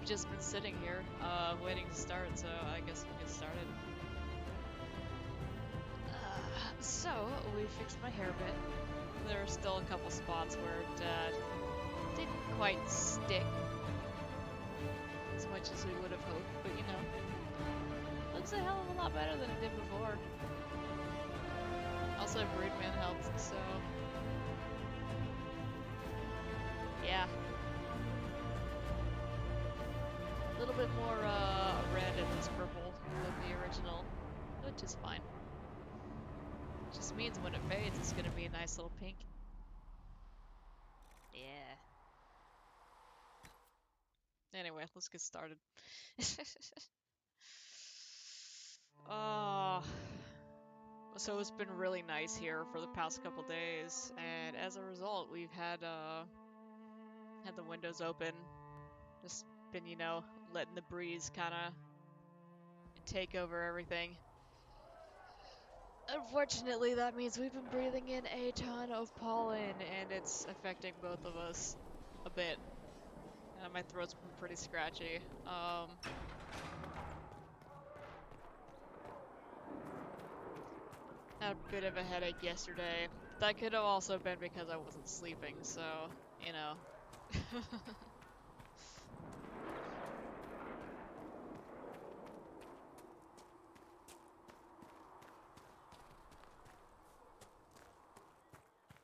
just been sitting here, waiting to start, so I guess we'll get started. So, we fixed my hair a bit. There are still a couple spots where it didn't quite stick as much as we would have hoped, but you know, looks a hell of a lot better than it did before. Also, Broodman helped, so yeah. A little bit more red in this purple than the original, which is fine. Just means when it fades, it's gonna be a nice little pink. Yeah. Anyway, let's get started. Oh, so it's been really nice here for the past couple days, and as a result, we've had the windows open. Just been, you know, letting the breeze kind of take over everything. Unfortunately, that means we've been breathing in a ton of pollen, and it's affecting both of us a bit. My throat's been pretty scratchy. Had a bit of a headache yesterday. That could have also been because I wasn't sleeping, so, you know.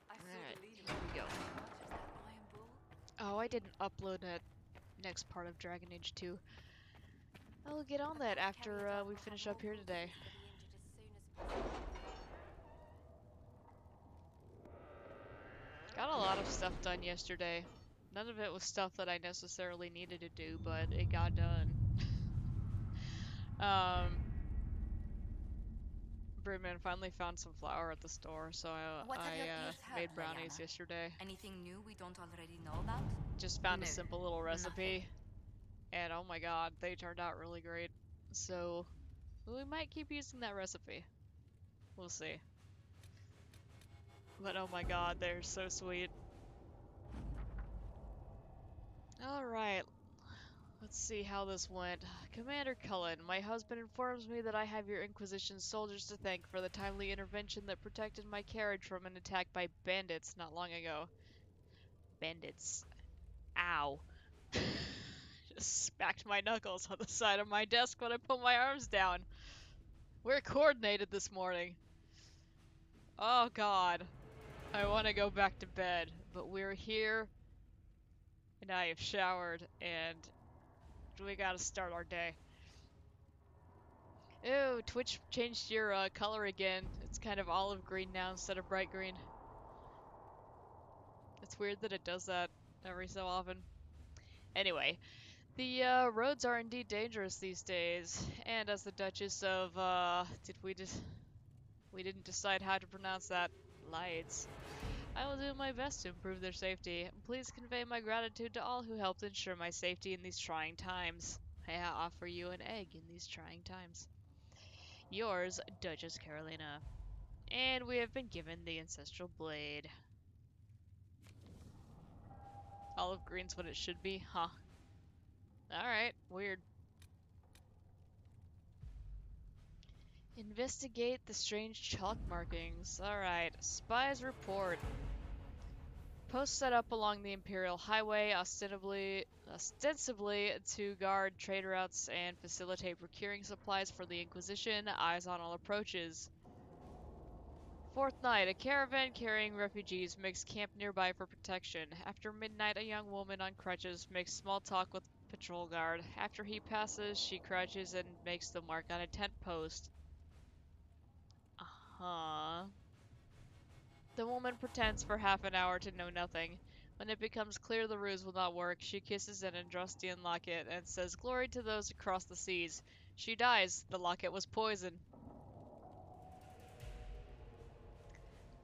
Alright, here we go. Oh, I didn't upload that next part of Dragon Age 2. I'll get on that after we finish up here today. Got a lot of stuff done yesterday. None of it was stuff that I necessarily needed to do, but it got done. Broodman finally found some flour at the store, so I made brownies yesterday. Anything new we don't already know about? Just found a simple little recipe, and oh my god, they turned out really great. So we might keep using that recipe. We'll see. But oh my god, they're so sweet. Alright, let's see how this went. Commander Cullen, my husband informs me that I have your Inquisition soldiers to thank for the timely intervention that protected my carriage from an attack by bandits not long ago. Bandits. Ow. Just smacked my knuckles on the side of my desk when I put my arms down. We're coordinated this morning. Oh god. I want to go back to bed, but we're here, and I have showered, and we gotta start our day. Ew, Twitch changed your color again. It's kind of olive green now instead of bright green. It's weird that it does that every so often. Anyway, the roads are indeed dangerous these days, and as the Duchess of, we didn't decide how to pronounce that, Lights. I will do my best to improve their safety. Please convey my gratitude to all who helped ensure my safety in these trying times. I offer you an egg in these trying times. Yours, Duchess Carolina. And we have been given the Ancestral Blade. Olive green's what it should be, huh? Alright, weird. Investigate the strange chalk markings. Alright, spies report. Posts set up along the Imperial Highway, ostensibly to guard trade routes and facilitate procuring supplies for the Inquisition. Eyes on all approaches. Fourth night, a caravan carrying refugees makes camp nearby for protection. After midnight, a young woman on crutches makes small talk with patrol guard. After he passes, she crouches and makes the mark on a tent post. Uh-huh. The woman pretends for half an hour to know nothing. When it becomes clear the ruse will not work, she kisses an Androstian locket and says, "Glory to those across the seas." She dies. The locket was poison.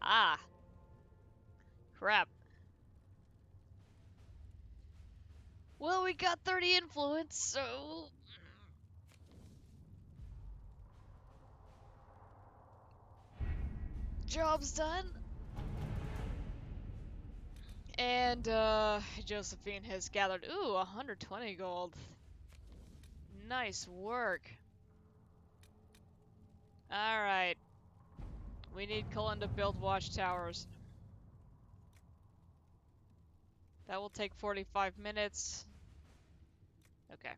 Ah. Crap. Well, we got 30 influence, so... Job's done. And, Josephine has gathered, 120 gold. Nice work. Alright. We need Cullen to build watchtowers. That will take 45 minutes. Okay.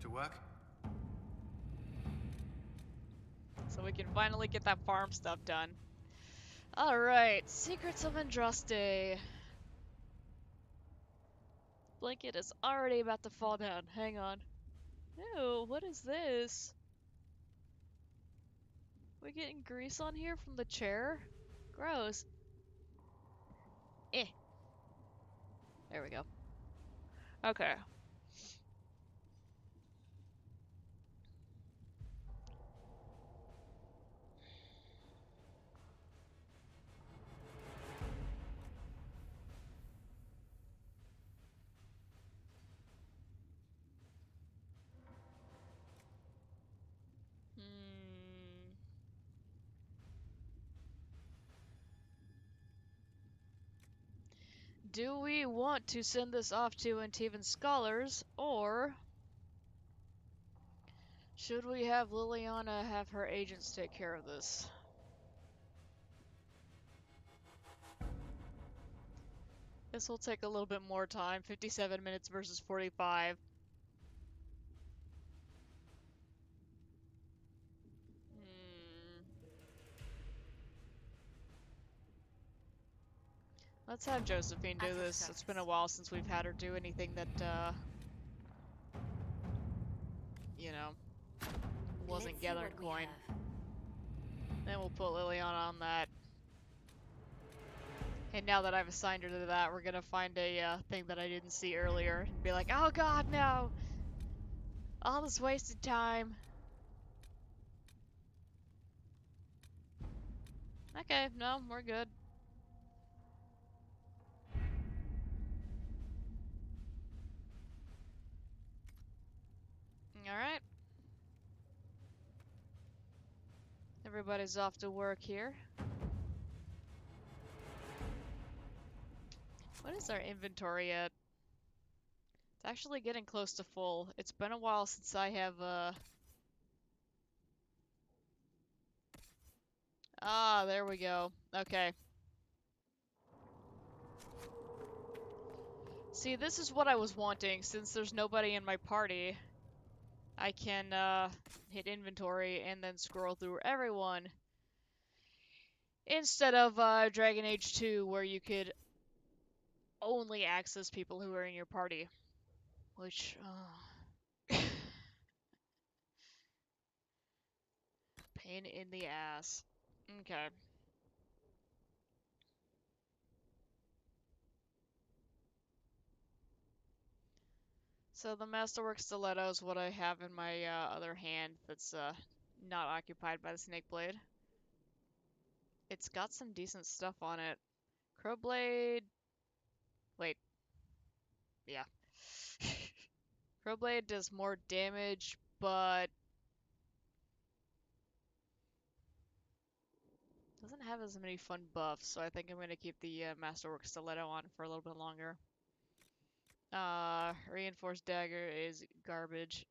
To work? So we can finally get that farm stuff done. Alright, Secrets of Andraste. Blanket is already about to fall down. Hang on. Ew, what is this? We getting grease on here from the chair? Gross. Eh. There we go. Okay. Hmm. Do we want to send this off to Antivan scholars, or should we have Liliana have her agents take care of this? This will take a little bit more time, 57 minutes versus 45. Hmm. Let's have Josephine do At your this. It's been a service. while since we've had her do anything that, you know, wasn't Let's see gathering what we coin. have. Then we'll put Liliana on that. And now that I've assigned her to that, we're gonna find a thing that I didn't see earlier and be like, oh god, no! All this wasted time. Okay, no, we're good. Alright. Everybody's off to work here. What is our inventory at? It's actually getting close to full. It's been a while since I have, Ah, there we go. Okay. See, this is what I was wanting. Since there's nobody in my party, I can, hit inventory and then scroll through everyone. Instead of, Dragon Age 2, where you could only access people who are in your party. Which, pain in the ass. Okay. So the Masterwork Stiletto is what I have in my other hand that's not occupied by the Snake Blade. It's got some decent stuff on it. Crowblade. Wait. Yeah. Crowblade does more damage, but doesn't have as many fun buffs, so I think I'm gonna keep the Masterwork Stiletto on for a little bit longer. Reinforced Dagger is garbage.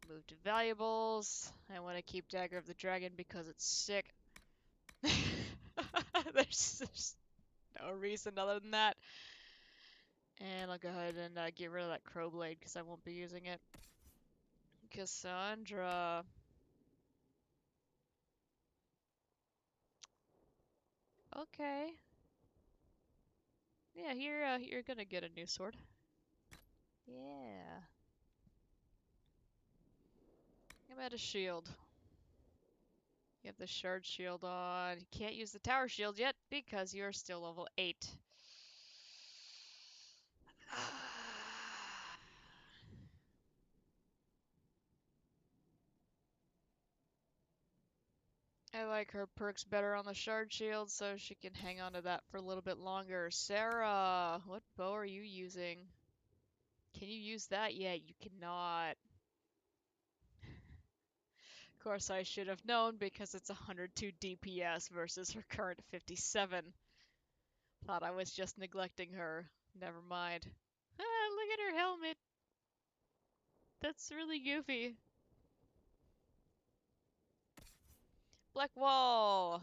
Move to Valuables. I want to keep Dagger of the Dragon because it's sick. There's just no reason other than that. And I'll go ahead and get rid of that Crowblade because I won't be using it. Cassandra. Okay. Yeah, you're gonna get a new sword. Yeah. How about a shield? You have the shard shield on. You can't use the tower shield yet because you're still level 8. I like her perks better on the shard shield, so she can hang on to that for a little bit longer. Sarah, what bow are you using? Can you use that yet? You cannot. Of course, I should have known because it's 102 DPS versus her current 57. Thought I was just neglecting her. Never mind. Ah, look at her helmet. That's really goofy. Black wall.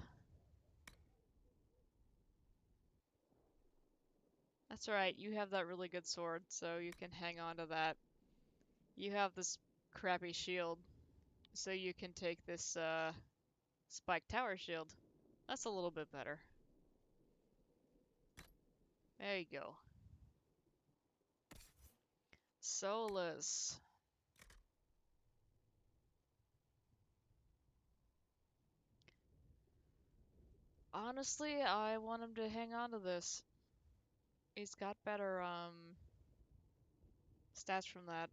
That's right, you have that really good sword, so you can hang on to that. You have this crappy shield, so you can take this spike tower shield. That's a little bit better. There you go. Solus. Honestly, I want him to hang on to this. He's got better stats from that.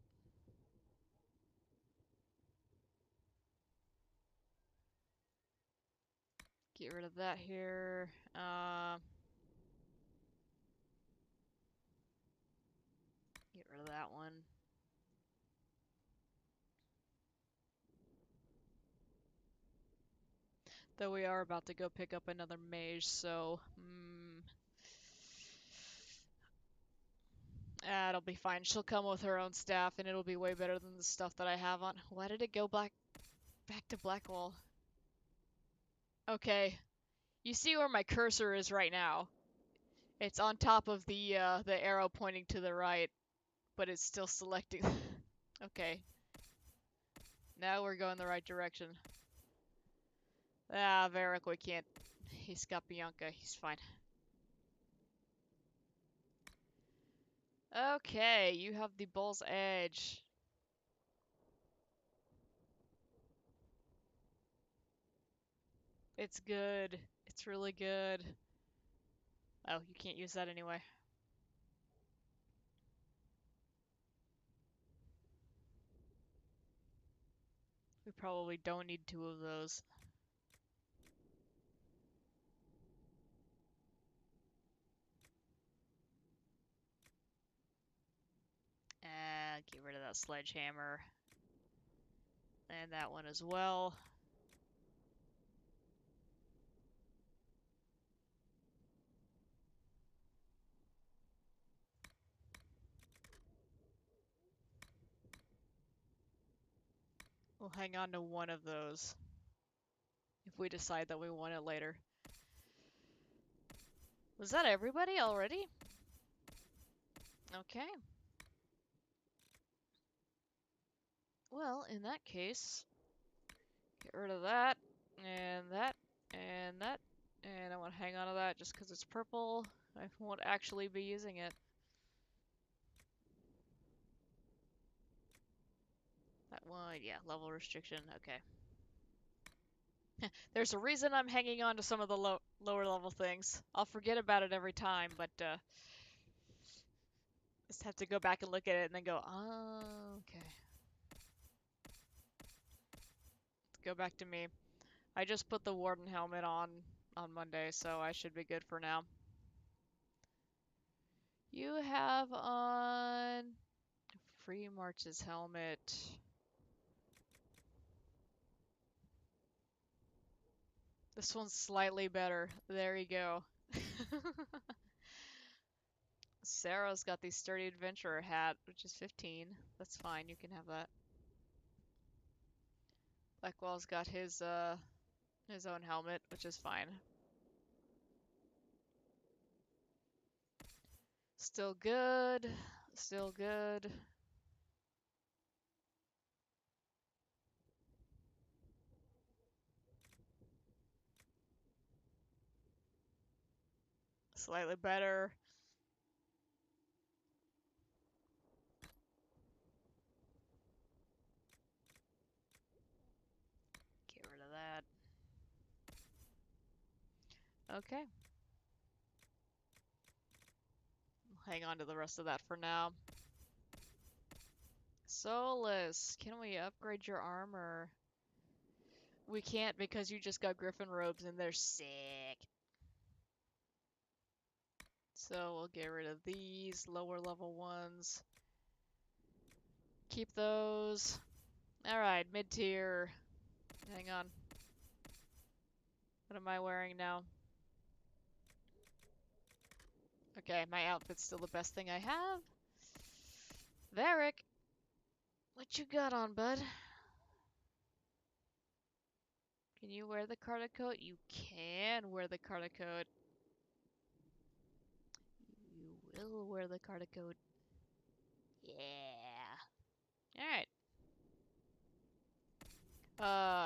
Get rid of that here. Get rid of that one. Though we are about to go pick up another mage, so it'll be fine. She'll come with her own staff, and it'll be way better than the stuff that I have on. Why did it go back to Blackwall? Okay, you see where my cursor is right now. It's on top of the arrow pointing to the right, but it's still selecting. Okay, now we're going the right direction. Ah, Varric, we can't. He's got Bianca. He's fine. Okay, you have the Bull's Edge. It's good. It's really good. Oh, you can't use that anyway. We probably don't need two of those. Get rid of that sledgehammer. And that one as well. We'll hang on to one of those if we decide that we want it later. Was that everybody already? Okay. Well, in that case, get rid of that, and that, and that, and I want to hang on to that just because it's purple. I won't actually be using it. That one, yeah, level restriction, okay. There's a reason I'm hanging on to some of the lower level things. I'll forget about it every time, but just have to go back and look at it and then go, oh, okay. Let's go back to me. I just put the Warden helmet on Monday, so I should be good for now. You have on Free March's helmet. This one's slightly better. There you go. Sarah's got the Sturdy Adventurer hat, which is 15. That's fine, you can have that. Blackwell's got his own helmet, which is fine. Still good. Still good. Slightly better. Get rid of that. Okay. Hang on to the rest of that for now. Solus, can we upgrade your armor? We can't because you just got Griffin robes and they're sick. So we'll get rid of these lower level ones. Keep those. Alright, mid-tier. Hang on. What am I wearing now? Okay, my outfit's still the best thing I have. Varric! What you got on, bud? Can you wear the Carter coat? You can wear the Carter coat. You will wear the Carter coat. Yeah. Alright.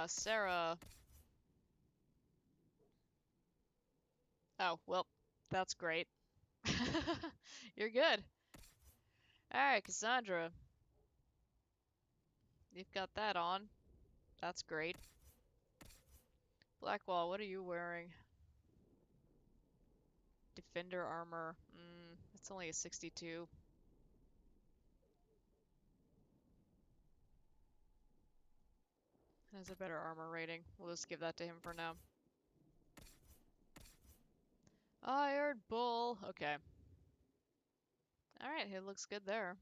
Sarah. Oh, well, that's great. You're good. Alright, Cassandra. You've got that on. That's great. Blackwall, what are you wearing? Defender armor. It's only a 62. Has a better armor rating. We'll just give that to him for now. Iron Bull. Okay. Alright, it looks good there.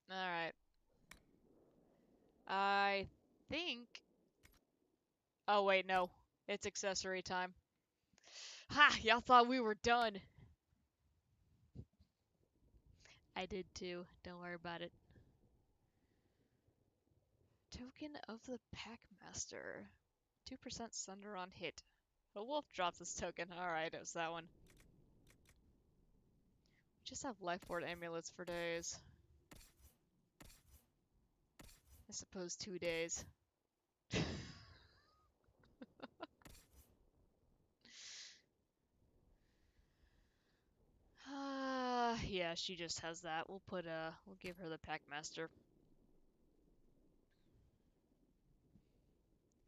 Alright. I think... Oh, wait, no. It's accessory time. Ha! Y'all thought we were done. I did too. Don't worry about it. Token of the Packmaster. 2% Sunder on hit. A wolf drops this token. Alright, it was that one. We just have life ward amulets for days. I suppose 2 days. Yeah, she just has that. We'll give her the Packmaster.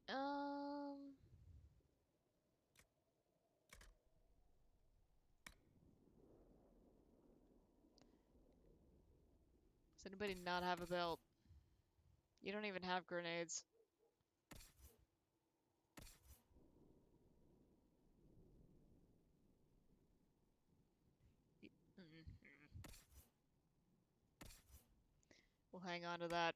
Um, does anybody not have a belt? You don't even have grenades. We'll hang on to that.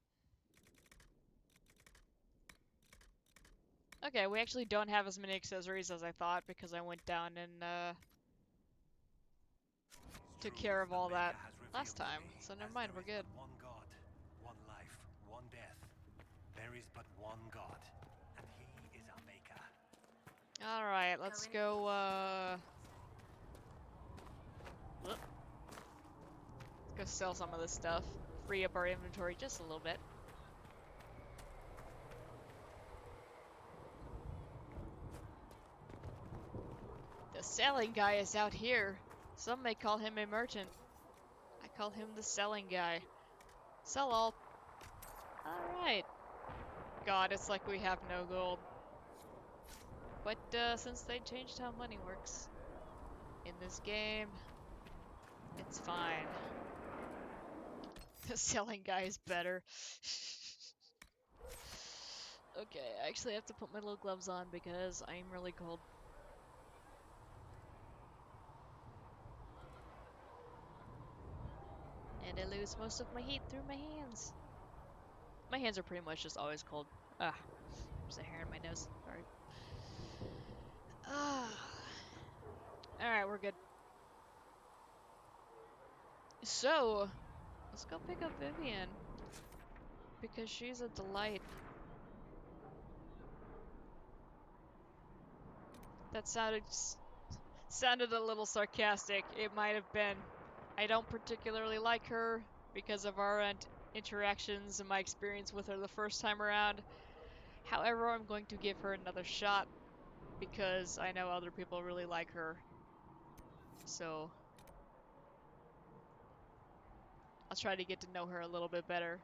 Okay, we actually don't have as many accessories as I thought because I went down and took care of all that last time. So never mind, we're good. One God, one life, one death. There is but one God, and he is our maker. Alright, let's go, let's go sell some of this stuff. Free up our inventory just a little bit. The selling guy is out here. Some may call him a merchant. I call him the selling guy. Sell all. Alright. God, it's like we have no gold. But since they changed how money works in this game, it's fine. The selling guy is better. Okay, I actually have to put my little gloves on because I am really cold. And I lose most of my heat through my hands. My hands are pretty much just always cold. Ah, there's a hair in my nose. Sorry. Ah. Alright, we're good. So, let's go pick up Vivian. Because she's a delight. That sounded a little sarcastic. It might have been. I don't particularly like her because of our interactions and my experience with her the first time around. However, I'm going to give her another shot because I know other people really like her. So, I'll try to get to know her a little bit better.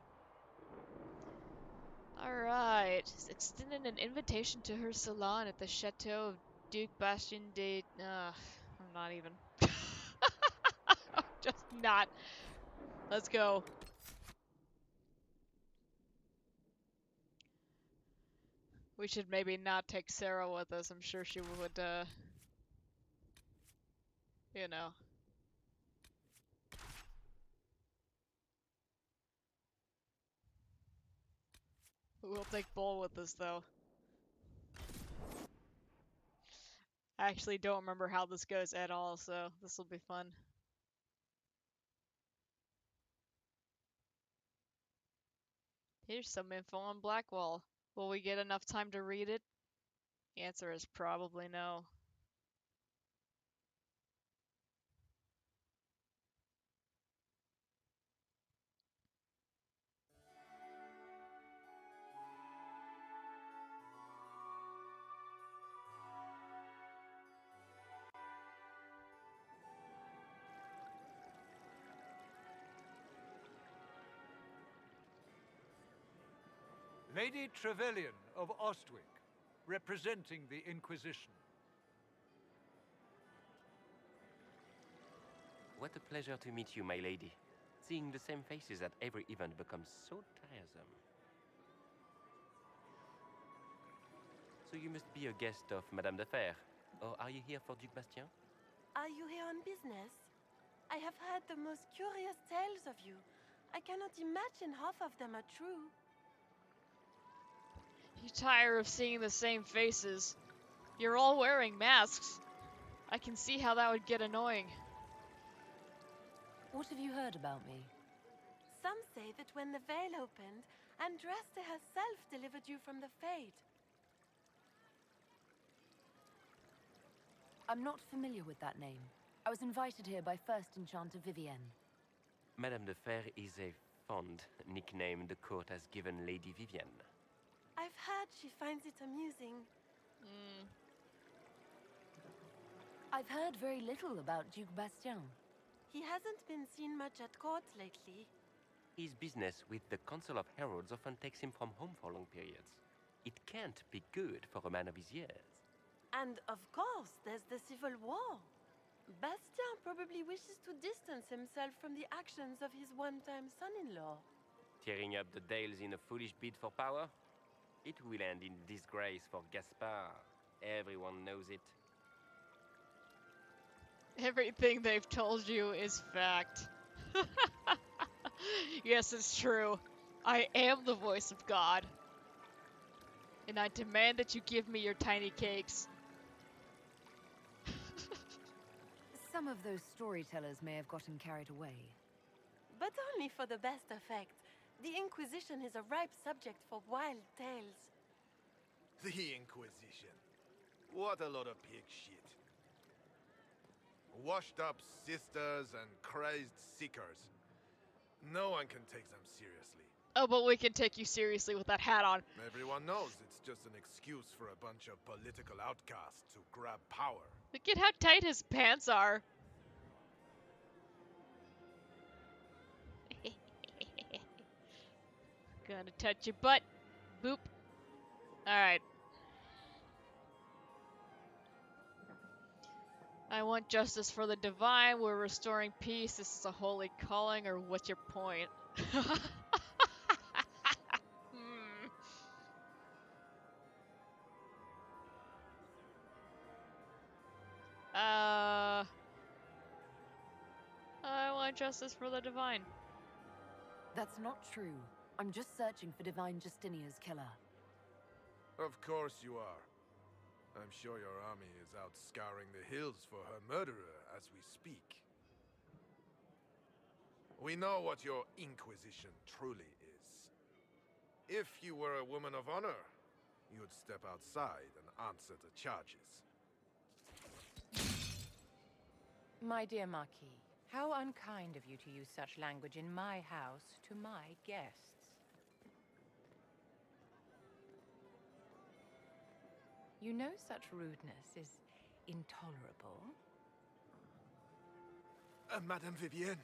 Alright, extending an invitation to her salon at the Chateau of Duke Bastien de... I'm not even. Just not. Let's go. We should maybe not take Sarah with us. I'm sure she would, you know. We'll take Bull with us, though. I actually don't remember how this goes at all, so this will be fun. Here's some info on Blackwall. Will we get enough time to read it? The answer is probably no. Lady Trevelyan of Ostwick, representing the Inquisition. What a pleasure to meet you, my lady. Seeing the same faces at every event becomes so tiresome. So you must be a guest of Madame de Fer, or are you here for Duc Bastien? Are you here on business? I have heard the most curious tales of you. I cannot imagine half of them are true. You tire of seeing the same faces. You're all wearing masks. I can see how that would get annoying. What have you heard about me? Some say that when the veil opened, Andraste herself delivered you from the Fade. I'm not familiar with that name. I was invited here by First Enchanter Vivienne. Madame de Fer is a fond nickname the court has given Lady Vivienne. I've heard she finds it amusing. I've heard very little about Duc Bastien. He hasn't been seen much at court lately. His business with the Council of Heralds often takes him from home for long periods. It can't be good for a man of his years. And of course, there's the civil war. Bastien probably wishes to distance himself from the actions of his one-time son-in-law. Tearing up the Dales in a foolish bid for power? It will end in disgrace for Gaspard. Everyone knows it. Everything they've told you is fact. Yes, it's true. I am the voice of God. And I demand that you give me your tiny cakes. Some of those storytellers may have gotten carried away. But only for the best effect. The Inquisition is a ripe subject for wild tales. The Inquisition. What a lot of pig shit. Washed up sisters and crazed seekers. No one can take them seriously. Oh, but we can take you seriously with that hat on. Everyone knows it's just an excuse for a bunch of political outcasts to grab power. Look at how tight his pants are. Gonna touch your butt. Boop. Alright. I want justice for the divine. We're restoring peace. This is a holy calling, or what's your point? I want justice for the divine. That's not true. I'm just searching for Divine Justinia's killer. Of course you are. I'm sure your army is out scouring the hills for her murderer as we speak. We know what your Inquisition truly is. If you were a woman of honor, you'd step outside and answer the charges. My dear Marquis, how unkind of you to use such language in my house to my guests. You know such rudeness is intolerable. Madame Vivienne,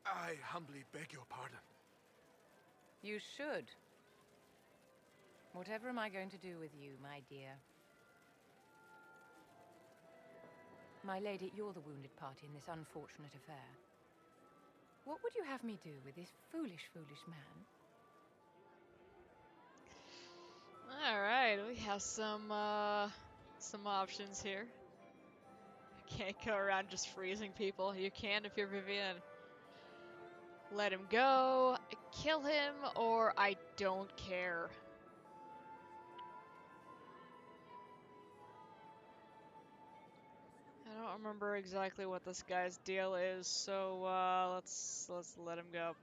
I humbly beg your pardon. You should. Whatever am I going to do with you, my dear? My lady, you're the wounded party in this unfortunate affair. What would you have me do with this foolish, foolish man? Alright, we have some options here. Can't go around just freezing people. You can if you're Vivienne. Let him go, kill him, or I don't care. don't remember exactly what this guy's deal is, so let's let him go.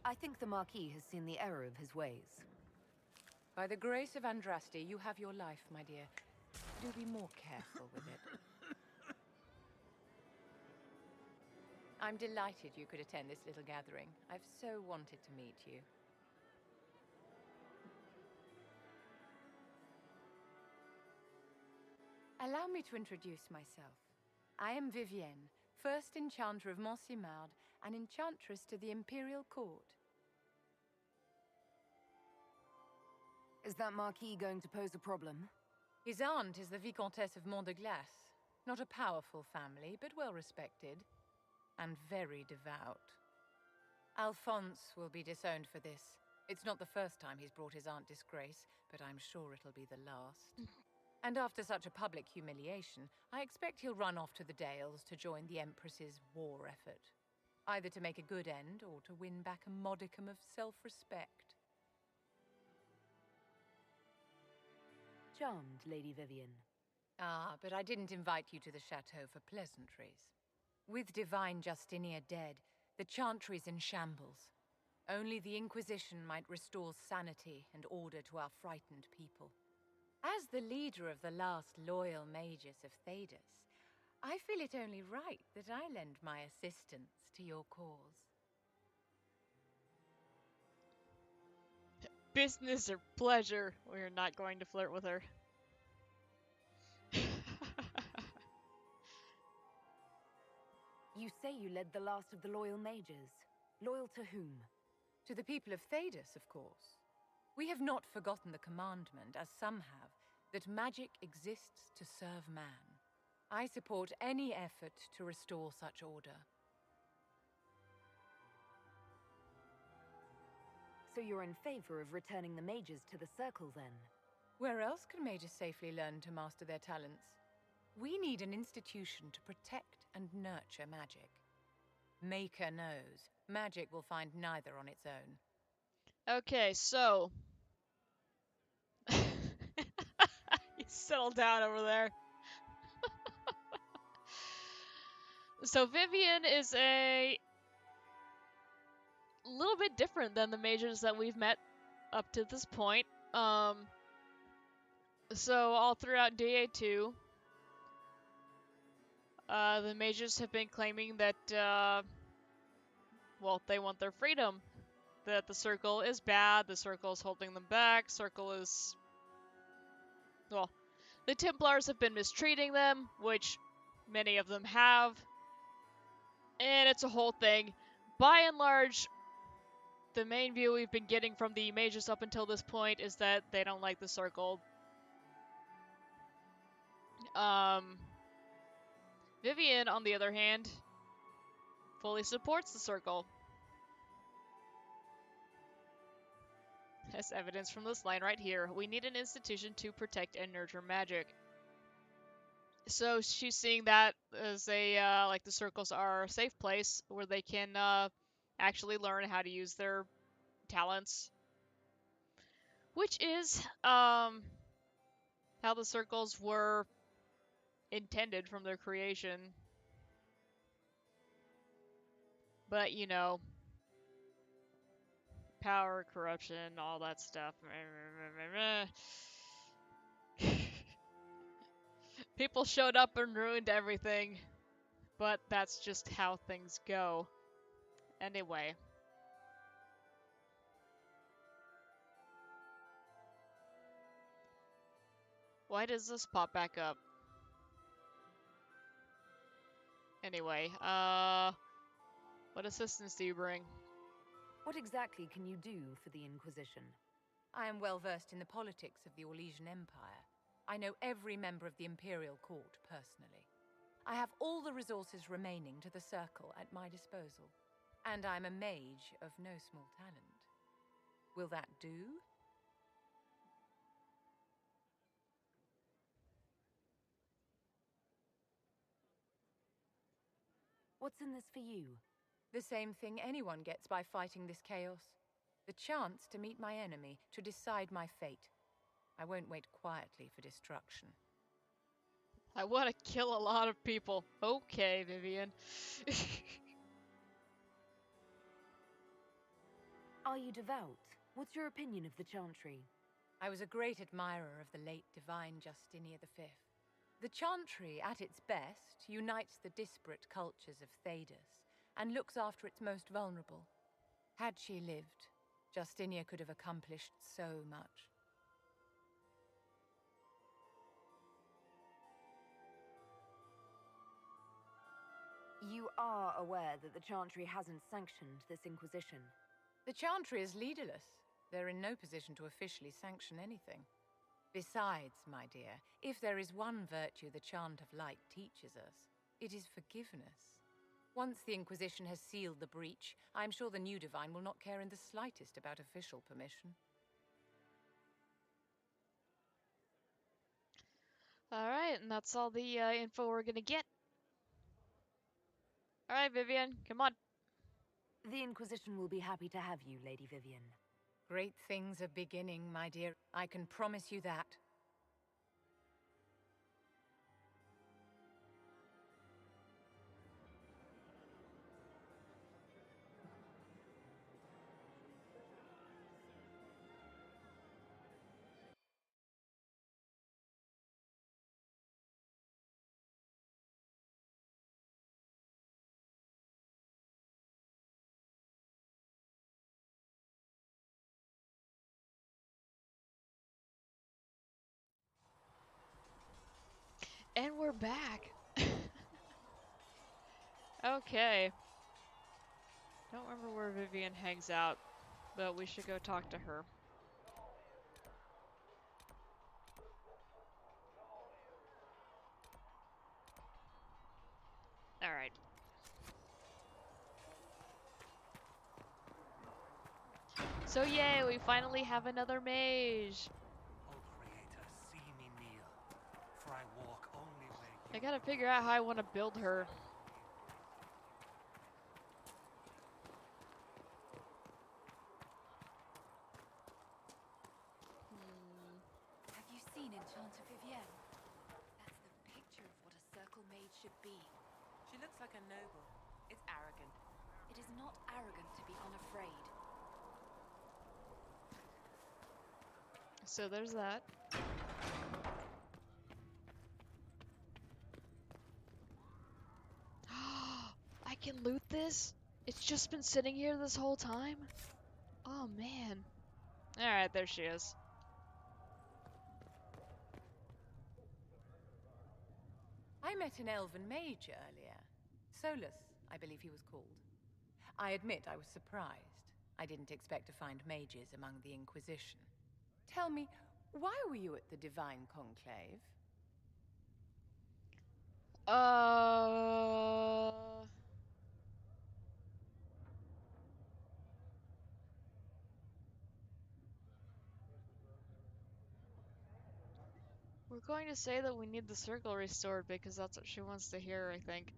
I think the Marquis has seen the error of his ways. By the grace of Andraste, you have your life, my dear. Do be more careful with it. I'm delighted you could attend this little gathering. I've so wanted to meet you. Allow me to introduce myself. I am Vivienne, first enchanter of Montsimard and enchantress to the Imperial Court. Is that Marquis going to pose a problem? His aunt is the Vicomtesse of Mont de Glace. Not a powerful family, but well respected. And very devout. Alphonse will be disowned for this. It's not the first time he's brought his aunt disgrace, but I'm sure it'll be the last. And after such a public humiliation, I expect he'll run off to the Dales to join the Empress's war effort. Either to make a good end, or to win back a modicum of self-respect. Charmed, Lady Vivienne. Ah, but I didn't invite you to the chateau for pleasantries. With Divine Justinia dead, the Chantry's in shambles. Only the Inquisition might restore sanity and order to our frightened people. As the leader of the last loyal mages of Thedas, I feel it only right that I lend my assistance to your cause. Business or pleasure? We're not going to flirt with her. You say you led the last of the loyal mages. Loyal to whom? To the people of Thedas, of course. We have not forgotten the commandment, as some have, that magic exists to serve man. I support any effort to restore such order. So you're in favor of returning the mages to the Circle, then? Where else can mages safely learn to master their talents? We need an institution to protect and nurture magic. Maker knows, magic will find neither on its own. Okay, so... You settle down over there. So Vivienne is a little bit different than the mages that we've met up to this point. So all throughout DA2, the mages have been claiming that, well, they want their freedom. That the Circle is bad, the Circle is holding them back, Circle is... Well, the Templars have been mistreating them, which many of them have. And it's a whole thing. By and large, the main view we've been getting from the mages up until this point is that they don't like the Circle. Vivienne, on the other hand, fully supports the Circle. As evidence from this line right here. We need an institution to protect and nurture magic. So she's seeing that as a, like the Circles are a safe place where they can, actually learn how to use their talents. Which is, how the Circles were intended from their creation. But, you know, power, corruption, all that stuff. People showed up and ruined everything. But that's just how things go. Anyway. Why does this pop back up? Anyway, what assistance do you bring? What exactly can you do for the Inquisition? I am well versed in the politics of the Orlesian Empire. I know every member of the Imperial Court personally. I have all the resources remaining to the Circle at my disposal. And I'm a mage of no small talent. Will that do? What's in this for you? The same thing anyone gets by fighting this chaos. The chance to meet my enemy, to decide my fate. I won't wait quietly for destruction. I want to kill a lot of people. Okay, Vivian. Are you devout? What's your opinion of the Chantry? I was a great admirer of the late divine Justinia V. The Chantry, at its best, unites the disparate cultures of Thedas and looks after its most vulnerable. Had she lived, Justinia could have accomplished so much. You are aware that the Chantry hasn't sanctioned this Inquisition. The Chantry is leaderless. They're in no position to officially sanction anything. Besides, my dear, if there is one virtue the Chant of Light teaches us, it is forgiveness. Once the Inquisition has sealed the breach, I'm sure the new Divine will not care in the slightest about official permission. Alright, and that's all the info we're gonna get. Alright, Vivian, come on. The Inquisition will be happy to have you, Lady Vivian. Great things are beginning, my dear. I can promise you that. And we're back. Okay. Don't remember where Vivian hangs out, but we should go talk to her. Alright. So yay, we finally have another mage! O Creator, see me kneel, for I walk only where you I gotta figure out how I want to build her. Have you seen Enchanter Vivienne? That's the picture of what a circle mage should be. She looks like a noble. It's arrogant. It is not arrogant to be unafraid. So there's that. I can loot this? It's just been sitting here this whole time? Oh man. Alright, there she is. I met an elven mage earlier. Solus, I believe he was called. I admit I was surprised. I didn't expect to find mages among the Inquisition. Tell me, why were you at the Divine Conclave? We're going to say that we need the circle restored because that's what she wants to hear, I think.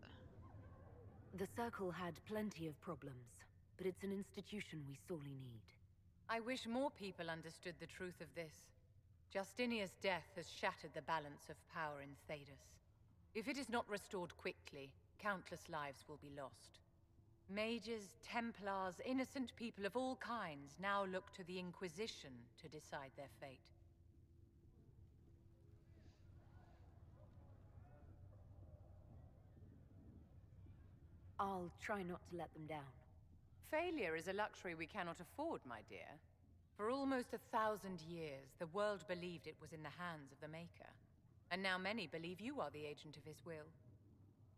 The Circle had plenty of problems, but it's an institution we sorely need. I wish more people understood the truth of this. Justinia's death has shattered the balance of power in Thedas. If it is not restored quickly, countless lives will be lost. Mages, Templars, innocent people of all kinds now look to the Inquisition to decide their fate. I'll try not to let them down. Failure is a luxury we cannot afford, my dear. For almost 1,000 years, the world believed it was in the hands of the Maker. And now many believe you are the agent of his will.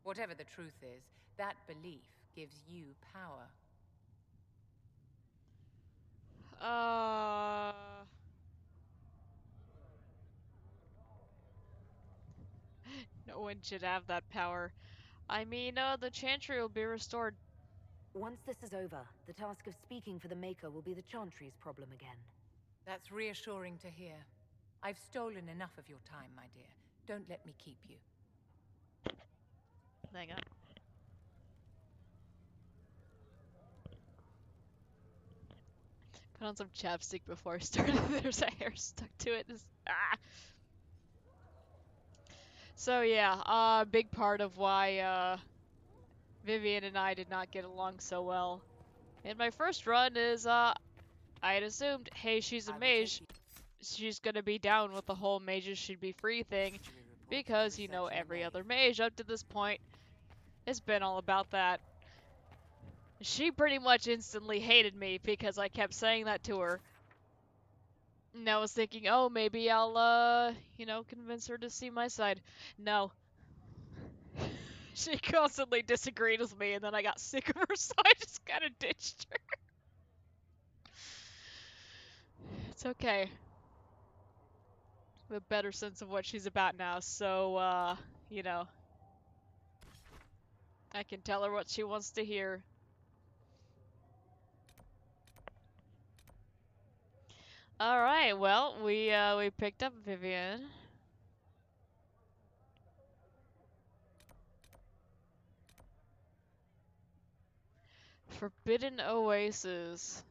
Whatever the truth is, that belief gives you power. No one should have that power. I mean, the Chantry will be restored. Once this is over, the task of speaking for the Maker will be the Chantry's problem again. That's reassuring to hear. I've stolen enough of your time, my dear. Don't let me keep you. Hang on. Put on some chapstick before I started. There's a hair stuck to it. So yeah, a big part of why Vivian and I did not get along so well in my first run is I had assumed, hey, she's a I will take mage, she's gonna be down with the whole mages should be free thing, victory report for the because, you know, research in the every nave. other mage up to this point has been all about that. She pretty much instantly hated me because I kept saying that to her. And I was thinking, oh, maybe I'll, you know, convince her to see my side. No. She constantly disagreed with me, and then I got sick of her, so I just kind of ditched her. It's okay. I have a better sense of what she's about now, so, you know, I can tell her what she wants to hear. Alright, well, we picked up Vivian. Forbidden Oasis.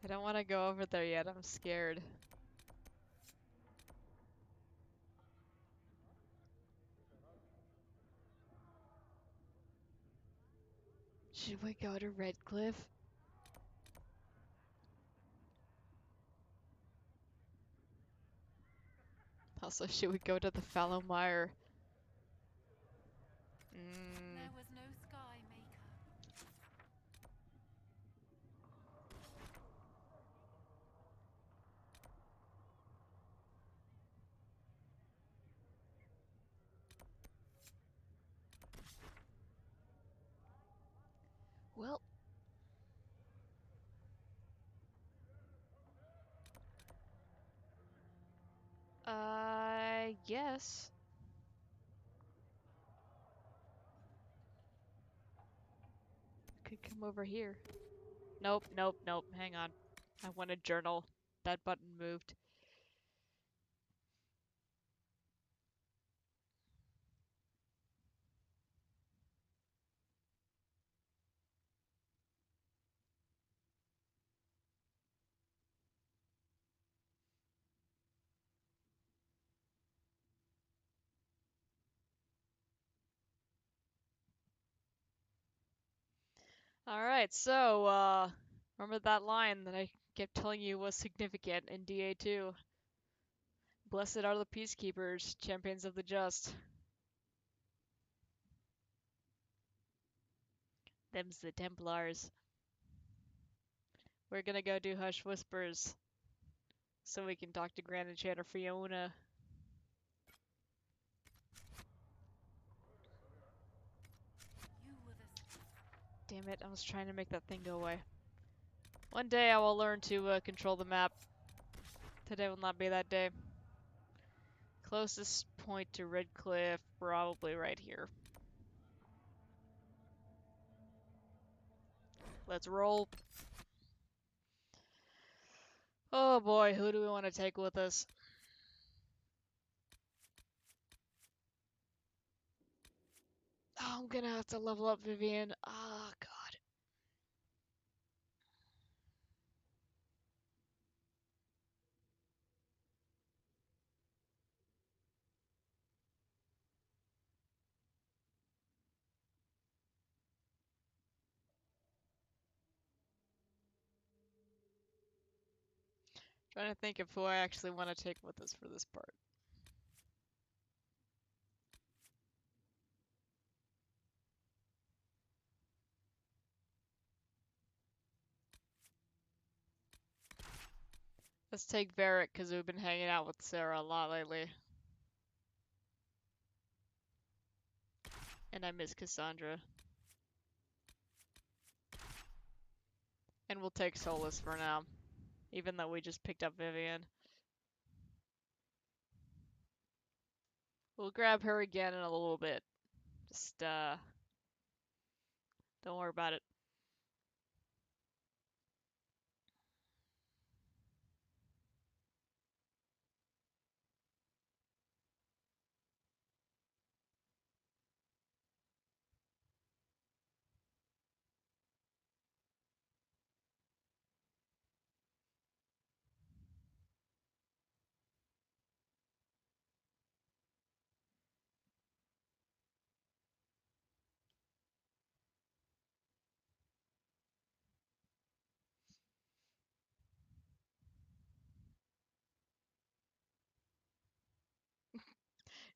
I don't want to go over there yet, I'm scared. Should we go to Redcliffe? Also, should we go to the Fallowmire? There was no sky maker. Well, I guess. Could come over here. Nope, nope, nope. Hang on. I want a journal. That button moved. Alright, so, remember that line that I kept telling you was significant in DA2? Blessed are the peacekeepers, champions of the just. Them's the Templars. We're gonna go do Hush Whispers so we can talk to Grand Enchanter Fiona. You were the Damn it, I was trying to make that thing go away. One day I will learn to control the map. Today will not be that day. Closest point to Redcliffe, probably right here. Let's roll. Oh boy, who do we want to take with us? Oh, I'm gonna have to level up Vivian. Oh god. Trying to think of who I actually want to take with us for this part. Let's take Varric, because we've been hanging out with Sarah a lot lately. And I miss Cassandra. And we'll take Solus for now. Even though we just picked up Vivian. We'll grab her again in a little bit. Just, don't worry about it.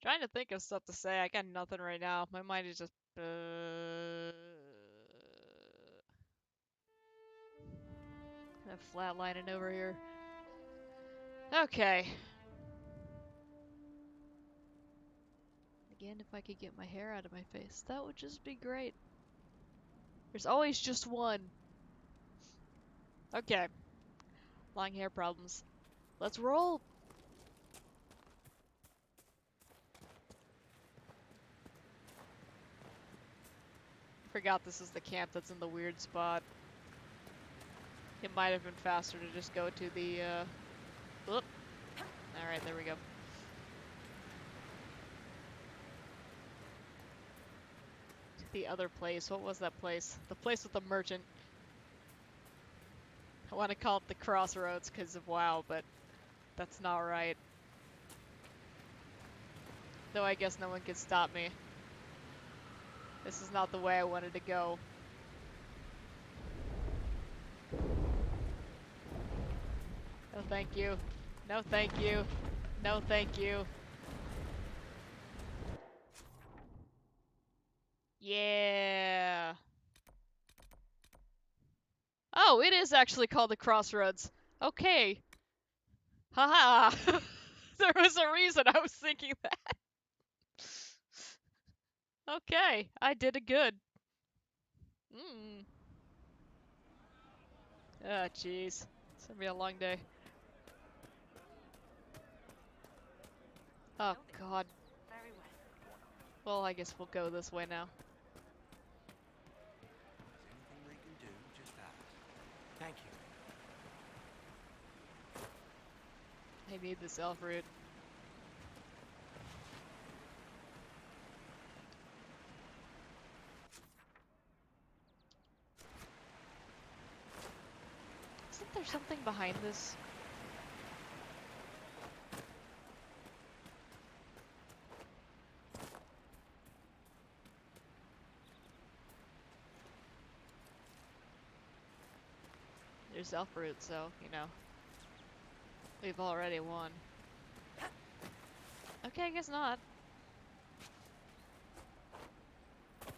Trying to think of stuff to say. I got nothing right now. My mind is just. Flatlining over here. Okay. Again, if I could get my hair out of my face, that would just be great. There's always just one. Okay. Long hair problems. Let's roll! Forgot this is the camp that's in the weird spot. It might have been faster to just go to the, Oop. Alright, there we go. To the other place. What was that place? The place with the merchant. I want to call it the crossroads because of WoW, but that's not right. Though I guess no one can stop me. This is not the way I wanted to go. No thank you. No thank you. No thank you. Yeah. Oh, it is actually called the Crossroads. Okay. Haha. There was a reason I was thinking that. Okay, I did it good. Ah, jeez. It's gonna be a long day. Oh, God. Well, I guess we'll go this way now. Anything we can do, just ask. Thank you. I need this elf root. Isn't there something behind this? There's elf root, so, you know. We've already won. Okay, I guess not.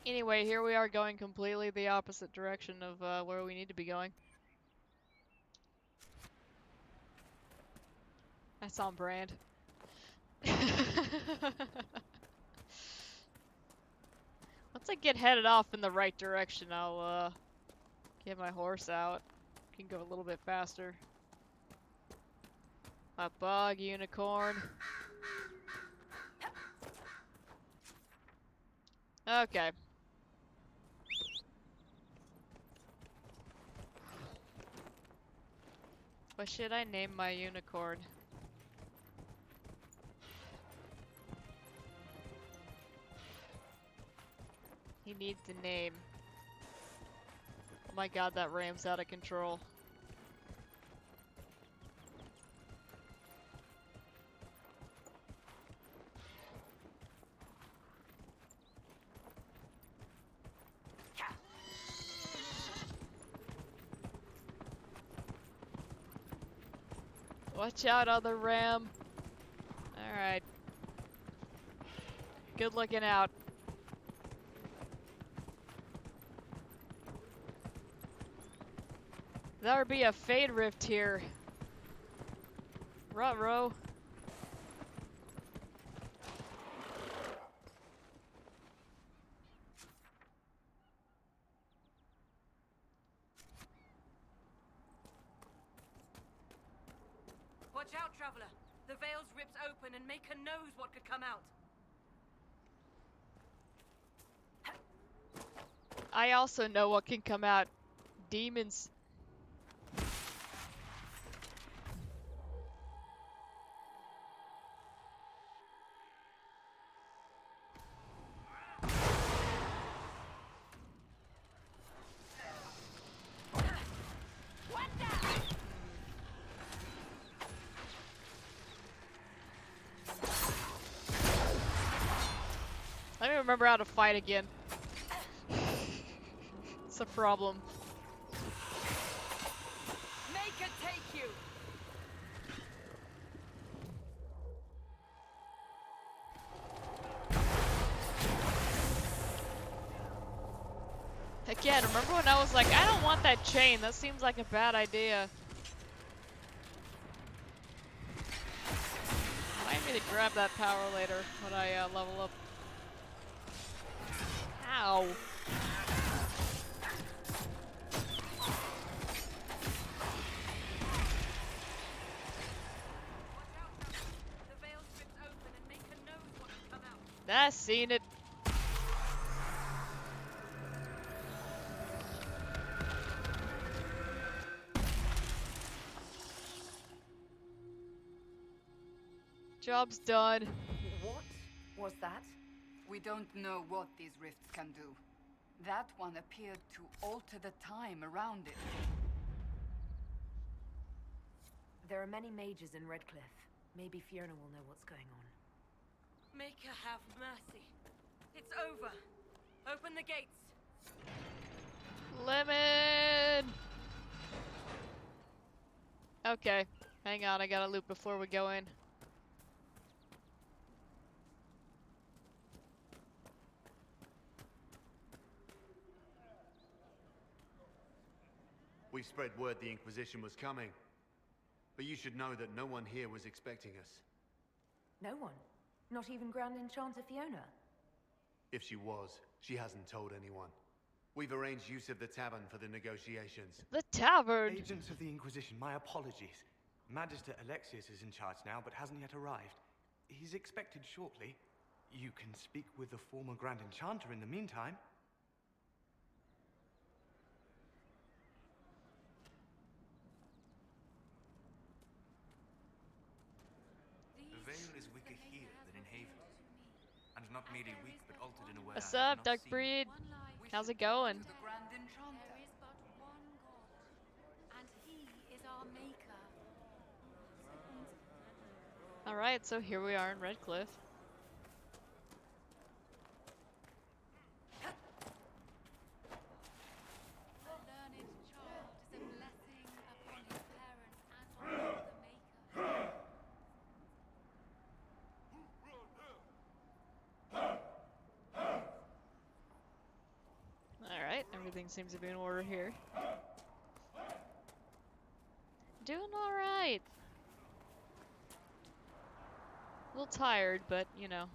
Anyway, here we are going completely the opposite direction of where we need to be going. That's on brand. Once I get headed off in the right direction, I'll get my horse out. Can go a little bit faster. My bug unicorn. Okay. What should I name my unicorn? He needs a name. Oh my god, that ram's out of control. Watch out, other ram. Alright. Good looking out. There would be a fade rift here. Ruh-roh. Watch out, traveler. The veil's ripped open and Maker knows what could come out. I also know what can come out. Demons. Let me remember how to fight again. It's a problem. Maker take you! again. Remember when I was like, I don't want that chain. That seems like a bad idea. Remind me to grab that power later when I level up. Ow. I seen it. Job's done. What was that? We don't know what these rifts can do. That one appeared to alter the time around it. There are many mages in Redcliffe. Maybe Fiona will know what's going on. Make her have mercy. It's over. Open the gates. Lemon! Okay, hang on, I gotta loot before we go in. We spread word the Inquisition was coming. But you should know that no one here was expecting us. No one? Not even Grand Enchanter Fiona? If she was, she hasn't told anyone. We've arranged use of the tavern for the negotiations. The tavern! Agents of the Inquisition, my apologies. Magister Alexius is in charge now, but hasn't yet arrived. He's expected shortly. You can speak with the former Grand Enchanter in the meantime. The veil is weaker here than in Haven. And not merely weak, but altered in a way What's I have up, not Dark seen. Breed? How's it going? The Grand Enchanter. There is but one God, and he is our maker. Alright, so here we are in Redcliffe. A learned child is a blessing upon his parents and on the maker. Alright, everything seems to be in order here. Doing alright. A little tired, but you know,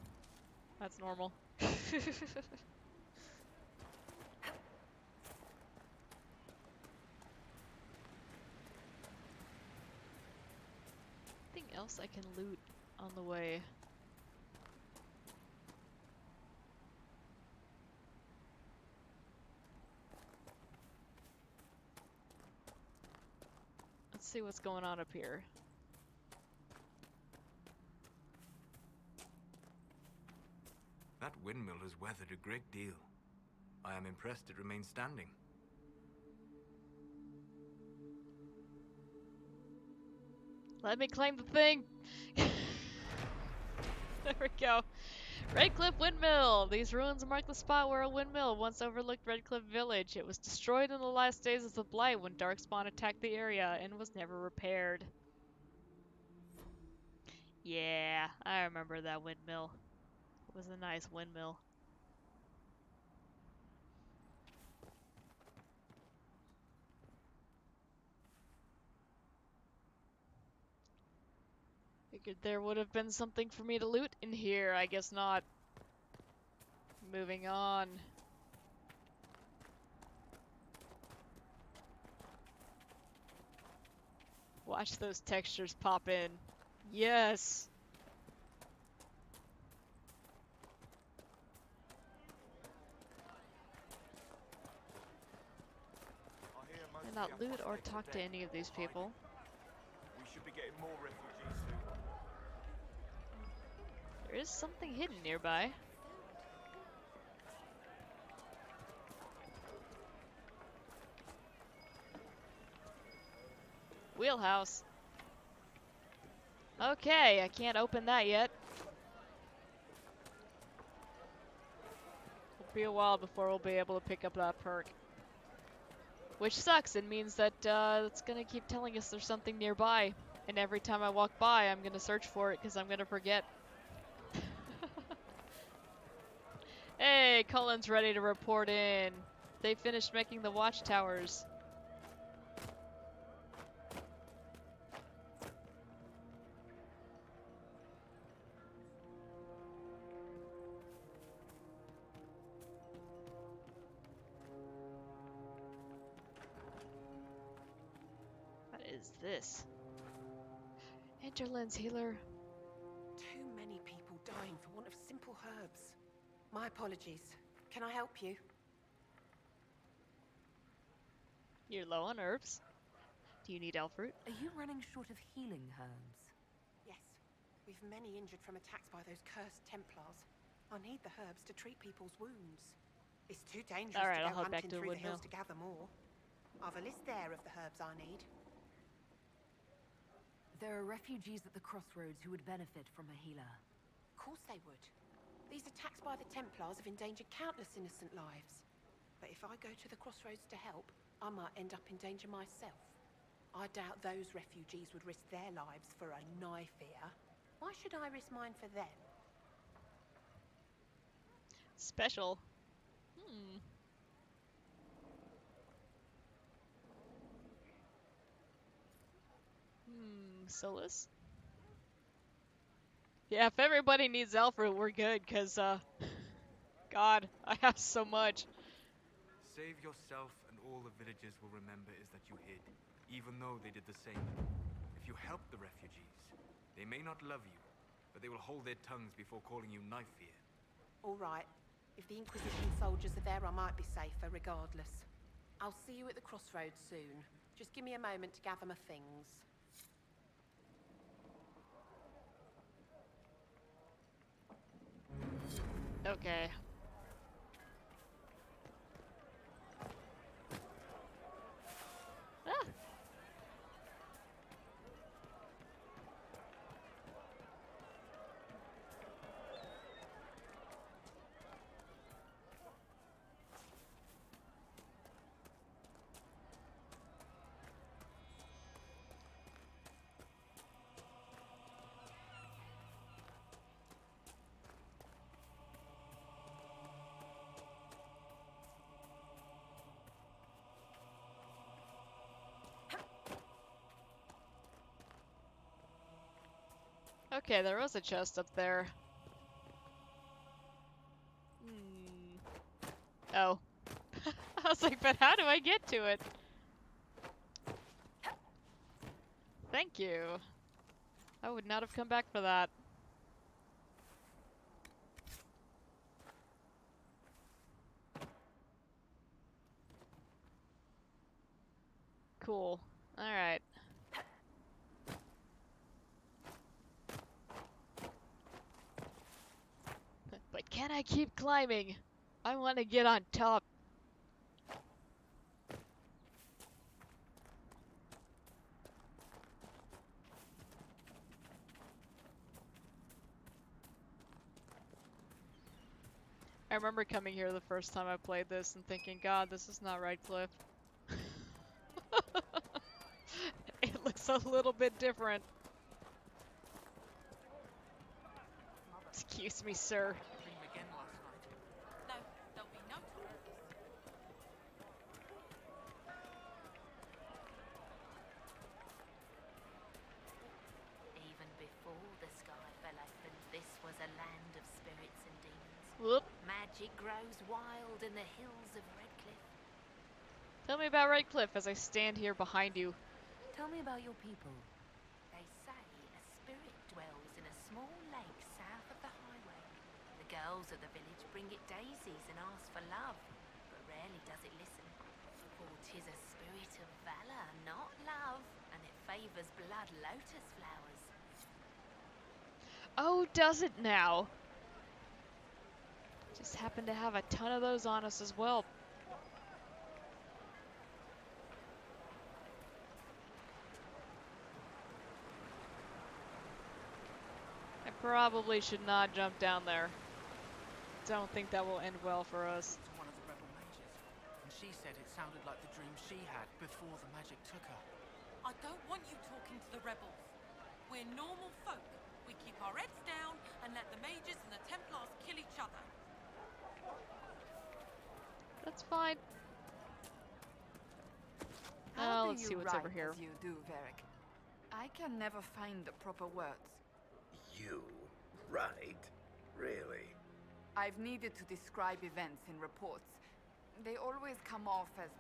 that's normal. Anything else I can loot on the way? Let's see what's going on up here. That windmill has weathered a great deal. I am impressed it remains standing. Let me claim the thing! There we go. Redcliffe Windmill! These ruins mark the spot where a windmill once overlooked Redcliffe Village. It was destroyed in the last days of the Blight when Darkspawn attacked the area and was never repaired. Yeah, I remember that windmill. It was a nice windmill. Figured there would have been something for me to loot in here. I guess not. Moving on. Watch those textures pop in. Yes! Cannot loot or talk to any of these people. We should be getting more refugees soon. There is something hidden nearby. Wheelhouse. Okay, I can't open that yet. It'll be a while before we'll be able to pick up that perk. Which sucks, it means that it's gonna keep telling us there's something nearby. And every time I walk by, I'm gonna search for it because I'm gonna forget. Hey, Cullen's ready to report in. They finished making the watchtowers. What is this? Interlens healer. Too many people dying for want of simple herbs. My apologies. Can I help you? You're low on herbs. Do you need elf root? Are you running short of healing herbs? Yes. We've many injured from attacks by those cursed Templars. I need the herbs to treat people's wounds. It's too dangerous Alright, to I'll go head back hunting to the through the windmill. hills to gather more. I've a list there of the herbs I need. There are refugees at the crossroads who would benefit from a healer. Of course they would. These attacks by the Templars have endangered countless innocent lives. But if I go to the crossroads to help, I might end up in danger myself. I doubt those refugees would risk their lives for a knife here. Why should I risk mine for them? Special. Solus? Yeah, if everybody needs elf root, we're good, cause, God, I have so much. Save yourself and all the villagers will remember is that you hid, even though they did the same. If you help the refugees, they may not love you, but they will hold their tongues before calling you knife ear. All right. If the Inquisition soldiers are there, I might be safer regardless. I'll see you at the crossroads soon. Just give me a moment to gather my things. Okay. Ah! Okay, there was a chest up there. Oh. I was like, but how do I get to it? Thank you. I would not have come back for that. Cool. Alright. But can I keep climbing? I want to get on top. I remember coming here the first time I played this and thinking, God, this is not right, Cliff. It looks a little bit different. Excuse me, sir. No, there'll be no time. Even before the sky fell open, this was a land of spirits and demons. Whoop. Magic grows wild in the hills of Redcliffe. Tell me about Redcliffe as I stand here behind you. Tell me about your people. They say a spirit dwells in a small lake south of the highway. The girls of the village bring it daisies and ask for love, but rarely does it listen. For 'tis a spirit of valor, not love, and it favors blood lotus flowers. Oh, does it now? Just happen to have a ton of those on us as well. I probably should not jump down there. Don't think that will end well for us. To one of the rebel mages, and she said it sounded like the dream she had before the magic took her. I don't want you talking to the rebels. We're normal folk. We keep our heads down and let the mages and the Templars kill each other. That's fine. How do let's see you what's write over here. as you do, Varric? I can never find the proper words. You right? Really? I've needed to describe events in reports. They always come off as...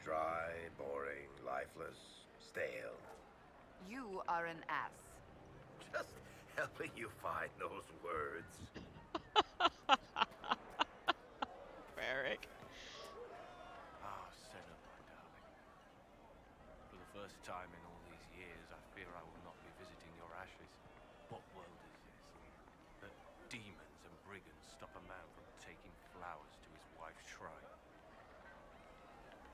Dry, boring, lifeless, stale. You are an ass. Just helping you find those words. Varric. Ah, Senna, my darling. For the first time in all these years, I fear I will not be visiting your ashes. What world is this? That demons and brigands stop a man from taking flowers to his wife's shrine.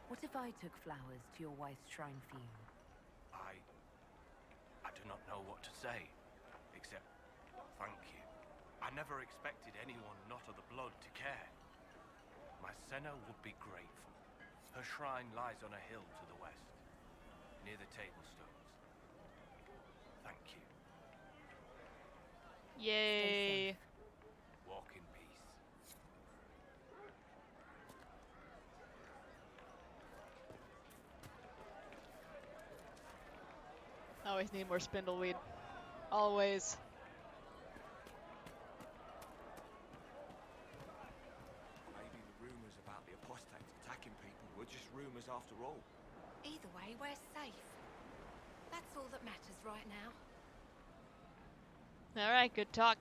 What if I took flowers to your wife's shrine for you? I do not know what to say, except thank you. I never expected anyone not of the blood to care. My Senna would be grateful. Her shrine lies on a hill to the west, near the table stones. Thank you. Yay. Walk in peace. Always need more spindleweed. Always. Maybe the rumors about the apostates attacking people were just rumors after all. Either way, we're safe. That's all that matters right now. Alright, good talk.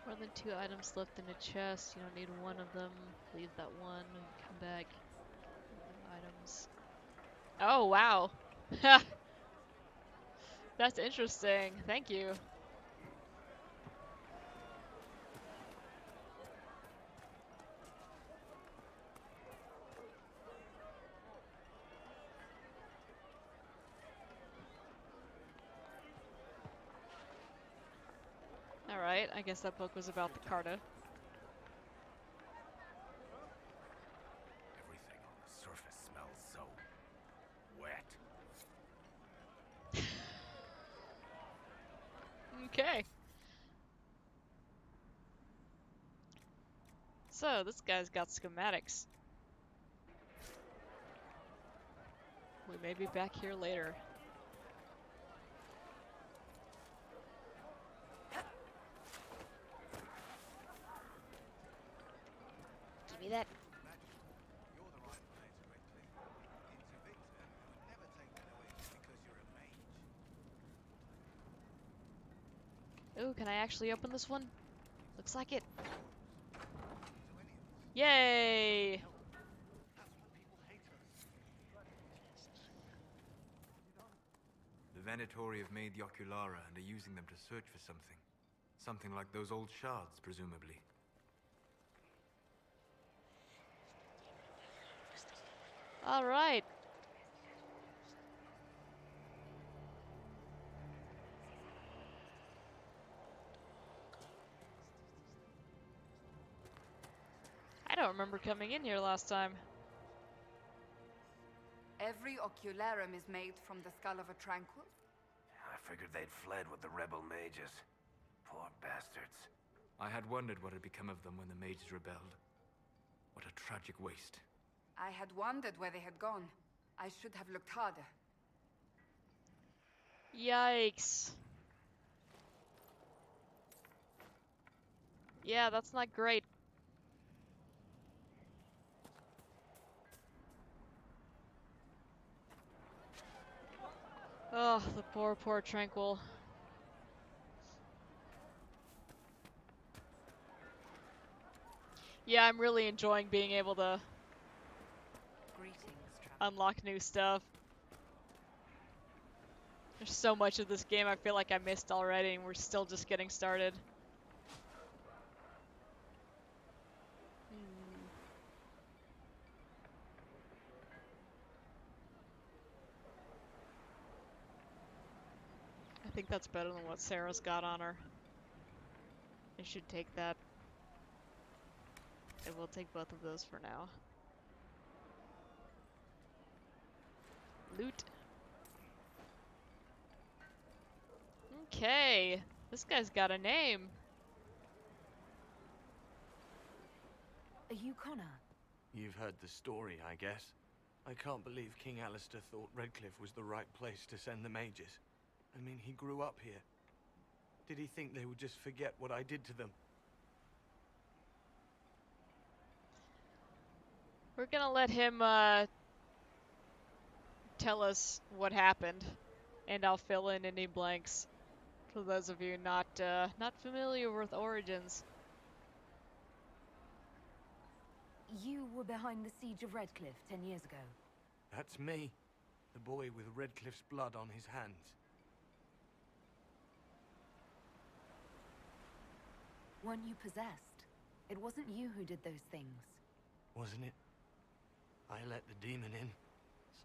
More than 2 items left in a chest. You don't need one of them. Leave that one. Come back. Items. Oh, wow. That's interesting. Thank you. Alright, I guess that book was about the Carta. Everything on the surface smells so wet. Okay. So, this guy's got schematics. We may be back here later. Give me that. Ooh, can I actually open this one? Looks like it. Yay! The Venatori have made the Oculara and are using them to search for something. Something like those old shards, presumably. Alright. I don't remember coming in here last time. Every ocularum is made from the skull of a tranquil? I figured they'd fled with the rebel mages. Poor bastards. I had wondered what had become of them when the mages rebelled. What a tragic waste. I had wondered where they had gone. I should have looked harder. Yikes. Yeah, that's not great. Oh, the poor, poor Tranquil. Yeah, I'm really enjoying being able to unlock new stuff. There's so much of this game I feel like I missed already, and we're still just getting started. I think that's better than what Sarah's got on her. I should take that. I will take both of those for now. Loot. Okay. This guy's got a name. Are you Connor? You've heard the story, I guess. I can't believe King Alistair thought Redcliffe was the right place to send the mages. I mean, he grew up here. Did he think they would just forget what I did to them? We're gonna let him tell us what happened, and I'll fill in any blanks for those of you not familiar with Origins. You were behind the siege of Redcliffe 10 years ago. That's me. The boy with Redcliffe's blood on his hands. Weren't you possessed? It wasn't you who did those things. Wasn't it? I let the demon in.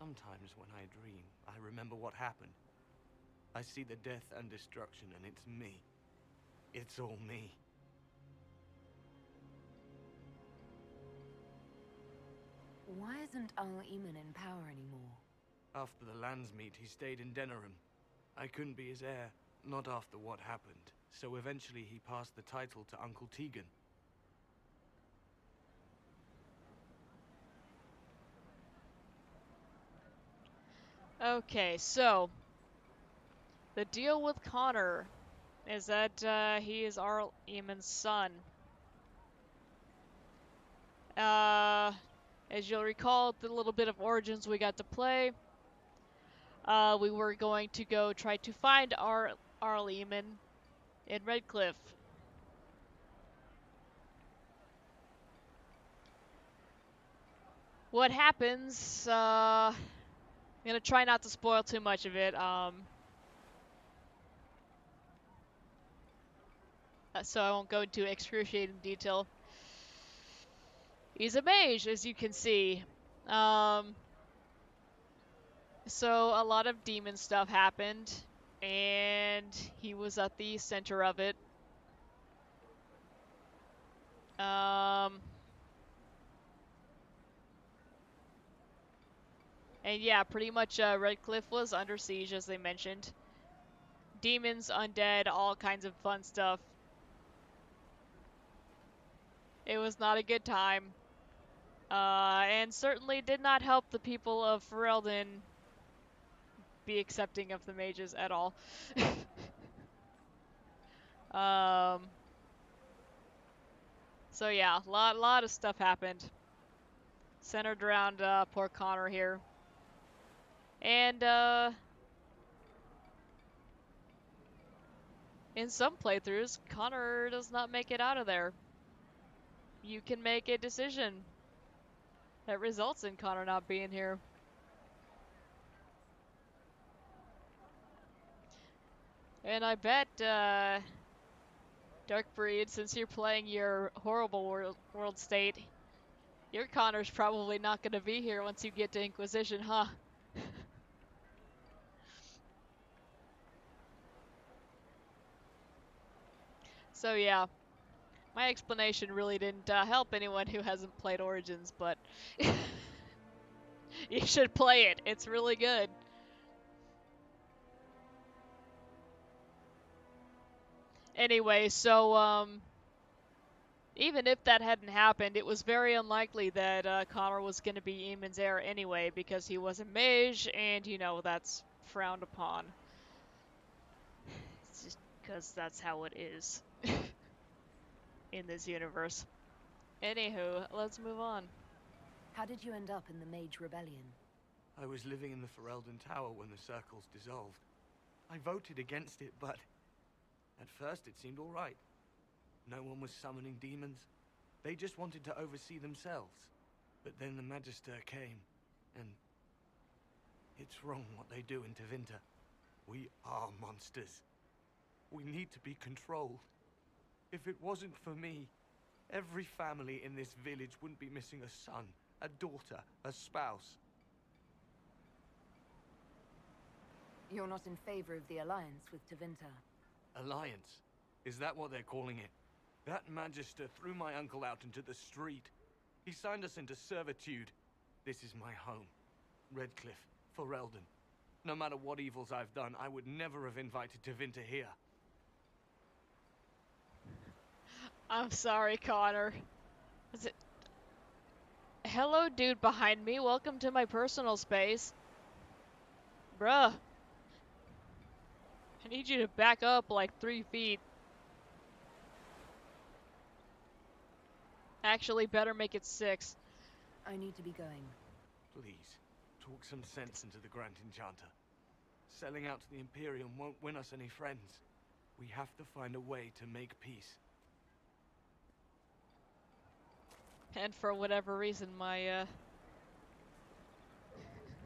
Sometimes when I dream, I remember what happened. I see the death and destruction, and it's me. It's all me. Why isn't Al-Eamon in power anymore? After the lands meet, he stayed in Denerim. I couldn't be his heir, not after what happened. So eventually he passed the title to Uncle Tegan. Okay, so the deal with Connor is that he is Eamon's son. As you'll recall, the little bit of Origins we got to play, we were going to go try to find Arl Eamon in Redcliffe. What happens, I'm gonna try not to spoil too much of it, so I won't go into excruciating detail. He's a mage, as you can see. So a lot of demon stuff happened, and he was at the center of it. And yeah, pretty much Redcliffe was under siege, as they mentioned. Demons, undead, all kinds of fun stuff. It was not a good time. And certainly did not help the people of Ferelden be accepting of the mages at all. So yeah, lot of stuff happened. Centered around poor Connor here. And in some playthroughs, Connor does not make it out of there. You can make a decision that results in Connor not being here. And I bet, Darkbreed, since you're playing your horrible world state, your Connor's probably not going to be here once you get to Inquisition, huh? So yeah, my explanation really didn't help anyone who hasn't played Origins, but you should play it. It's really good. Anyway, so even if that hadn't happened, it was very unlikely that Connor was going to be Eamon's heir anyway, because he was a mage, and you know, that's frowned upon. It's just because that's how it is in this universe. Anywho, let's move on. How did you end up in the Mage Rebellion? I was living in the Ferelden Tower when the circles dissolved. I voted against it, but at first it seemed all right. No one was summoning demons. They just wanted to oversee themselves. But then the Magister came, and it's wrong what they do in Tevinter. We are monsters. We need to be controlled. If it wasn't for me, every family in this village wouldn't be missing a son, a daughter, a spouse. You're not in favor of the alliance with Tevinter? Alliance? Is that what they're calling it? That Magister threw my uncle out into the street. He signed us into servitude. This is my home. Redcliffe, Ferelden. No matter what evils I've done, I would never have invited Tevinter here. I'm sorry, Connor. Is it... Hello, dude behind me. Welcome to my personal space. Bruh. I need you to back up like 3 feet. Actually, better make it 6. I need to be going. Please, talk some sense into the Grand Enchanter. Selling out to the Imperium won't win us any friends. We have to find a way to make peace. And for whatever reason, my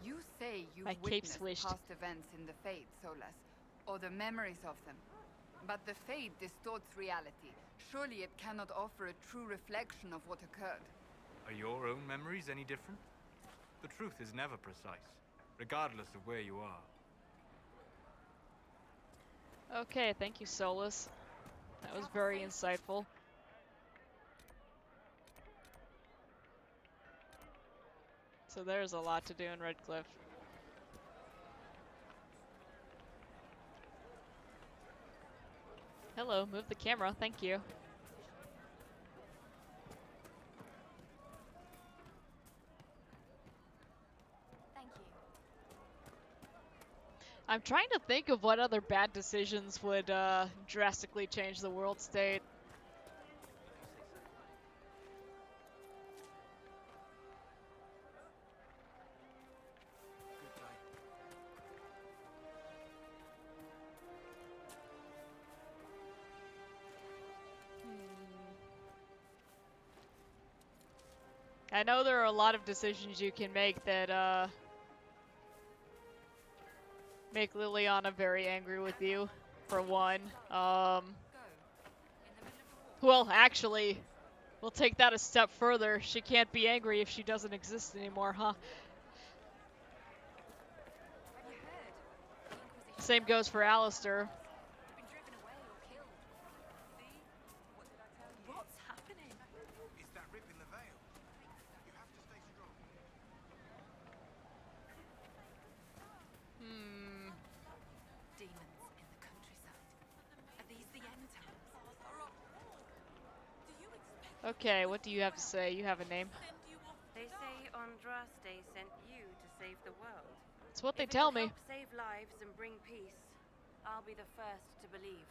You say you've my cape witnessed swished. past events in the Fade, Solas, or the memories of them. But the Fade distorts reality. Surely it cannot offer a true reflection of what occurred. Are your own memories any different? The truth is never precise, regardless of where you are. Okay, thank you, Solus. That was very insightful. So there's a lot to do in Redcliffe. Hello, move the camera, thank you. Thank you. I'm trying to think of what other bad decisions would drastically change the world state. I know there are a lot of decisions you can make that make Liliana very angry with you, for one. Well, actually, we'll take that a step further. She can't be angry if she doesn't exist anymore, huh? Same goes for Alistair. What's happening? It's that rip in the veil. You have to stay strong. Demons in the countryside. Are these the end times? Okay, what do you have to say? You have a name. They say Andraste sent you to save the world. It's what they If it tell will me. help save lives and bring peace, I'll be the first to believe.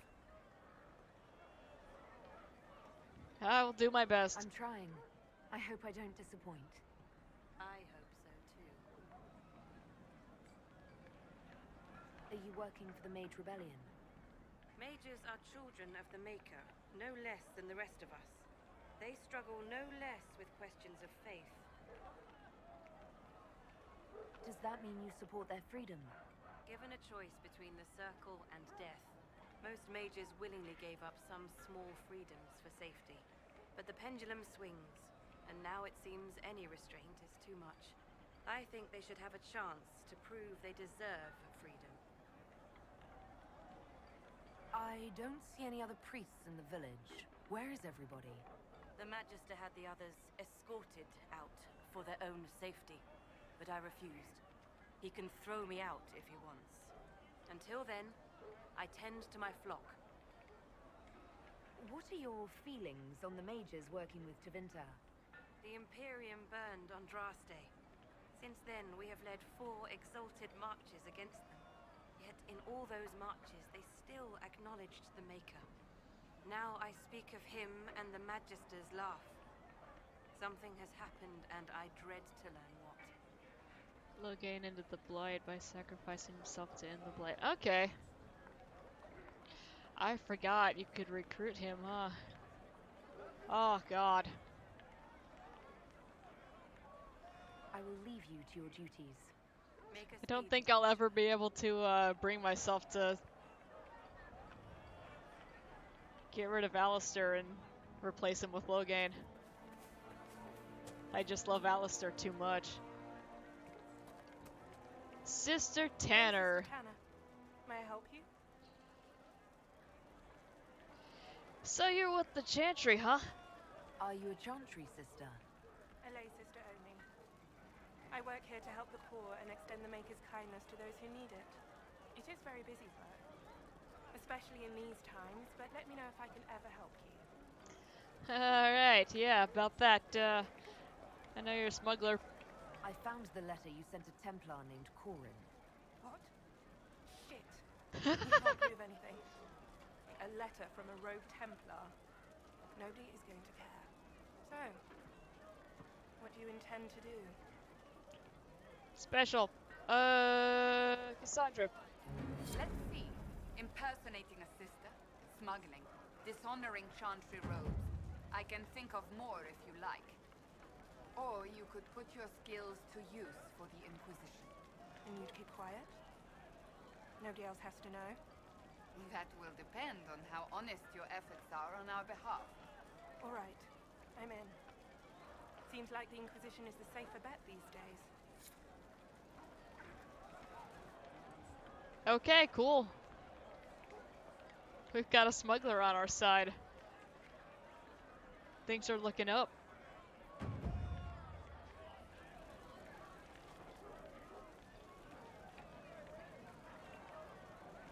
I will do my best. I'm trying. I hope I don't disappoint. I hope so too. Are you working for the Mage Rebellion? Mages are children of the Maker, no less than the rest of us. They struggle no less with questions of faith. Does that mean you support their freedom? Given a choice between the Circle and death, most mages willingly gave up some small freedoms for safety. But the pendulum swings, and now it seems any restraint is too much. I think they should have a chance to prove they deserve freedom. I don't see any other priests in the village. Where is everybody? The Magister had the others escorted out for their own safety, but I refused. He can throw me out if he wants. Until then, I tend to my flock. What are your feelings on the mages working with Tevinter? The Imperium burned Andraste. Since then, we have led 4 exalted marches against them. Yet in all those marches, they still acknowledged the Maker. Now I speak of him and the Magister's laugh. Something has happened, and I dread to learn what. Logain ended the blight by sacrificing himself to end the blight. Okay. I forgot you could recruit him, huh? Oh, God. I will leave you to your duties. I don't think I'll ever be able to bring myself to get rid of Alistair and replace him with Logain. I just love Alistair too much. Sister Tanner. Tanner, may I help you? So you're with the Chantry, huh? Are you a Chantry sister? A lay sister only. I work here to help the poor and extend the Maker's kindness to those who need it. It is very busy work, especially in these times, but let me know if I can ever help you. Alright, yeah, about that, I know you're a smuggler. I found the letter you sent a Templar named Corin. What? Shit. We can't prove anything. A letter from a rogue Templar. Nobody is going to care. So, what do you intend to do? Special. Cassandra. Let's see. Impersonating a sister, smuggling, dishonoring Chantry robes. I can think of more if you like. Or you could put your skills to use for the Inquisition. And you'd keep quiet? Nobody else has to know? That will depend on how honest your efforts are on our behalf. All right. I'm in. Seems like the Inquisition is the safer bet these days. Okay, cool. We've got a smuggler on our side. Things are looking up.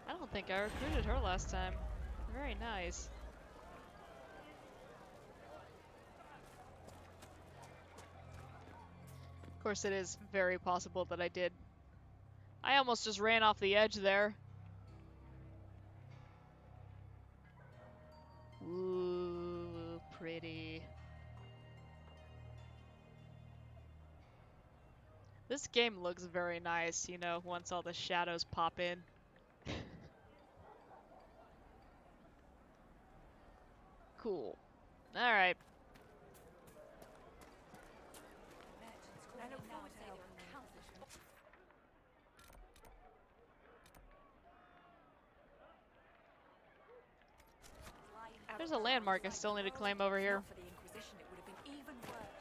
I don't think I recruited her last time. Very nice. Of course, it is very possible that I did. I almost just ran off the edge there. Ooh, pretty. This game looks very nice, you know, once all the shadows pop in. Cool. Alright. I look forward to helping you. There's a landmark I still need to claim over here. For the Inquisition, it would have been even worse.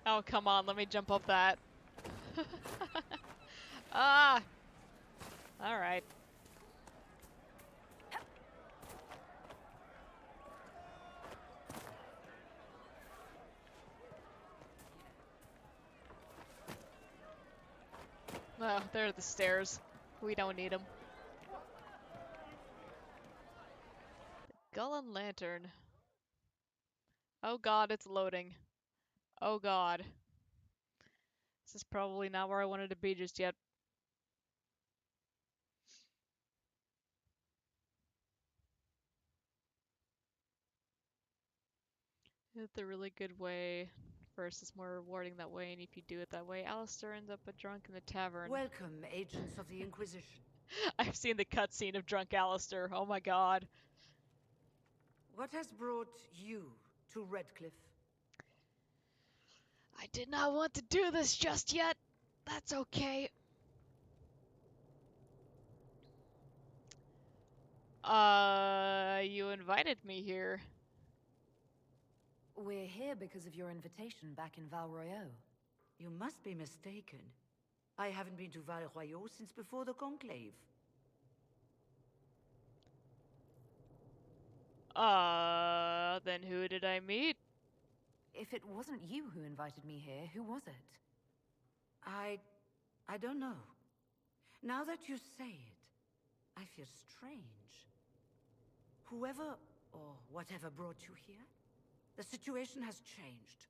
Oh, come on, let me jump up that. Ah! Alright. Oh, there are the stairs. We don't need them. The Gullen Lantern. Oh god, it's loading. Oh god. This is probably not where I wanted to be just yet. It's a really good way. First, it's more rewarding that way, and if you do it that way, Alistair ends up a drunk in the tavern. Welcome, agents of the Inquisition. I've seen the cutscene of drunk Alistair. Oh my god. What has brought you to Redcliffe? I did not want to do this just yet. That's okay. You invited me here. We're here because of your invitation back in Val Royeaux. You must be mistaken. I haven't been to Val Royeaux since before the Conclave. Then who did I meet? If it wasn't you who invited me here, who was it? I don't know. Now that you say it, I feel strange. Whoever or whatever brought you here, the situation has changed.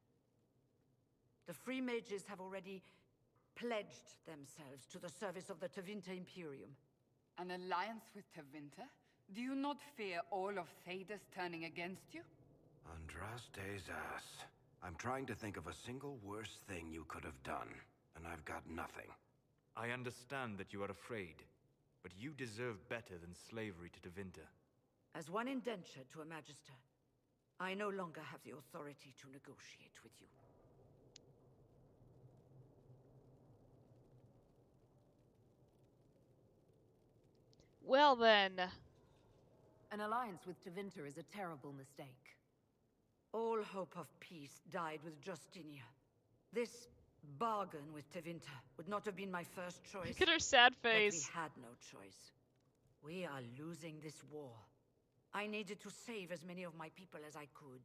The Free Mages have already pledged themselves to the service of the Tevinter Imperium. An alliance with Tevinter? Do you not fear all of Thedas turning against you? Andraste's ass. I'm trying to think of a single worse thing you could have done, and I've got nothing. I understand that you are afraid, but you deserve better than slavery to Tevinter. As one indentured to a Magister, I no longer have the authority to negotiate with you. Well then. An alliance with Tevinter is a terrible mistake. All hope of peace died with Justinia. This Bargain with Tevinter would not have been my first choice. Look at her sad But we face. had no choice. We are losing this war. I needed to save as many of my people as I could.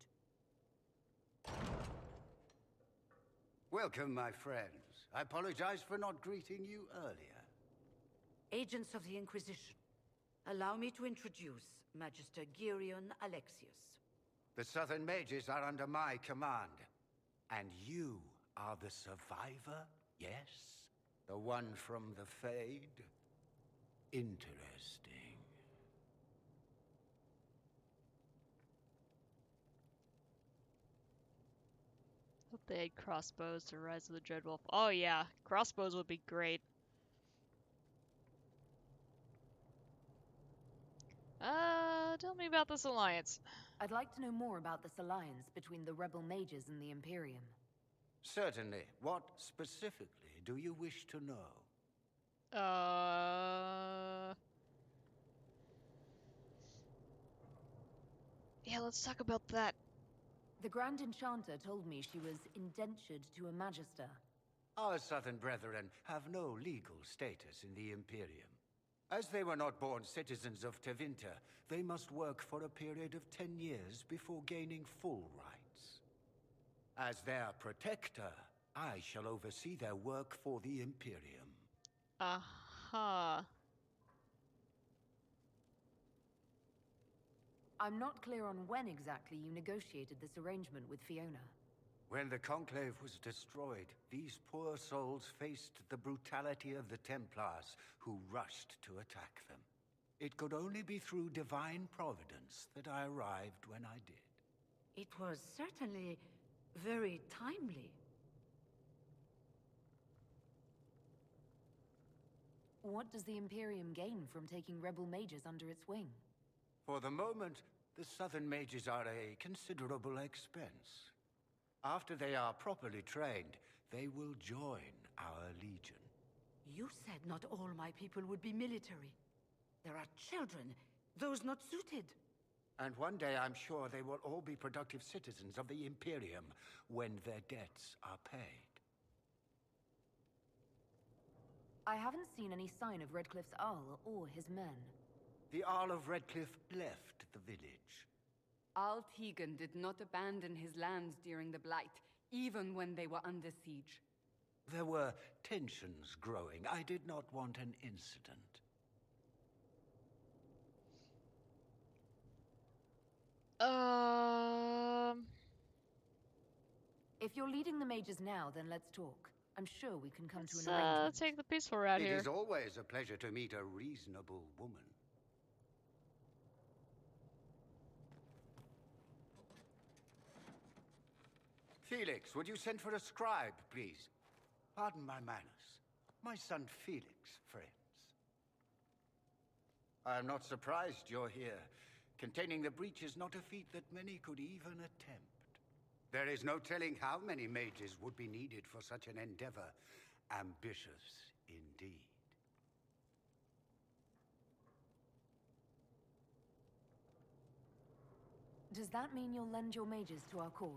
Welcome, my friends. I apologize for not greeting you earlier. Agents of the Inquisition, allow me to introduce Magister Girion Alexius. The Southern Mages are under my command. And you are the survivor, yes? The one from the Fade? Interesting. Hope they had crossbows to Rise of the Dreadwolf. Oh yeah, crossbows would be great. Tell me about this alliance. I'd like to know more about this alliance between the rebel mages and the Imperium. Certainly. What specifically do you wish to know? Yeah, let's talk about that. The Grand Enchanter told me she was indentured to a Magister. Our Southern brethren have no legal status in the Imperium. As they were not born citizens of Tevinter, they must work for a period of 10 years before gaining full rights. As their protector, I shall oversee their work for the Imperium. Aha. I'm not clear on when exactly you negotiated this arrangement with Fiona. When the Conclave was destroyed, these poor souls faced the brutality of the Templars, who rushed to attack them. It could only be through divine providence that I arrived when I did. It was certainly very timely. What does the Imperium gain from taking rebel mages under its wing? For the moment, the Southern Mages are a considerable expense. After they are properly trained, they will join our legion. You said not all my people would be military. There are children, those not suited. And one day I'm sure they will all be productive citizens of the Imperium when their debts are paid. I haven't seen any sign of Redcliffe's Arl or his men. The Arl of Redcliffe left the village. Al Tegan did not abandon his lands during the Blight, even when they were under siege. There were tensions growing. I did not want an incident. If you're leading the mages now, then let's talk. I'm sure we can come to an arrangement. Let's take the peaceful route here. It is always a pleasure to meet a reasonable woman. Felix, would you send for a scribe, please? Pardon my manners. My son Felix, friends. I am not surprised you're here. Containing the breach is not a feat that many could even attempt. There is no telling how many mages would be needed for such an endeavor. Ambitious indeed. Does that mean you'll lend your mages to our cause?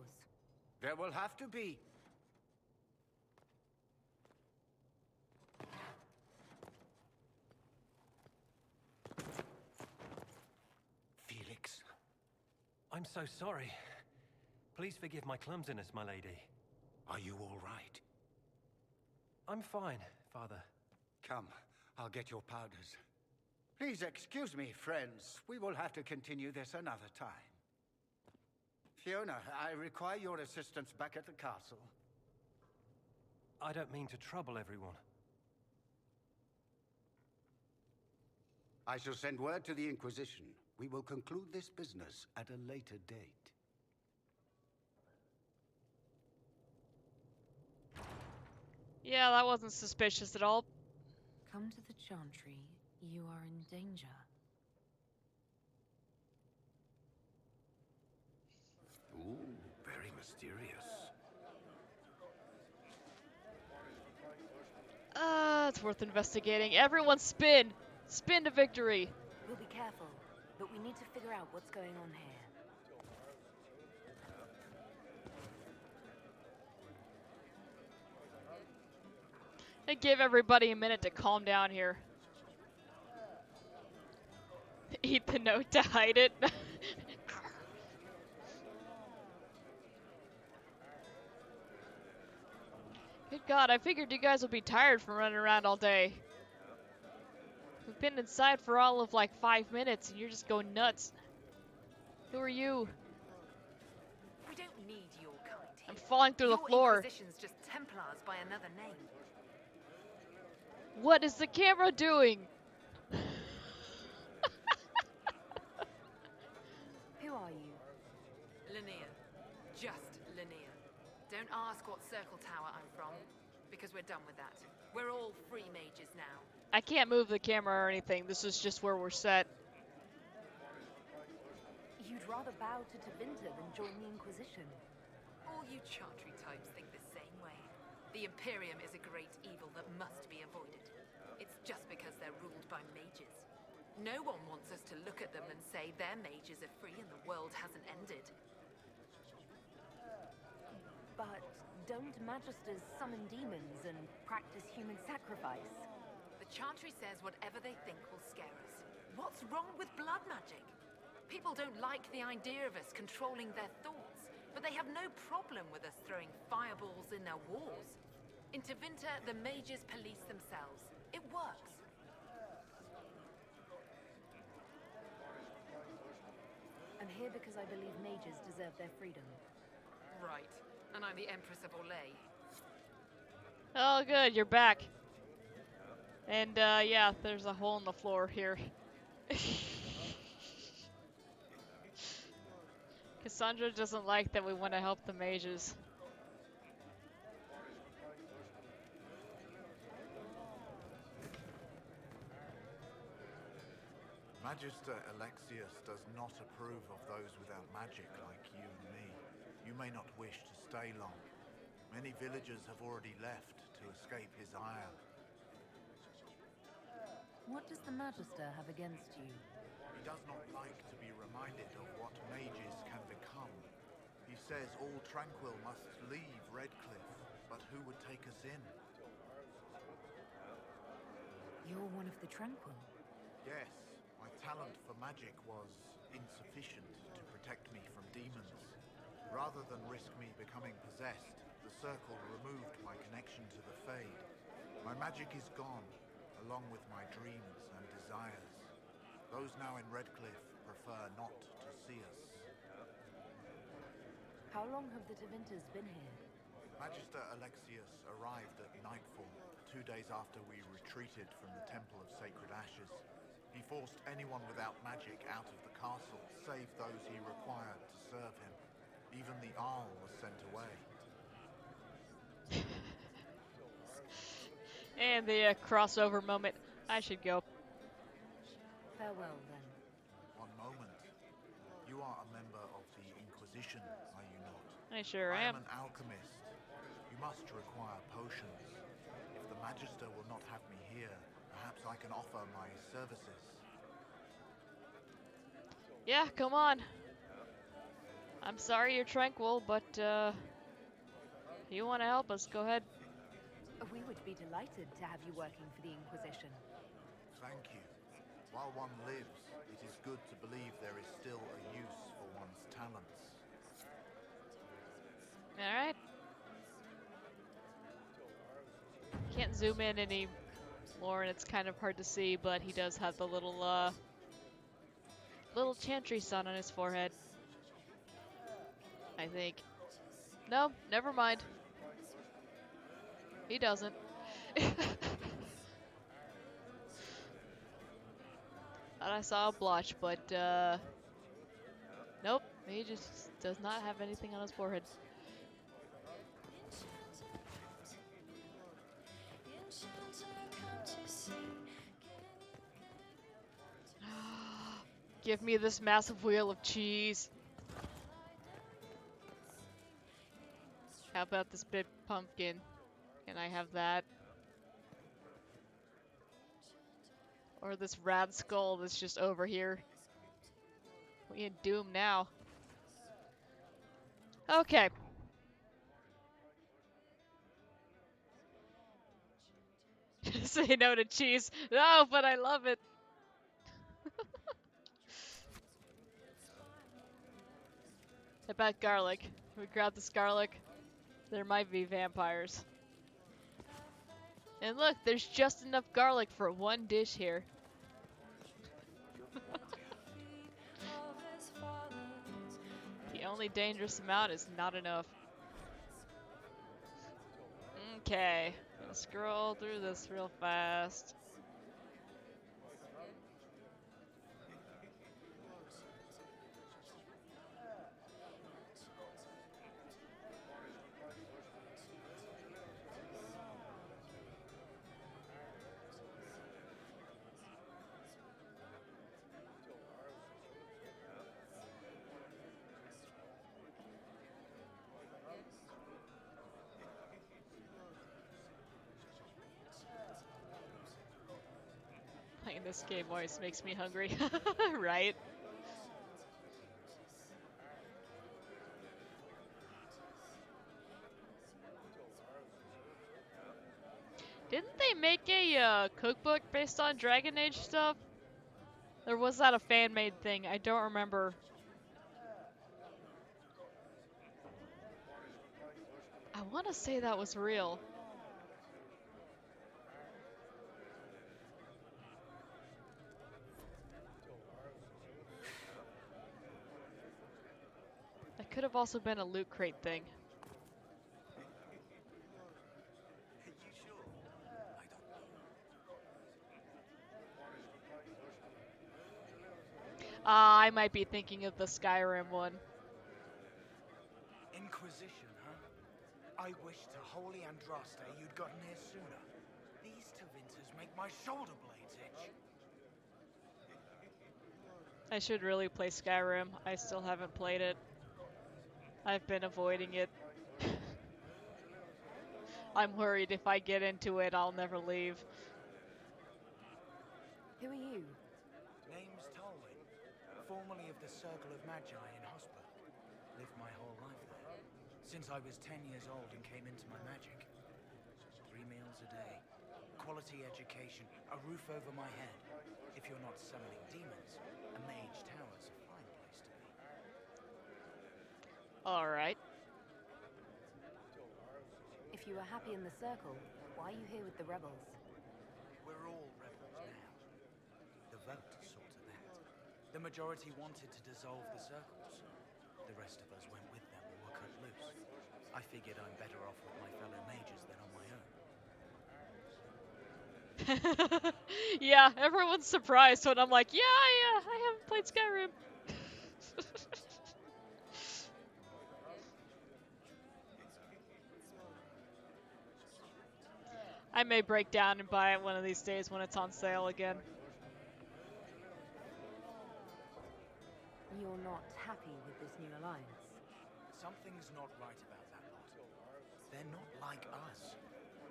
There will have to be. Felix. I'm so sorry. Please forgive my clumsiness, my lady. Are you all right? I'm fine, Father. Come, I'll get your powders. Please excuse me, friends. We will have to continue this another time. Fiona, I require your assistance back at the castle. I don't mean to trouble everyone. I shall send word to the Inquisition. We will conclude this business at a later date. Yeah, that wasn't suspicious at all. Come to the Chantry. You are in danger. Ooh, very mysterious. It's worth investigating. Everyone spin! Spin to victory! We'll be careful, but we need to figure out what's going on here. I give everybody a minute to calm down here. Eat the note to hide it. Good God, I figured you guys would be tired from running around all day. We've been inside for all of like 5 minutes and you're just going nuts. Who are you? We don't need your kind here. I'm falling through the floor. Your Inquisition's just Templars by another name. What is the camera doing? Who are you? Linnea. Just Linnea. Don't ask what Circle Tower I'm from, because we're done with that. We're all free mages now. I can't move the camera or anything. This is just where we're set. You'd rather bow to Tevinter than join the Inquisition. All you Chantry types think the same way. The Imperium is a great evil that must be avoided. It's just because they're ruled by mages. No one wants us to look at them and say their mages are free and the world hasn't ended. But don't Magisters summon demons and practice human sacrifice? The Chantry says whatever they think will scare us. What's wrong with blood magic? People don't like the idea of us controlling their thoughts, but they have no problem with us throwing fireballs in their wars. In Tevinter, the mages police themselves. It works. I'm here because I believe mages deserve their freedom. Right. And I'm the Empress of Orlais. Oh, good, you're back. And, yeah, there's a hole in the floor here. Cassandra doesn't like that we want to help the mages. Magister Alexius does not approve of those without magic like you and me. You may not wish to stay long. Many villagers have already left to escape his ire. What does the Magister have against you? He does not like to be reminded of what mages can become. He says all Tranquil must leave Redcliffe, but who would take us in? You're one of the Tranquil. Yes, my talent for magic was insufficient to protect me from demons. Rather than risk me becoming possessed, the Circle removed my connection to the Fade. My magic is gone, along with my dreams and desires. Those now in Redcliffe prefer not to see us. How long have the Tevinters been here? Magister Alexius arrived at nightfall, 2 days after we retreated from the Temple of Sacred Ashes. He forced anyone without magic out of the castle, save those he required to serve him. Even the Arl was sent away. And the crossover moment. I should go. Farewell, then. One moment. You are a member of the Inquisition, are you not? I sure I am. am an alchemist. You must require potions. If the Magister will not have me here, perhaps I can offer my services. Yeah, come on. I'm sorry you're tranquil, but if you want to help us, go ahead. We would be delighted to have you working for the Inquisition. Thank you. While one lives, it is good to believe there is still a use for one's talents. Alright. Can't zoom in any more, and it's kind of hard to see, but he does have the little chantry sun on his forehead. I think. No, never mind. He doesn't. Thought I saw a blotch, but nope, he just does not have anything on his forehead. Give me this massive wheel of cheese. How about this big pumpkin? Can I have that? Or this rad skull that's just over here? We in Doom now. Okay. Say no to cheese. No, but I love it. I bet garlic. We grab this garlic. There might be vampires. And look, there's just enough garlic for one dish here. The only dangerous amount is not enough. Okay, gonna scroll through this real fast. Playing this game always makes me hungry, right? Didn't they make a cookbook based on Dragon Age stuff? Or was that a fan-made thing? I don't remember. I want to say that was real. That could have also been a loot crate thing. I might be thinking of the Skyrim one. Inquisition, huh? I wish to holy Andraste you'd gotten here sooner. These Tevinters make my shoulder blades itch. I should really play Skyrim. I still haven't played it. I've been avoiding it. I'm worried if I get into it, I'll never leave. Who are you? Name's Tolwyn, formerly of the Circle of Magi in Hosper. Lived my whole life there, since I was 10 years old and came into my magic. 3 meals a day, quality education, a roof over my head. If you're not summoning demons, a mage tower's a fine place to be. Alright. If you were happy in the circle, why are you here with the rebels? We're all rebels now. The vote saw to that. The majority wanted to dissolve the circles. The rest of us went with them or were cut loose. I figured I'm better off with my fellow mages than on my own. Yeah, everyone's surprised when I'm like, yeah, I haven't played Skyrim. I may break down and buy it one of these days when it's on sale again. You're not happy with this new alliance? Something's not right about that lot. They're not like us.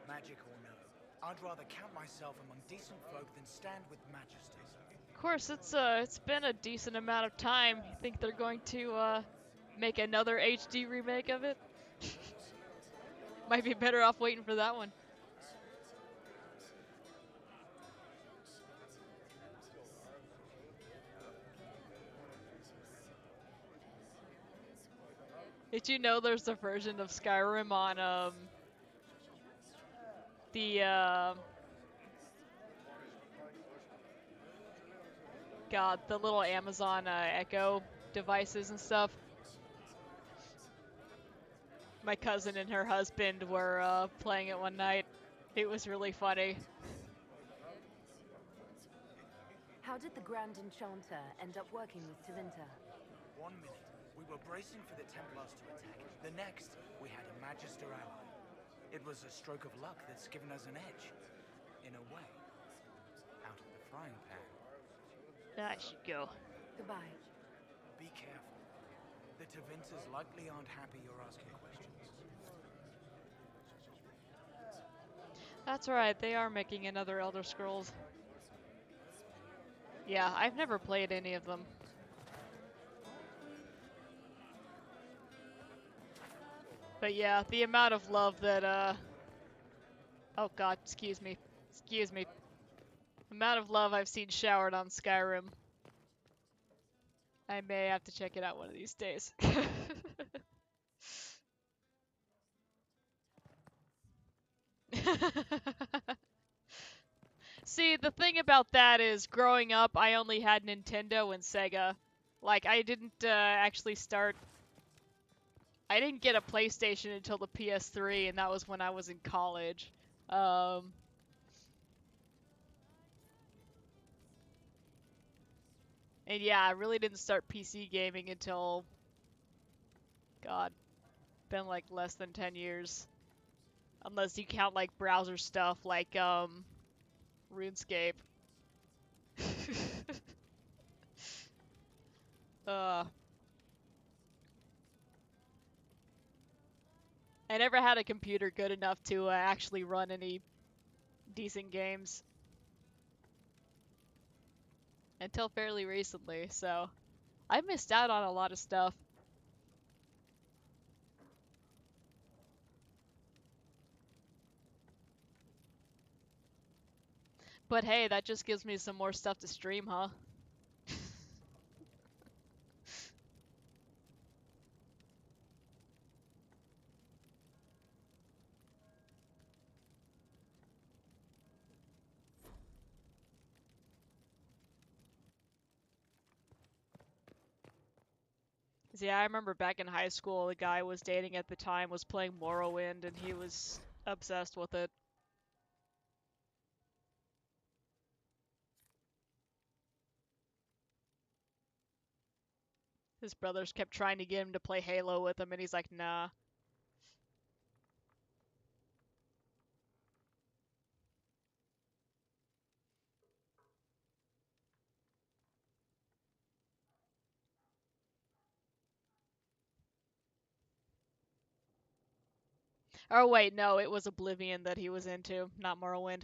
Magic or no, I'd rather count myself among decent folk than stand with magisters. Of course, it's been a decent amount of time. You think they're going to make another HD remake of it? Might be better off waiting for that one. Did you know there's a version of Skyrim on the little Amazon Echo devices and stuff? My cousin and her husband were playing it one night. It was really funny. How did the Grand Enchanter end up working with Tevinter? 1 minute, we were bracing for the Templars to attack. The next, we had a Magister ally. It was a stroke of luck that's given us an edge. In a way. Out of the frying pan. I should go. Goodbye. Be careful. The Tevinters likely aren't happy you're asking questions. That's right, they are making another Elder Scrolls. Yeah, I've never played any of them. But yeah, the amount of love that, oh god, excuse me. Excuse me. Amount of love I've seen showered on Skyrim. I may have to check it out one of these days. See, the thing about that is, growing up, I only had Nintendo and Sega. Like, I didn't actually start... I didn't get a PlayStation until the PS3, and that was when I was in college. And yeah, I really didn't start PC gaming until... God, been like less than 10 years. Unless you count like browser stuff like RuneScape. uh I never had a computer good enough to actually run any decent games until fairly recently, so I missed out on a lot of stuff. But hey, that just gives me some more stuff to stream, huh? Yeah, I remember back in high school, the guy I was dating at the time was playing Morrowind, and he was obsessed with it. His brothers kept trying to get him to play Halo with him, and he's like, nah. Oh wait, no, it was Oblivion that he was into, not Morrowind.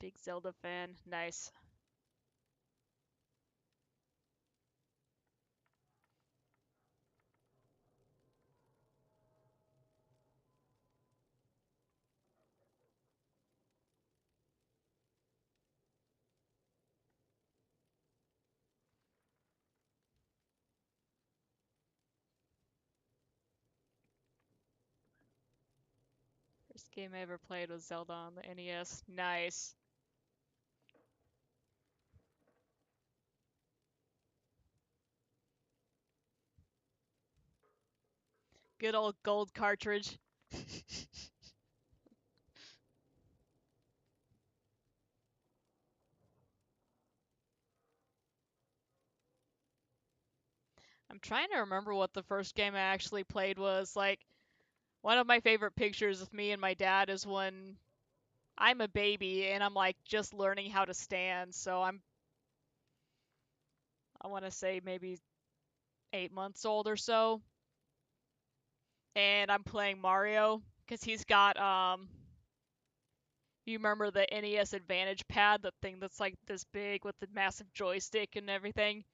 Big Zelda fan, nice. First game I ever played was Zelda on the NES. Nice. Good old gold cartridge. I'm trying to remember what the first game I actually played was. Like, one of my favorite pictures of me and my dad is when I'm a baby and I'm like just learning how to stand. So I want to say maybe 8 months old or so. And I'm playing Mario because he's got you remember the NES Advantage pad, the thing that's like this big with the massive joystick and everything?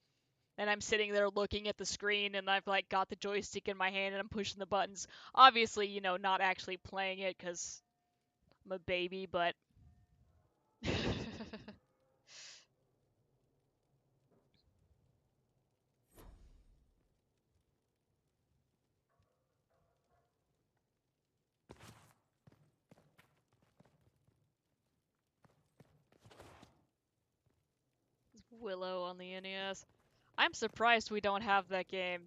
And I'm sitting there looking at the screen and I've like got the joystick in my hand and I'm pushing the buttons. Obviously, you know, not actually playing it because I'm a baby, but Willow on the NES. I'm surprised we don't have that game.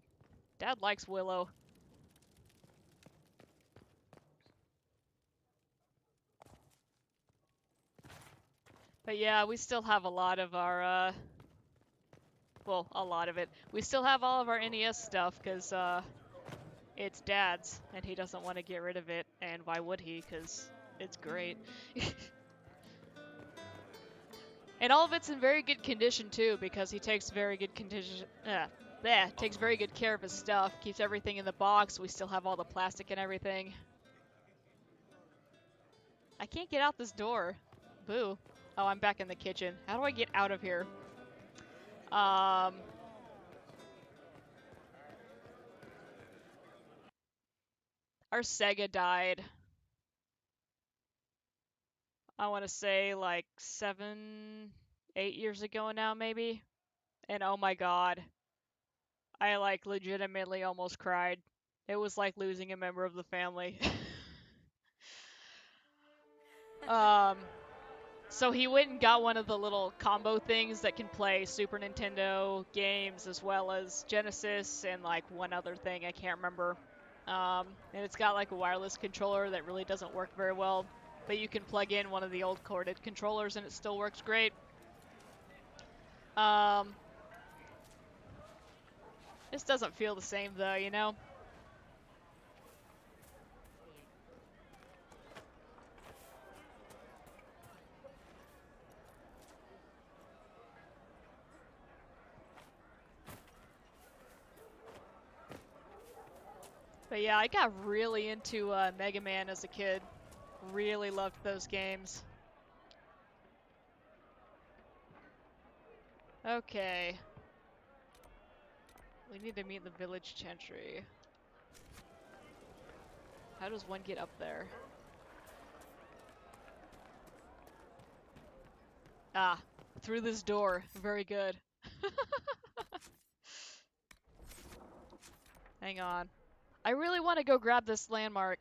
Dad likes Willow. But yeah, we still have a lot of our, well, a lot of it. We still have all of our NES stuff, because, it's Dad's, and he doesn't want to get rid of it, and why would he, because it's great. And all of it's in very good condition, too, because he takes very good takes very good care of his stuff, keeps everything in the box, we still have all the plastic and everything. I can't get out this door. Boo. Oh, I'm back in the kitchen. How do I get out of here? Our Sega died. I want to say like 7, 8 years ago now, maybe. And oh my god, I like legitimately almost cried. It was like losing a member of the family. So he went and got one of the little combo things that can play Super Nintendo games as well as Genesis and like one other thing I can't remember. And it's got like a wireless controller that really doesn't work very well, but you can plug in one of the old corded controllers and it still works great. This doesn't feel the same though, you know? But yeah, I got really into Mega Man as a kid. Really loved those games. Okay. We need to meet in the village chantry. How does one get up there? Ah, through this door. Very good. Hang on. I really want to go grab this landmark.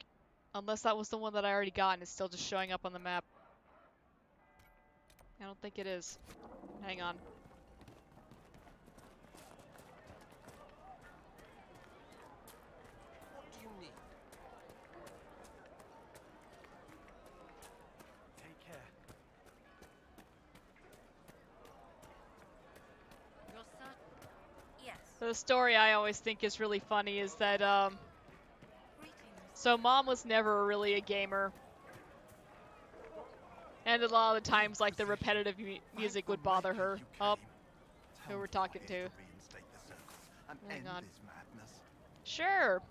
Unless that was the one that I already got and it's still just showing up on the map. I don't think it is. Hang on. What do you need? Take care. Your son? Yes. The story I always think is really funny is that, so Mom was never really a gamer. And a lot of the times, like, the repetitive music would bother her. Oh, who we're talking to. Hang on. Sure.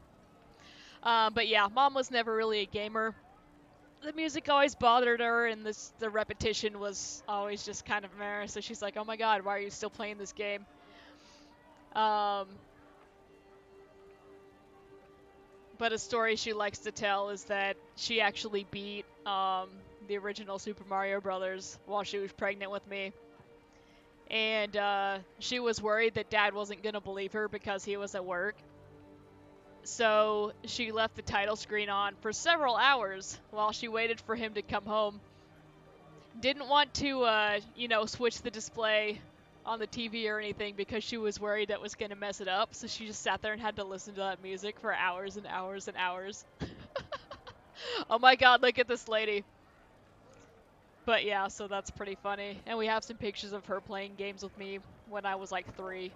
But yeah, Mom was never really a gamer. The music always bothered her, and the repetition was always just kind of meh. So she's like, "Oh my God, why are you still playing this game?" But a story she likes to tell is that she actually beat the original Super Mario Brothers while she was pregnant with me. And she was worried that Dad wasn't going to believe her because he was at work. So she left the title screen on for several hours while she waited for him to come home. Didn't want to, switch the display on the TV or anything because she was worried that was going to mess it up. So she just sat there and had to listen to that music for hours and hours and hours. Oh my God, look at this lady. But yeah, so that's pretty funny. And we have some pictures of her playing games with me when I was like 3.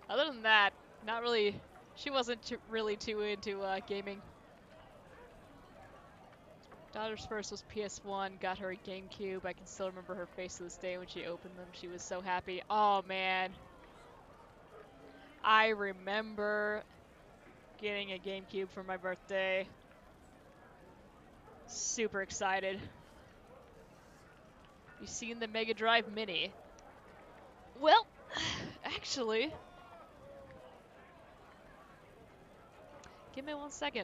Other than that, not really. She wasn't really too into gaming. Daughter's first was PS1, got her a GameCube. I can still remember her face to this day when she opened them. She was so happy. Oh man. I remember getting a GameCube for my birthday. Super excited. You seen the Mega Drive Mini? Well, actually, give me 1 second.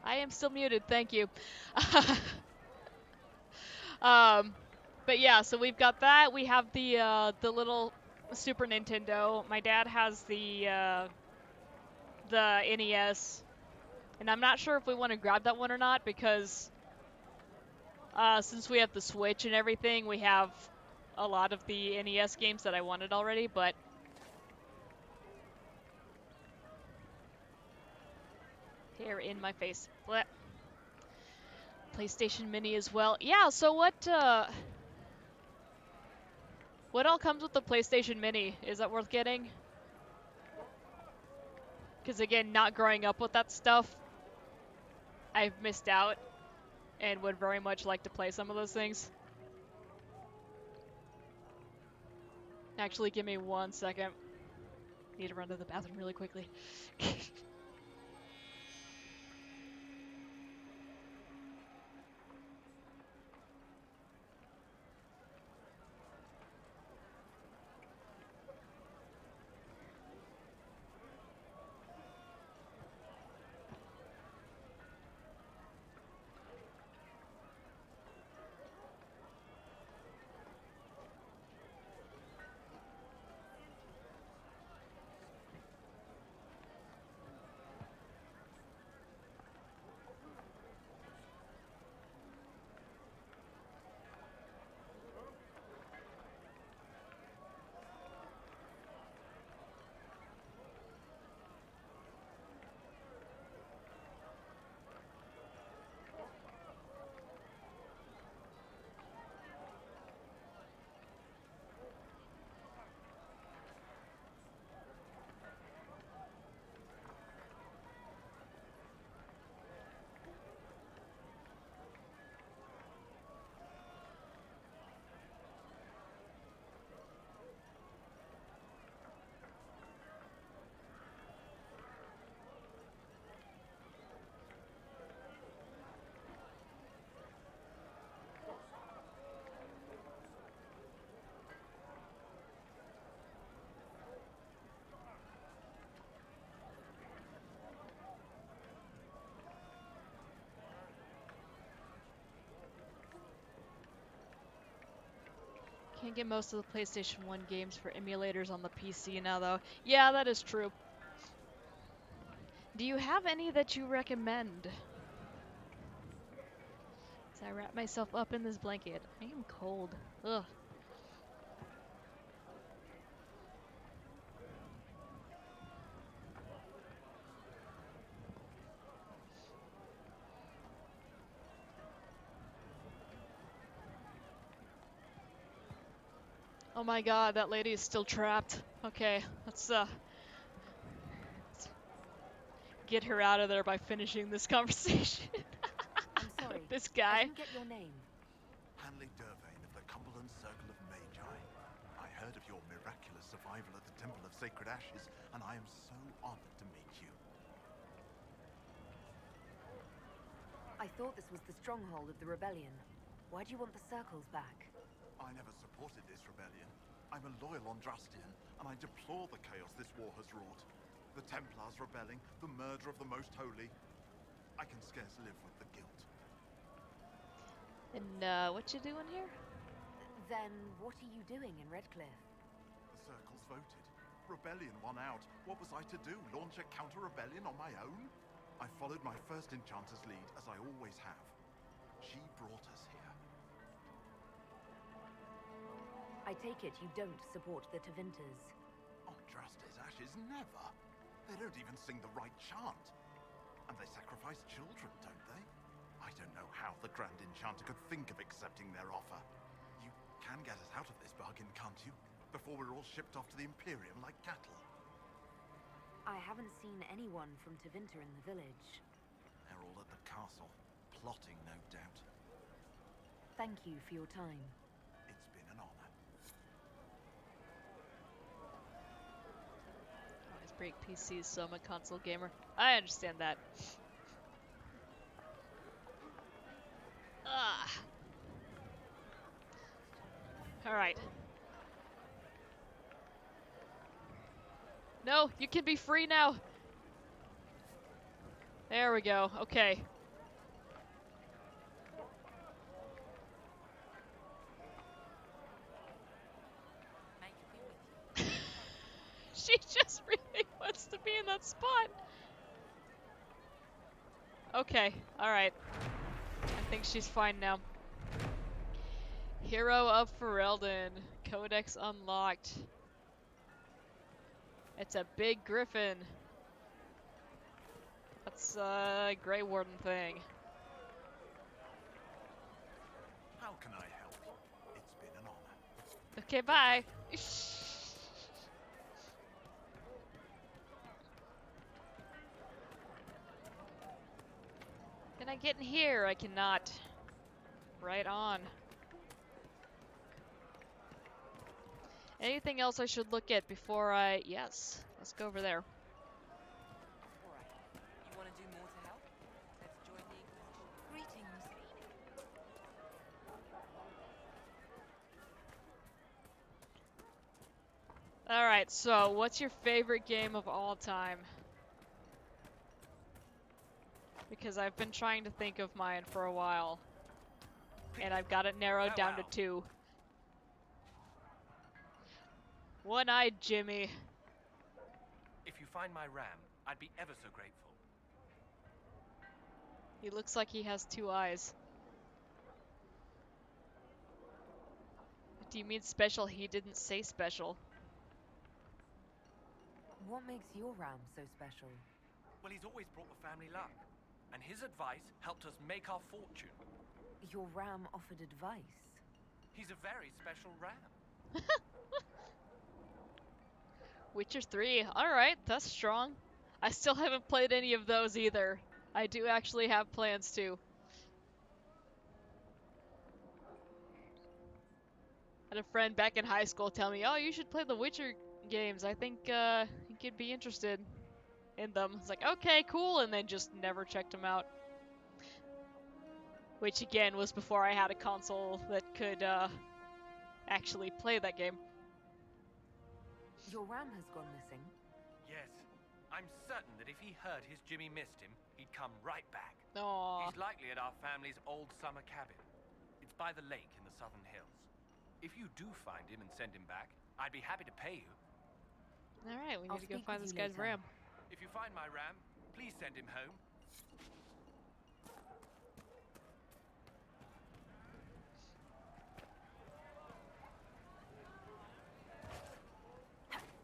I am still muted, thank you. But yeah, so we've got that. We have the little Super Nintendo. My dad has the NES, and I'm not sure if we want to grab that one or not because since we have the Switch and everything, we have a lot of the NES games that I wanted already, but here in my face. Blech. PlayStation Mini as well. Yeah, so what all comes with the PlayStation Mini? Is that worth getting? Because again, not growing up with that stuff, I've missed out and would very much like to play some of those things. Actually, give me 1 second. Need to run to the bathroom really quickly. Can't get most of the PlayStation 1 games for emulators on the PC now, though. Yeah, that is true. Do you have any that you recommend? As I wrap myself up in this blanket. I am cold. Ugh. Oh my god, that lady is still trapped. Okay, let's get her out of there by finishing this conversation. I'm sorry. This I guy. didn't get your name. Hanley Dervain of the Cumberland Circle of Magi. I heard of your miraculous survival at the Temple of Sacred Ashes, and I am so honored to meet you. I thought this was the stronghold of the rebellion. Why do you want the circles back? I never supported this rebellion. I'm a loyal Andrastian, and I deplore the chaos this war has wrought. The Templars rebelling, the murder of the Most Holy. I can scarce live with the guilt. And what you doing here? Then what are you doing in Redcliffe? The circles voted. Rebellion won out. What was I to do? Launch a counter-rebellion on my own? I followed my first enchanter's lead, as I always have. She brought us here. I take it you don't support the Tevinters. Andraste's Ashes, never. They don't even sing the right chant. And they sacrifice children, don't they? I don't know how the Grand Enchanter could think of accepting their offer. You can get us out of this bargain, can't you? Before we're all shipped off to the Imperium like cattle. I haven't seen anyone from Tevinter in the village. They're all at the castle, plotting, no doubt. Thank you for your time. It's been an honor. Always break PCs, so I'm a console gamer. I understand that. Ah. Alright. No, you can be free now. There we go. Okay. She just really wants to be in that spot. Okay, alright. I think she's fine now. Hero of Ferelden. Codex unlocked. It's a big griffin. That's a Grey Warden thing. How can I help? It's been an honor. Okay, bye. Can I get in here? I cannot. Right on. Anything else I should look at before I... Yes. Let's go over there. Alright. You want to do more to help? Let's join the Inquisition. Greetings. Alright, so what's your favorite game of all time? Because I've been trying to think of mine for a while. And I've got it narrowed down to 2. One-eyed Jimmy. If you find my ram, I'd be ever so grateful. He looks like he has 2 eyes. Do you mean special? He didn't say special. What makes your ram so special? Well, he's always brought the family luck. And his advice helped us make our fortune. Your ram offered advice. He's a very special ram. Witcher 3. Alright, that's strong. I still haven't played any of those either. I do actually have plans to. I had a friend back in high school tell me, oh, you should play the Witcher games. I think you'd be interested in them. It's like, okay, cool, and then just never checked them out. Which, again, was before I had a console that could actually play that game. Your ram has gone missing. Yes. I'm certain that if he heard his Jimmy missed him, he'd come right back. Aww. He's likely at our family's old summer cabin. It's by the lake in the southern hills. If you do find him and send him back, I'd be happy to pay you. Alright, we need to go find this guy's ram. If you find my ram, please send him home.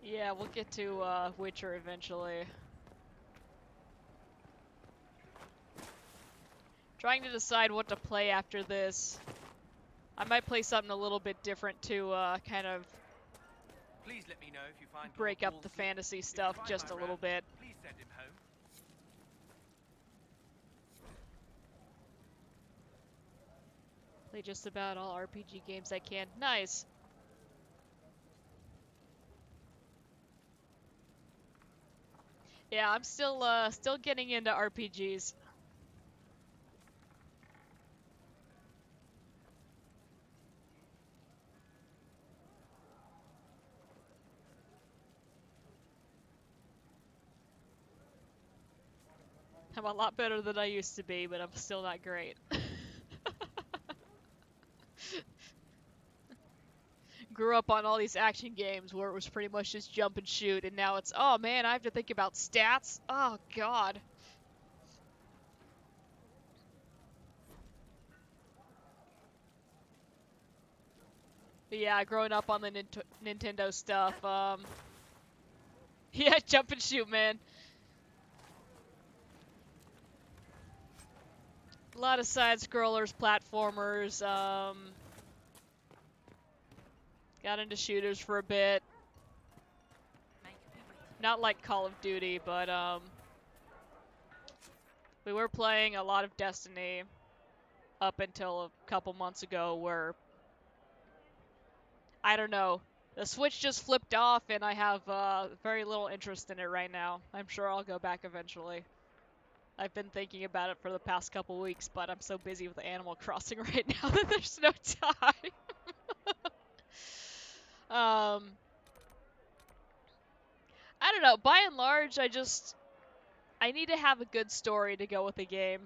Yeah, we'll get to Witcher eventually. Trying to decide what to play after this. I might play something a little bit different to kind of Please let me know if you find break Lord up the Wolsey. fantasy If you stuff find just my a little ram, bit. Please send him home. Play just about all RPG games I can. Nice. Yeah, I'm still getting into RPGs. I'm a lot better than I used to be, but I'm still not great. Grew up on all these action games where it was pretty much just jump and shoot, and now it's, oh man, I have to think about stats? Oh god. But yeah, growing up on the Nintendo stuff, yeah, jump and shoot, man. A lot of side-scrollers, platformers, got into shooters for a bit. Not like Call of Duty, but, we were playing a lot of Destiny up until a couple months ago where, I don't know, the Switch just flipped off and I have, very little interest in it right now. I'm sure I'll go back eventually. I've been thinking about it for the past couple weeks, but I'm so busy with Animal Crossing right now that there's no time. I don't know. By and large, I need to have a good story to go with the game.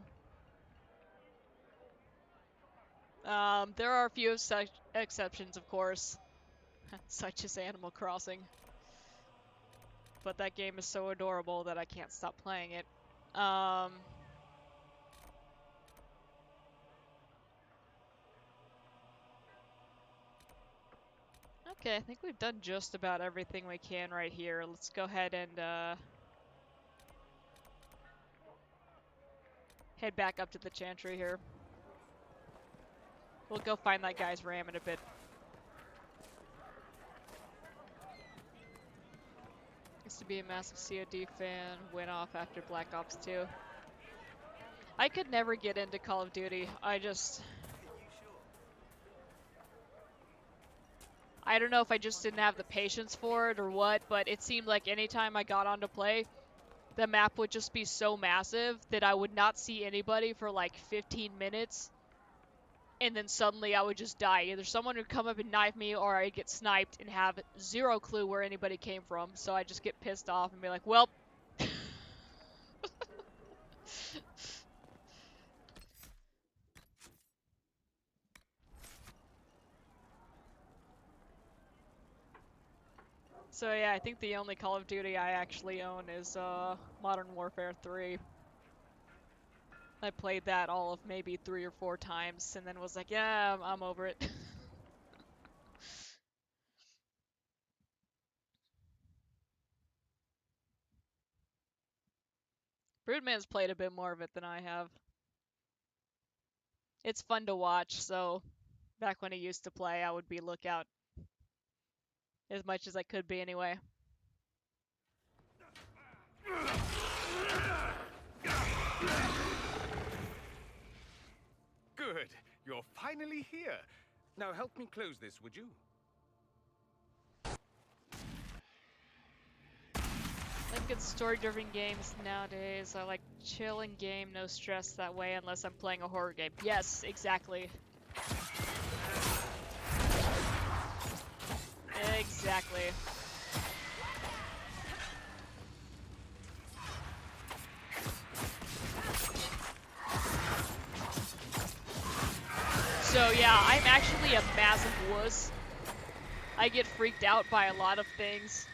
There are a few exceptions, of course, such as Animal Crossing. But that game is so adorable that I can't stop playing it. Okay, I think we've done just about everything we can right here. Let's go ahead and head back up to the Chantry here. We'll go find that guy's ram in a bit. Used to be a massive COD fan, went off after Black Ops 2. I could never get into Call of Duty. I don't know if I just didn't have the patience for it or what, but it seemed like anytime I got on to play, the map would just be so massive that I would not see anybody for like 15 minutes. And then suddenly I would just die. Either someone would come up and knife me, or I'd get sniped and have zero clue where anybody came from. So I just get pissed off and be like, well. So yeah, I think the only Call of Duty I actually own is Modern Warfare 3. I played that all of maybe 3 or 4 times and then was like, yeah, I'm over it. Broodman's played a bit more of it than I have. It's fun to watch, so back when he used to play, I would be lookout as much as I could be anyway. Good. You're finally here. Now help me close this, would you? I like good story-driven games nowadays. I like chill in game, no stress that way unless I'm playing a horror game. Yes, exactly. Exactly. So yeah, I'm actually a massive wuss. I get freaked out by a lot of things,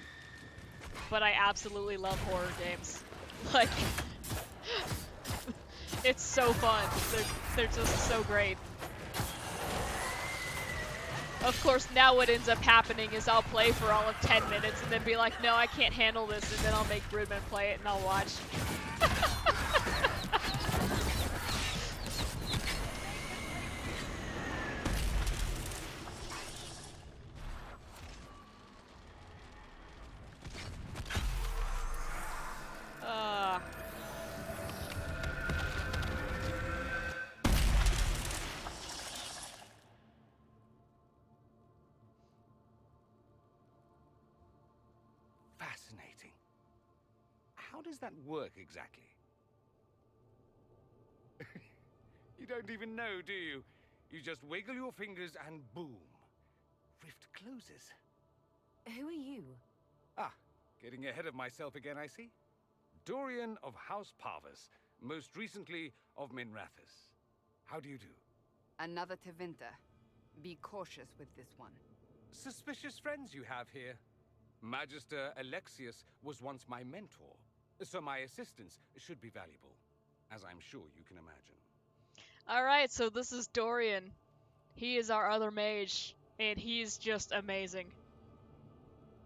but I absolutely love horror games. Like, it's so fun. They're just so great. Of course, now what ends up happening is I'll play for all of 10 minutes and then be like, no, I can't handle this, and then I'll make Broodman play it and I'll watch. Fascinating. How does that work exactly? You don't even know, do you? You just wiggle your fingers and boom. Rift closes. Who are you? Ah, getting ahead of myself again, I see. Dorian of House Parvis, most recently of Minrathous. How do you do? Another Tevinter. Be cautious with this one. Suspicious friends you have here. Magister Alexius was once my mentor, so my assistance should be valuable, as I'm sure you can imagine. Alright, so this is Dorian. He is our other mage, and he's just amazing.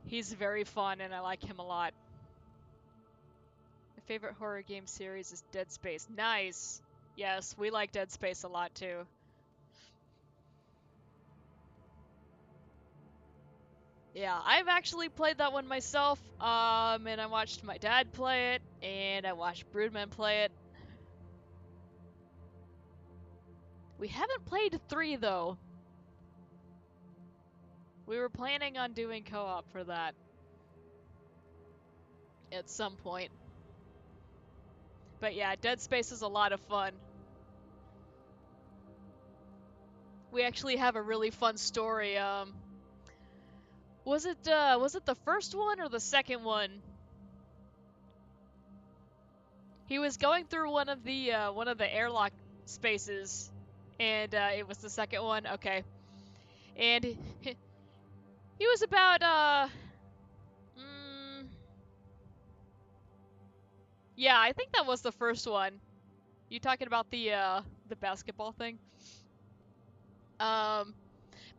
He's very fun, and I like him a lot. My favorite horror game series is Dead Space. Nice! Yes, we like Dead Space a lot, too. Yeah, I've actually played that one myself, and I watched my dad play it, and I watched Broodman play it. We haven't played 3, though. We were planning on doing co-op for that. At some point. But yeah, Dead Space is a lot of fun. We actually have a really fun story, was it the first one or the second one? He was going through one of the airlock spaces, and it was the second one. Okay, and he was about yeah, I think that was the first one. You talking about the basketball thing?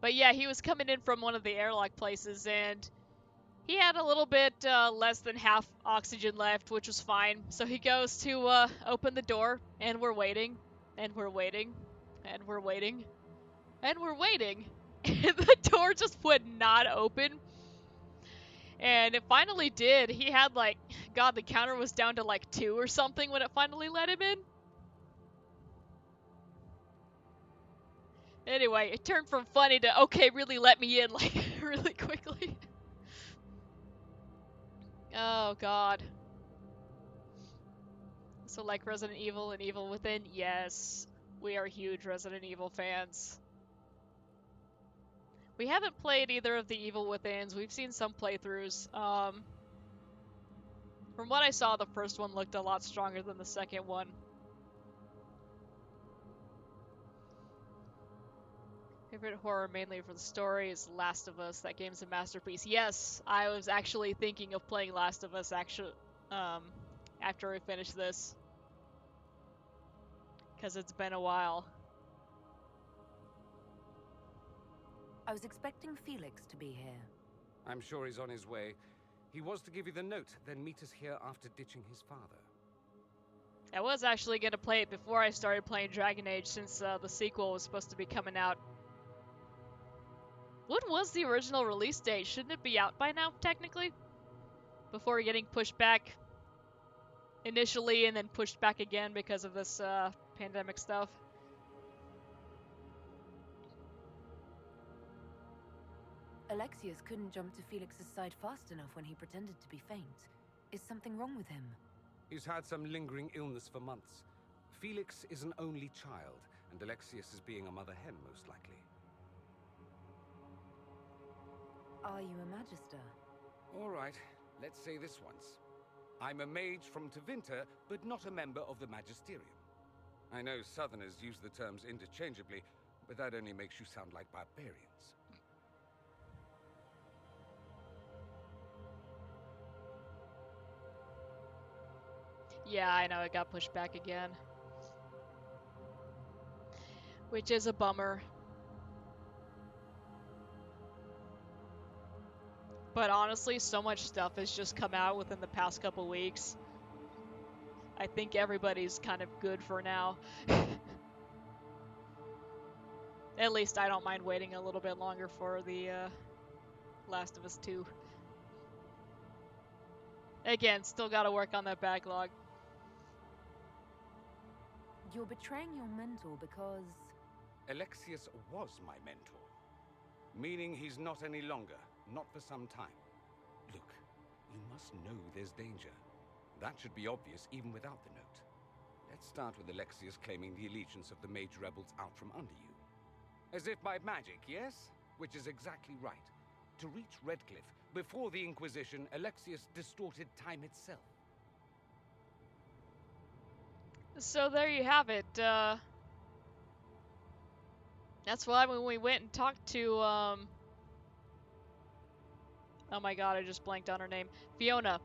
But yeah, he was coming in from one of the airlock places, and he had a little bit less than half oxygen left, which was fine. So he goes to open the door, and we're waiting, and we're waiting, and we're waiting, and we're waiting. And the door just would not open. And it finally did. He had like, God, the counter was down to like 2 or something when it finally let him in. Anyway, it turned from funny to, okay, really let me in, like, really quickly. Oh, God. So, like Resident Evil and Evil Within? Yes. We are huge Resident Evil fans. We haven't played either of the Evil Withins. We've seen some playthroughs. From what I saw, the first one looked a lot stronger than the second one. Favorite horror mainly for the story is Last of Us. That game's a masterpiece. Yes, I was actually thinking of playing Last of Us after we finish this. Because it's been a while. I was expecting Felix to be here. I'm sure he's on his way. He was to give you the note, then meet us here after ditching his father. I was actually going to play it before I started playing Dragon Age, since the sequel was supposed to be coming out. When was the original release date? Shouldn't it be out by now, technically? Before getting pushed back initially and then pushed back again because of this pandemic stuff. Alexius couldn't jump to Felix's side fast enough when he pretended to be faint. Is something wrong with him? He's had some lingering illness for months. Felix is an only child, and Alexius is being a mother hen, most likely. Are you a Magister? All right, let's say this once. I'm a mage from Tevinter, but not a member of the Magisterium. I know Southerners use the terms interchangeably, but that only makes you sound like barbarians. Yeah, I know, it got pushed back again. Which is a bummer. But honestly, so much stuff has just come out within the past couple weeks. I think everybody's kind of good for now. At least I don't mind waiting a little bit longer for the Last of Us 2. Again, still gotta work on that backlog. You're betraying your mentor because... Alexius was my mentor. Meaning he's not any longer. Not for some time. Look, you must know there's danger. That should be obvious even without the note. Let's start with Alexius claiming the allegiance of the mage rebels out from under you. As if by magic, yes? Which is exactly right. To reach Redcliffe, before the Inquisition, Alexius distorted time itself. So there you have it. That's why when we went and talked to, oh my god, I just blanked on her name. Fiona.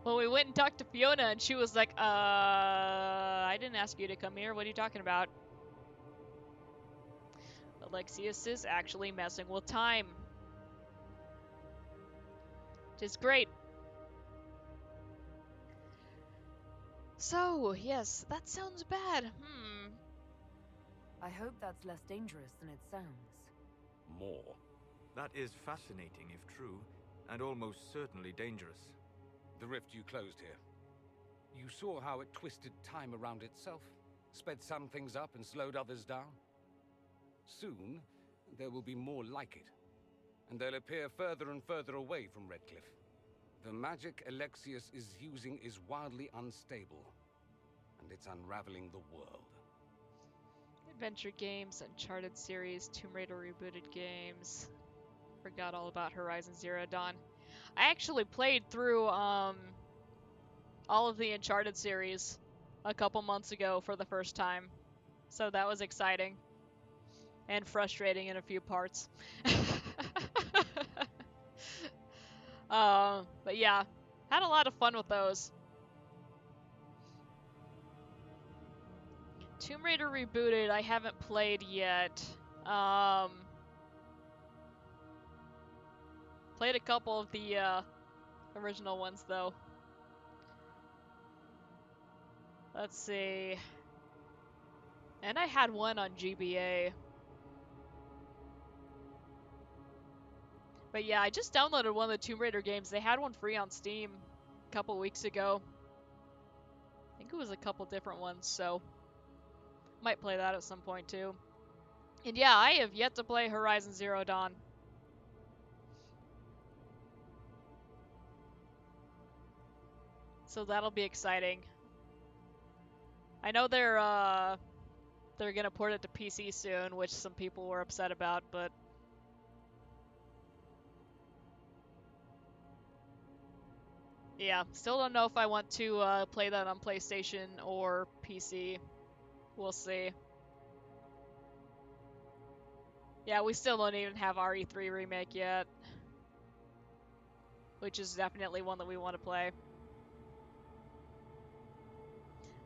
When we went and talked to Fiona and she was like, I didn't ask you to come here. What are you talking about? Alexius is actually messing with time. Which is great. So, yes, that sounds bad. I hope that's less dangerous than it sounds. More. That is fascinating if true, and almost certainly dangerous. The rift you closed here. You saw how it twisted time around itself, sped some things up and slowed others down. Soon, there will be more like it, and they'll appear further and further away from Redcliffe. The magic Alexius is using is wildly unstable, and it's unraveling the world. Adventure games, Uncharted series, Tomb Raider rebooted games. Forgot all about Horizon Zero Dawn. I actually played through all of the Uncharted series a couple months ago for the first time. So that was exciting. And frustrating in a few parts. But yeah, had a lot of fun with those. Tomb Raider rebooted, I haven't played yet. Played a couple of the original ones though. Let's see. And I had one on GBA. But yeah, I just downloaded one of the Tomb Raider games. They had one free on Steam a couple weeks ago. I think it was a couple different ones, so might play that at some point too. And yeah, I have yet to play Horizon Zero Dawn. So that'll be exciting. I know they're gonna port it to PC soon, which some people were upset about, but yeah, still don't know if I want to play that on PlayStation or PC. We'll see. Yeah, we still don't even have RE3 Remake yet, which is definitely one that we want to play.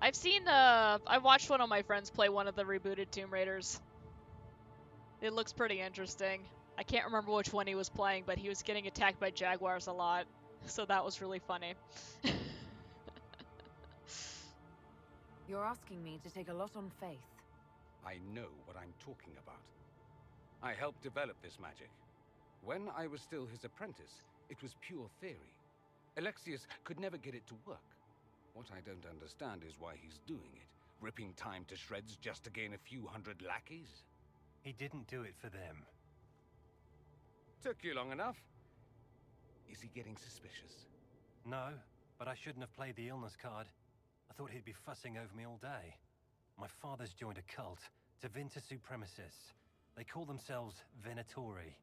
I watched one of my friends play one of the rebooted Tomb Raiders. It looks pretty interesting. I can't remember which one he was playing, but he was getting attacked by jaguars a lot, so that was really funny. You're asking me to take a lot on faith. I know what I'm talking about. I helped develop this magic. When I was still his apprentice, it was pure theory. Alexius could never get it to work. What I don't understand is why he's doing it, ripping time to shreds just to gain a few hundred lackeys. He didn't do it for them. Took you long enough. Is he getting suspicious? No, but I shouldn't have played the illness card. I thought he'd be fussing over me all day. My father's joined a cult, Tevinter Supremacists. They call themselves Venatori.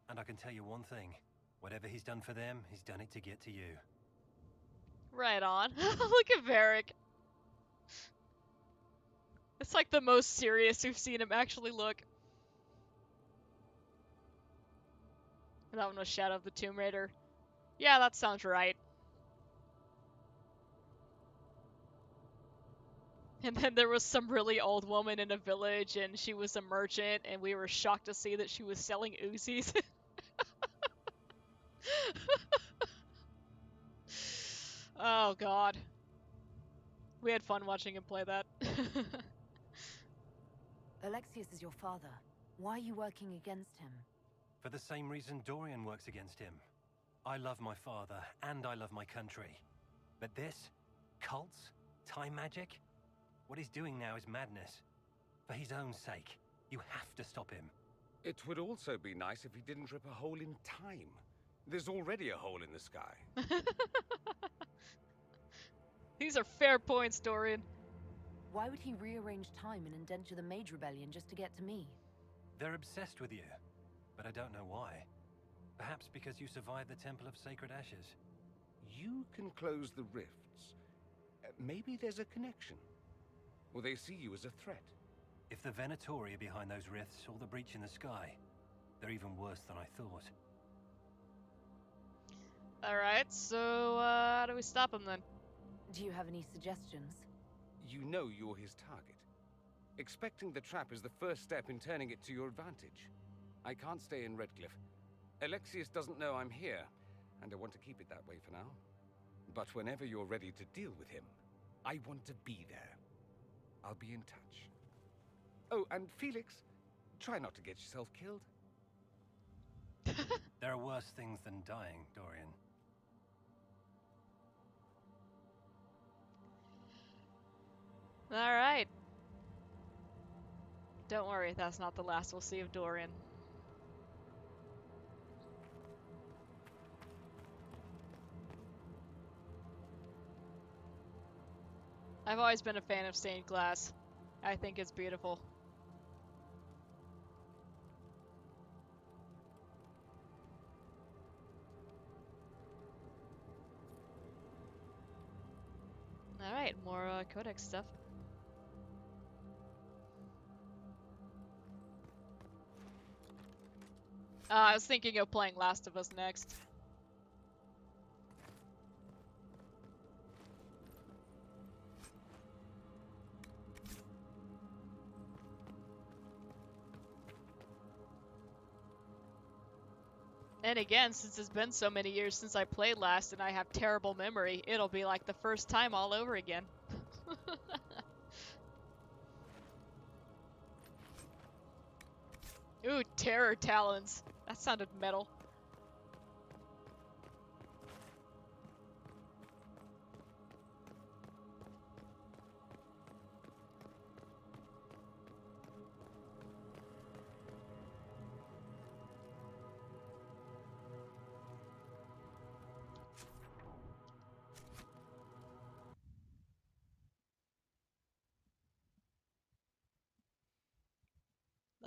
And I can tell you one thing. Whatever he's done for them, he's done it to get to you. Right on. Look at Varric. It's like the most serious we've seen him actually look. That one was Shadow of the Tomb Raider. Yeah, that sounds right. And then there was some really old woman in a village, and she was a merchant, and we were shocked to see that she was selling Uzis. Oh god. We had fun watching him play that. Alexius is your father. Why are you working against him? For the same reason Dorian works against him. I love my father, and I love my country. But this? Cults? Time magic? What he's doing now is madness. For his own sake, you have to stop him. It would also be nice if he didn't rip a hole in time. There's already a hole in the sky. These are fair points, Dorian. Why would he rearrange time and indenture the Mage Rebellion just to get to me? They're obsessed with you, but I don't know why. Perhaps because you survived the Temple of Sacred Ashes. You can close the rifts. Maybe there's a connection. Or they see you as a threat. If the Venatori are behind those rifts or the breach in the sky, they're even worse than I thought. Alright, so how do we stop him then? Do you have any suggestions? You know you're his target. Expecting the trap is the first step in turning it to your advantage. I can't stay in Redcliffe. Alexius doesn't know I'm here, and I want to keep it that way for now. But whenever you're ready to deal with him, I want to be there. I'll be in touch. Oh, and Felix, try not to get yourself killed. There are worse things than dying, Dorian. Alright. Don't worry, that's not the last we'll see of Dorian. I've always been a fan of stained glass. I think it's beautiful. Alright, more codex stuff. I was thinking of playing Last of Us next. And again, since it's been so many years since I played last and I have terrible memory, it'll be like the first time all over again. Ooh, terror talons. That sounded metal.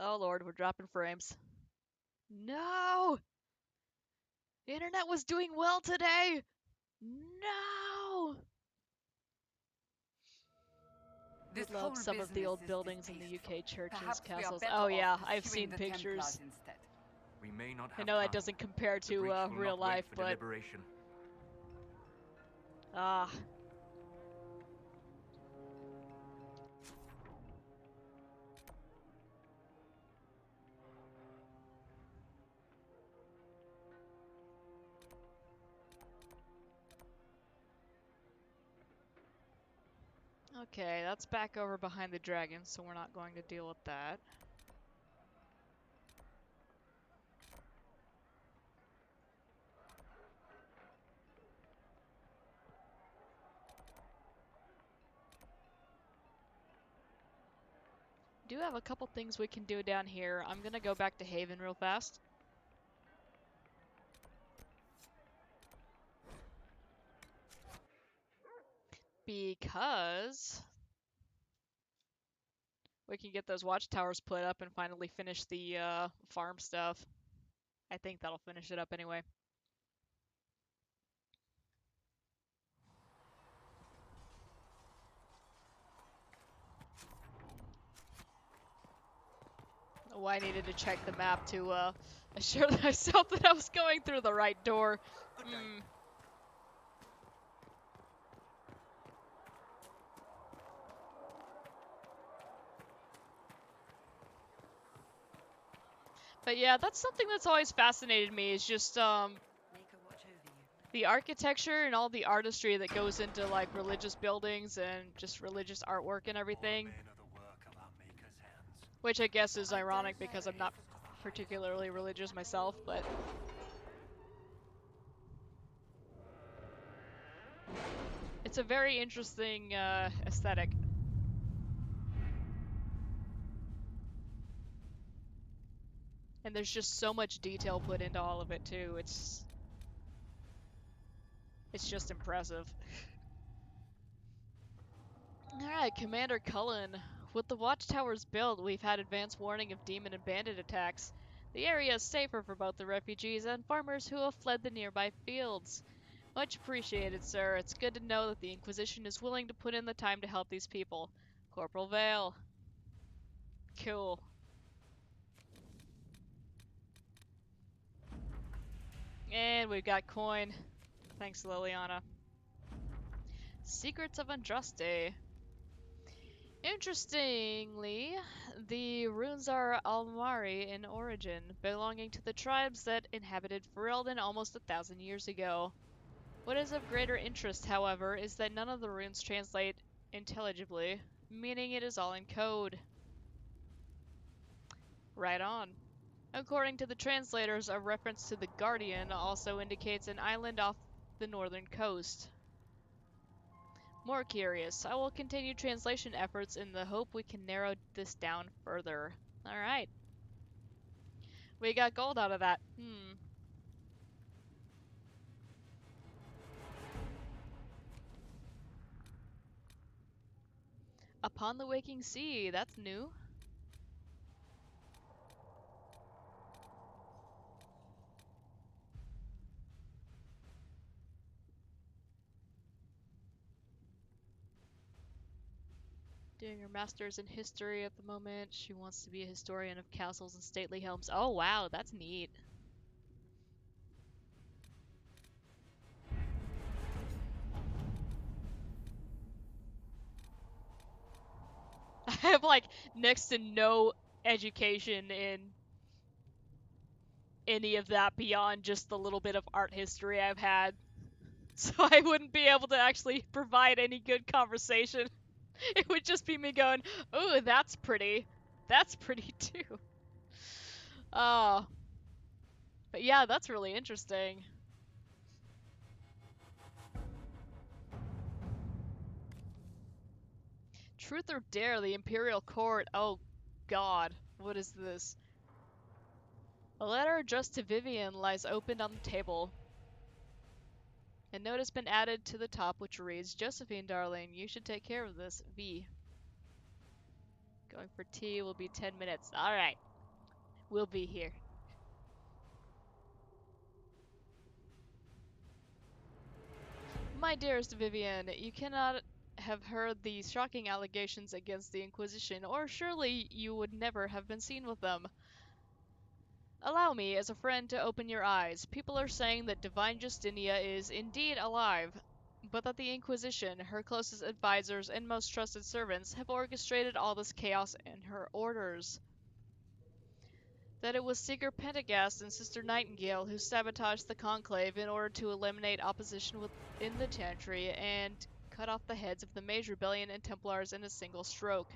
Oh lord, we're dropping frames. No! The internet was doing well today! No! This Would love whole some of the business old is buildings in the distasteful. UK churches, Perhaps we are castles. better Oh off yeah, I've pursuing seen the pictures. Templars instead. We may not I have know that time. doesn't compare The to breach will real not wait life, for but... deliberation. Ah. Okay, that's back over behind the dragon, so we're not going to deal with that. Do have a couple things we can do down here. I'm gonna go back to Haven real fast. Because we can get those watchtowers put up and finally finish the farm stuff. I think that'll finish it up anyway. Oh, I needed to check the map to assure myself that I was going through the right door. But yeah, that's something that's always fascinated me, is just the architecture and all the artistry that goes into like religious buildings and just religious artwork and everything. Which I guess is ironic because I'm not particularly religious myself, but it's a very interesting aesthetic. And there's just so much detail put into all of it too. It's just impressive. Alright, Commander Cullen. With the watchtowers built, we've had advance warning of demon and bandit attacks. The area is safer for both the refugees and farmers who have fled the nearby fields. Much appreciated, sir. It's good to know that the Inquisition is willing to put in the time to help these people. Corporal Vale. Cool. And we've got coin. Thanks, Liliana. Secrets of Andraste. Interestingly, the runes are Almari in origin, belonging to the tribes that inhabited Ferelden almost 1,000 years ago. What is of greater interest, however, is that none of the runes translate intelligibly, meaning it is all in code. Right on. According to the translators, a reference to the Guardian also indicates an island off the northern coast. More curious. I will continue translation efforts in the hope we can narrow this down further. Alright. We got gold out of that. Upon the Waking Sea. That's new. Doing her master's in history at the moment. She wants to be a historian of castles and stately homes. Oh wow, that's neat. I have like next to no education in any of that beyond just the little bit of art history I've had. So I wouldn't be able to actually provide any good conversation. It would just be me going, "Ooh, that's pretty. That's pretty too." Oh. But yeah, that's really interesting. Truth or Dare, the Imperial Court. Oh god, what is this? A letter addressed to Vivian lies opened on the table. A note has been added to the top which reads, Josephine, darling, you should take care of this. V. Going for tea will be 10 minutes. Alright. We'll be here. My dearest Vivian, you cannot have heard the shocking allegations against the Inquisition, or surely you would never have been seen with them. Allow me, as a friend, to open your eyes. People are saying that Divine Justinia is indeed alive, but that the Inquisition, her closest advisors and most trusted servants, have orchestrated all this chaos in her orders. That it was Seeker Pentagast and Sister Nightingale who sabotaged the Conclave in order to eliminate opposition within the Chantry and cut off the heads of the Mage Rebellion and Templars in a single stroke.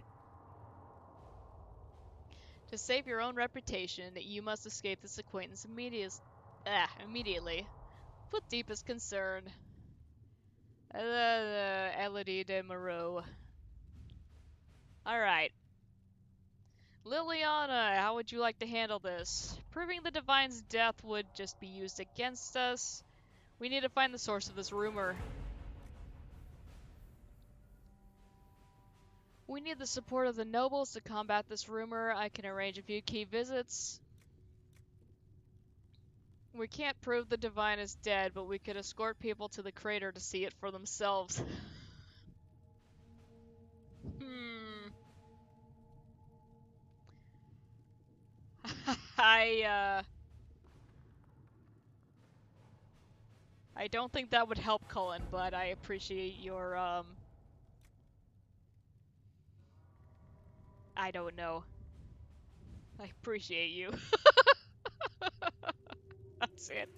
To save your own reputation, you must escape this acquaintance immediately. With deepest concern. Elodie de Moreau. Alright. Liliana, how would you like to handle this? Proving the Divine's death would just be used against us. We need to find the source of this rumor. We need the support of the nobles to combat this rumor. I can arrange a few key visits. We can't prove the Divine is dead, but we could escort people to the crater to see it for themselves. I don't think that would help Cullen, but I appreciate your, I don't know. I appreciate you. That's it.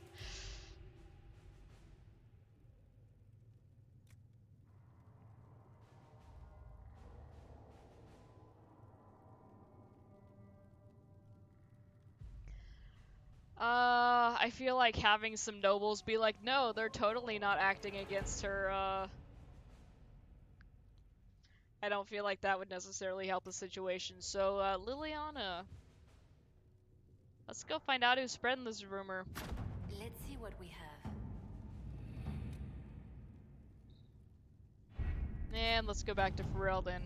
I feel like having some nobles be like, no, they're totally not acting against her, I don't feel like that would necessarily help the situation. So, Liliana, let's go find out who's spreading this rumor. Let's see what we have. And let's go back to Ferelden.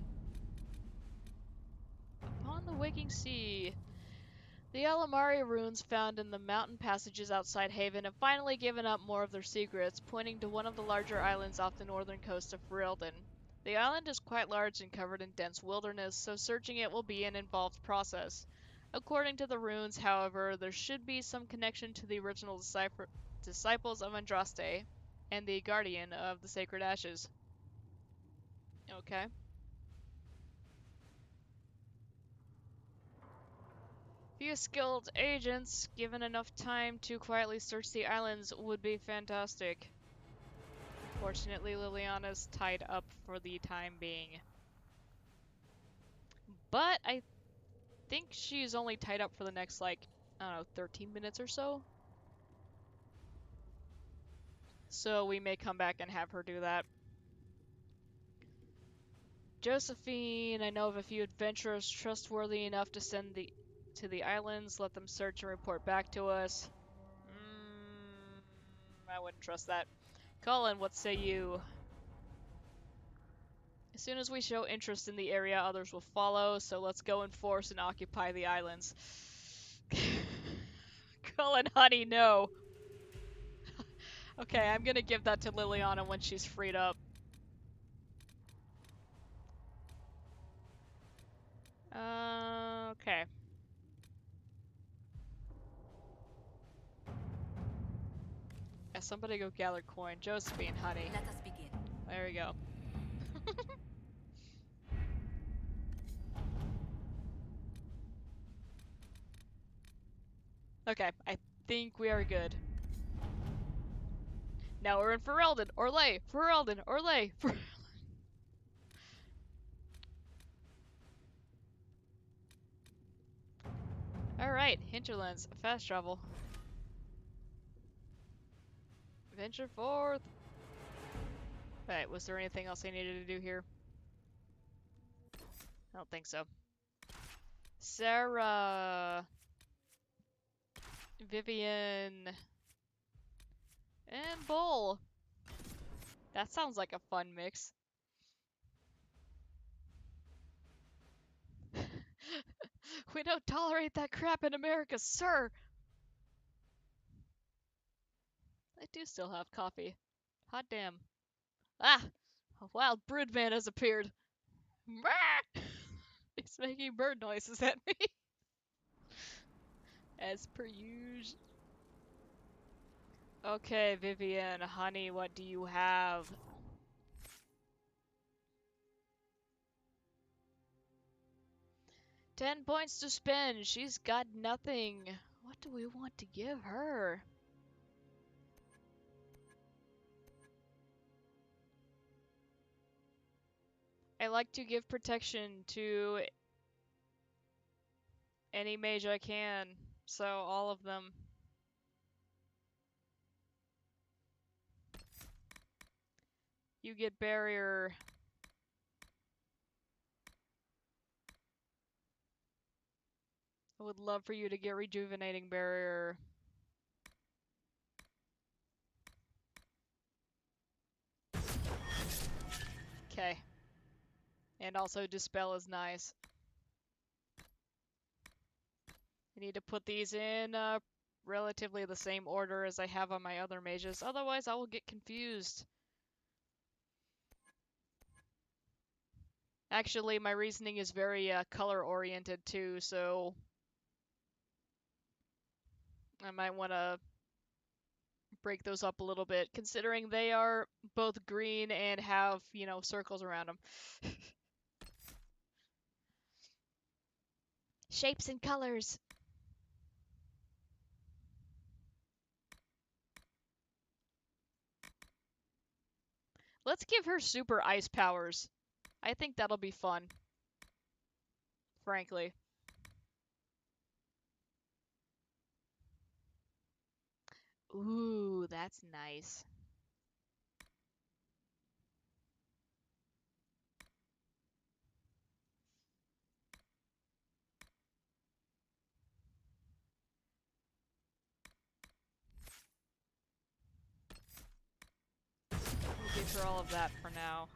Upon the waking sea. The Alamari runes found in the mountain passages outside Haven have finally given up more of their secrets, pointing to one of the larger islands off the northern coast of Ferelden. The island is quite large and covered in dense wilderness, so searching it will be an involved process. According to the runes, however, there should be some connection to the original disciples of Andraste and the guardian of the Sacred Ashes. Okay. Few skilled agents, given enough time to quietly search the islands, would be fantastic. Fortunately, Liliana's tied up for the time being. But I think she's only tied up for the next, like, I don't know, 13 minutes or so. So we may come back and have her do that. Josephine, I know of a few adventurers trustworthy enough to send to the islands. Let them search and report back to us. I wouldn't trust that. Colin, what say you? As soon as we show interest in the area, others will follow, so let's go in force and occupy the islands. Colin, honey, no. Okay, I'm gonna give that to Liliana when she's freed up. Okay. Yeah, somebody go gather coin. Josephine, honey. Let us begin. There we go. Okay, think we are good. Now we're in Ferelden. Orlais. Ferelden. Orlais. Alright, hinterlands. Fast travel. Venture forth. Alright, was there anything else I needed to do here? I don't think so. Sarah. Vivian. And Bull. That sounds like a fun mix. We don't tolerate that crap in America, sir! I do still have coffee. Hot damn. Ah! A wild broodman has appeared. He's making bird noises at me. As per usual. Okay, Vivian, honey, what do you have? $10 to spend. She's got nothing. What do we want to give her? I like to give protection to any mage I can. So, all of them. You get barrier. I would love for you to get rejuvenating barrier. Okay. And also dispel is nice. I need to put these in relatively the same order as I have on my other mages. Otherwise, I will get confused. Actually, my reasoning is very color-oriented too, so I might want to break those up a little bit, considering they are both green and have, you know, circles around them. Shapes and colors. Let's give her super ice powers. I think that'll be fun. Frankly. Ooh, that's nice. We'll give her all of that for now.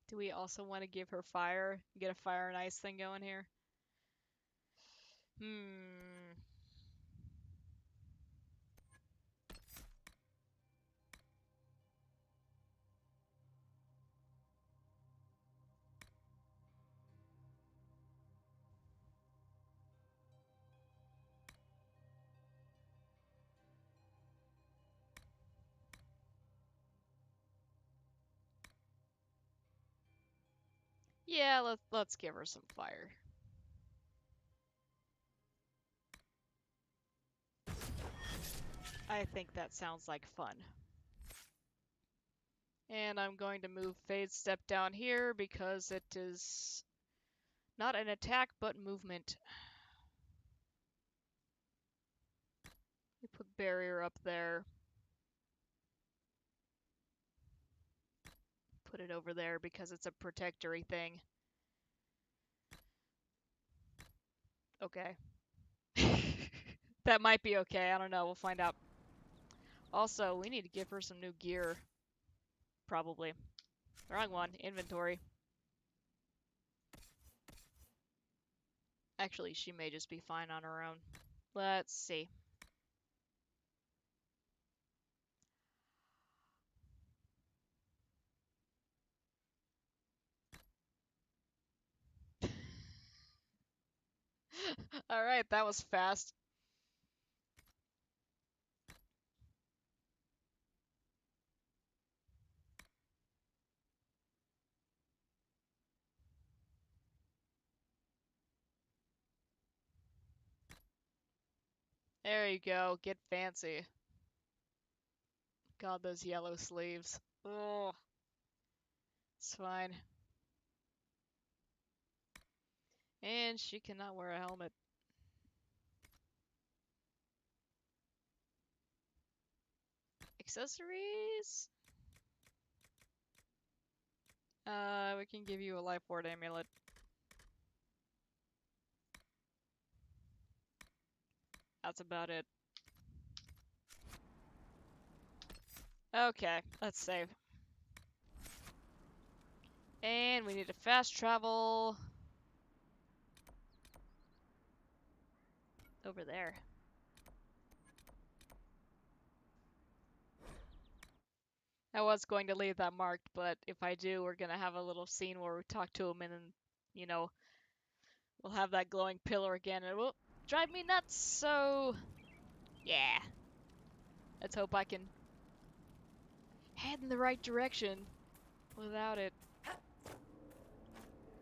Do we also want to give her fire? Get a fire and ice thing going here? Yeah, let's give her some fire. I think that sounds like fun. And I'm going to move Fade Step down here because it is not an attack, but movement. We put barrier up there. Put it over there because it's a protectory thing. Okay. That might be okay, I don't know, we'll find out. Also, we need to give her some new gear. Probably. Wrong one, inventory. Actually, she may just be fine on her own. Let's see. Alright, that was fast. There you go. Get fancy. God, those yellow sleeves. Oh, it's fine. And she cannot wear a helmet. Accessories? We can give you a life ward amulet. That's about it. Okay, let's save. And we need to fast travel over there. I was going to leave that marked, but if I do, we're gonna have a little scene where we talk to him and then, you know, we'll have that glowing pillar again and it will drive me nuts, so yeah. Let's hope I can head in the right direction without it.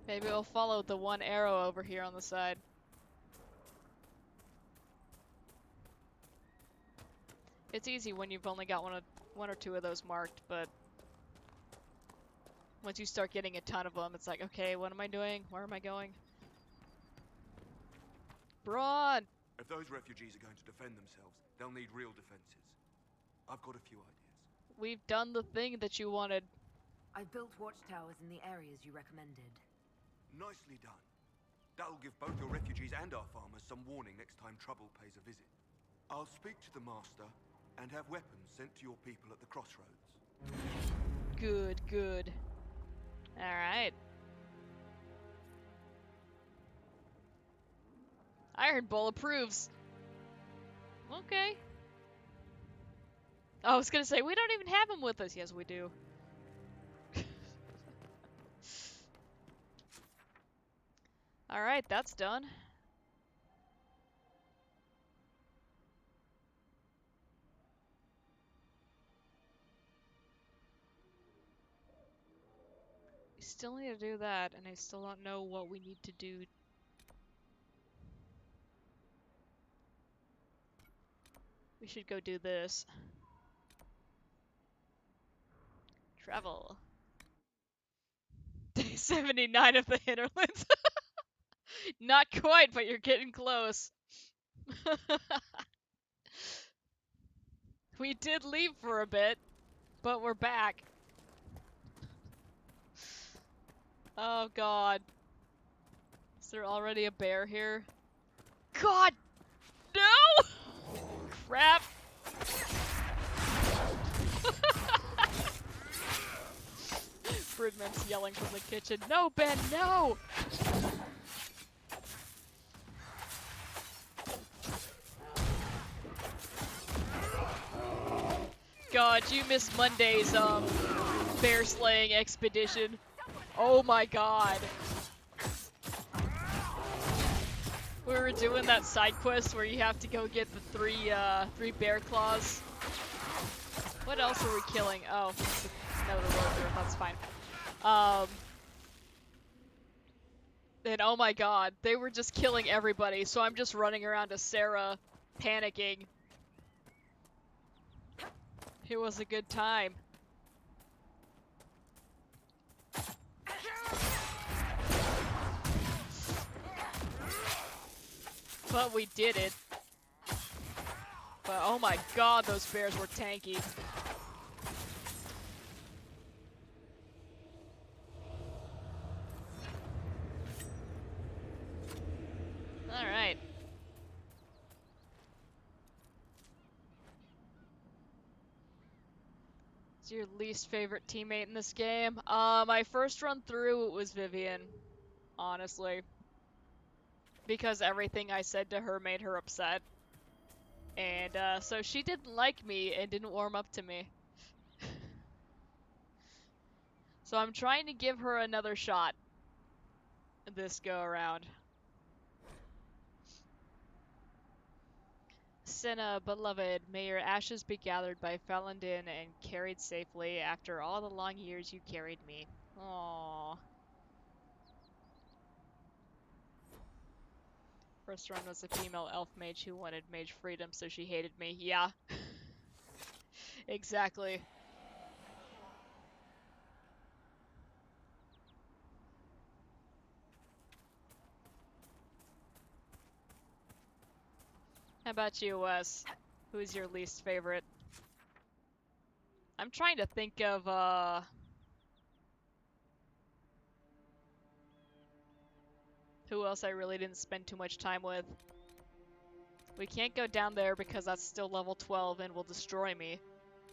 Maybe we'll follow the one arrow over here on the side. It's easy when you've only got one or two of those marked, but once you start getting a ton of them, it's like, okay, what am I doing? Where am I going? Braun! If those refugees are going to defend themselves, they'll need real defenses. I've got a few ideas. We've done the thing that you wanted. I built watchtowers in the areas you recommended. Nicely done. That'll give both your refugees and our farmers some warning next time trouble pays a visit. I'll speak to the master and have weapons sent to your people at the crossroads. Good, good. Alright. Iron Bull approves. Okay. I was gonna say, we don't even have him with us. Yes, we do. Alright, that's done. We still need to do that, and I still don't know what we need to do. We should go do this. Travel. Day 79 of the Hinterlands. Not quite, but you're getting close. We did leave for a bit, but we're back. Oh god. Is there already a bear here? God! No! Crap! Bridman's yelling from the kitchen. No, Ben, no! God, you missed Monday's, bear slaying expedition. Oh my god. We were doing that side quest where you have to go get the three bear claws. What else are we killing? Oh, another rover, that's fine. And oh my god, they were just killing everybody, so I'm just running around to Sarah, panicking. It was a good time. But we did it. But oh my god, those bears were tanky. Alright. What's your least favorite teammate in this game? My first run through, it was Vivian. Honestly. Because everything I said to her made her upset. And, so she didn't like me and didn't warm up to me. So I'm trying to give her another shot this go around. Senna, beloved, may your ashes be gathered by Falandin and carried safely after all the long years you carried me. Aww. First run was a female elf mage who wanted mage freedom, so she hated me. Yeah. Exactly. How about you, Wes? Who's your least favorite? I'm trying to think of, who else I really didn't spend too much time with. We can't go down there because that's still level 12 and will destroy me.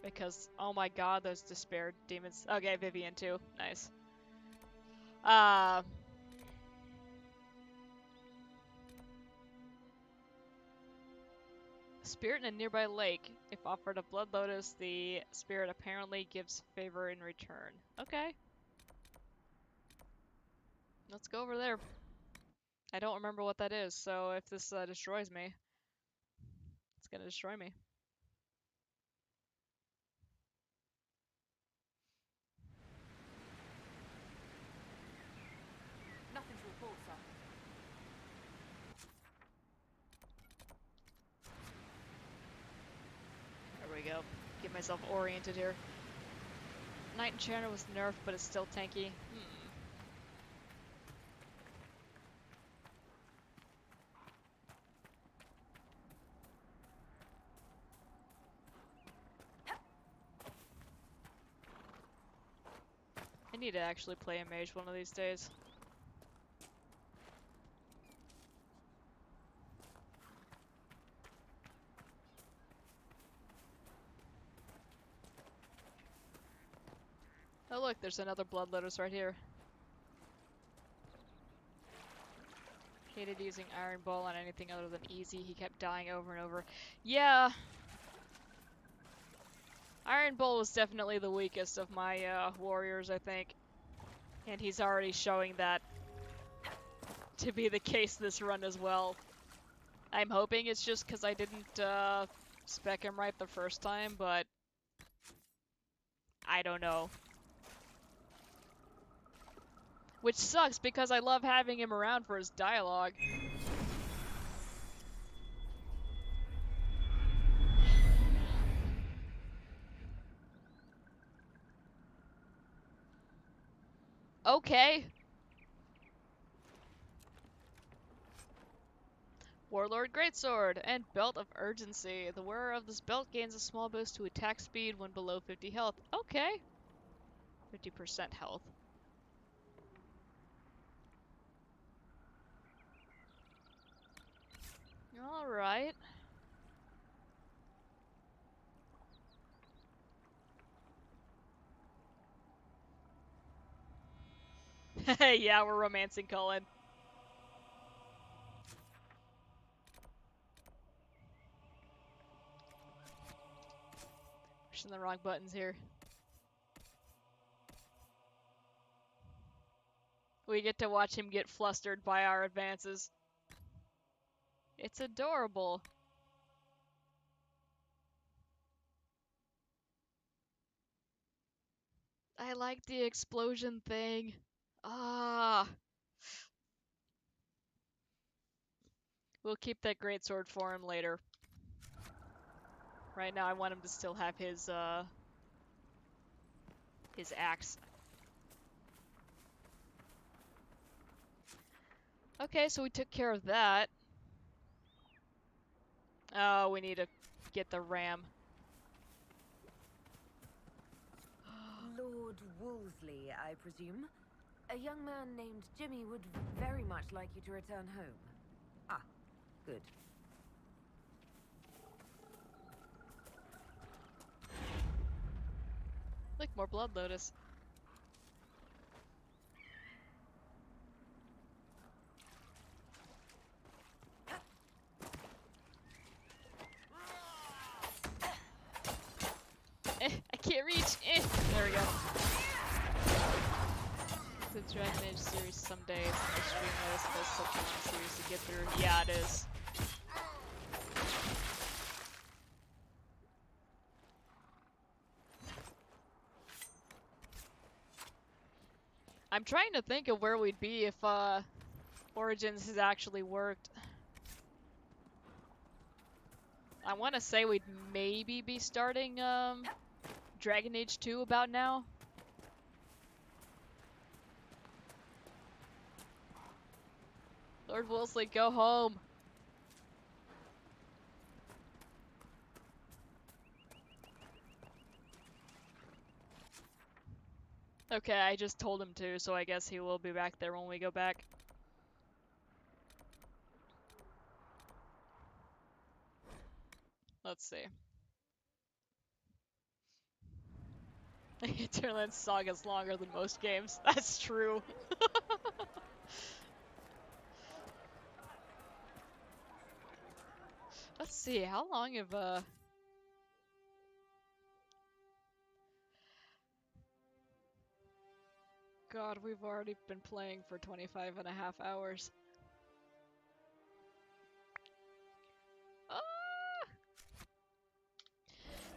Because, oh my god, those despair demons. Okay, Vivian too. Nice. Spirit in a nearby lake. If offered a blood lotus, the spirit apparently gives favor in return. Okay. Let's go over there. I don't remember what that is, so if this destroys me, it's gonna destroy me. Nothing to report, sir. There we go. Get myself oriented here. Knight Enchanter was nerfed, but it's still tanky. I need to actually play a mage one of these days. Oh look, there's another blood lotus right here. Hated using Iron Ball on anything other than easy. He kept dying over and over. Yeah. Iron Bull was definitely the weakest of my warriors, I think. And he's already showing that to be the case this run as well. I'm hoping it's just because I didn't spec him right the first time, but I don't know. Which sucks because I love having him around for his dialogue. Okay. Warlord Greatsword and Belt of Urgency. The wearer of this belt gains a small boost to attack speed when below 50 health. Okay. 50% health. Alright. Yeah, we're romancing Cullen. Pushing the wrong buttons here. We get to watch him get flustered by our advances. It's adorable. I like the explosion thing. Ah. We'll keep that greatsword for him later. Right now I want him to still have his axe. Okay, so we took care of that. Oh, we need to get the ram. Lord Wolseley, I presume? A young man named Jimmy would very much like you to return home. Ah, good. Look, more blood lotus. I can't reach. There we go. The Dragon Age series someday. It's an extreme list, but it's such a long series to get through. Yeah, it is. I'm trying to think of where we'd be if Origins has actually worked. I want to say we'd maybe be starting Dragon Age 2 about now. Lord Wolseley, go home. Okay, I just told him to, so I guess he will be back there when we go back. Let's see. Hinterland Saga's longer than most games. That's true. Let's see, how long have, God, we've already been playing for 25 and a half hours.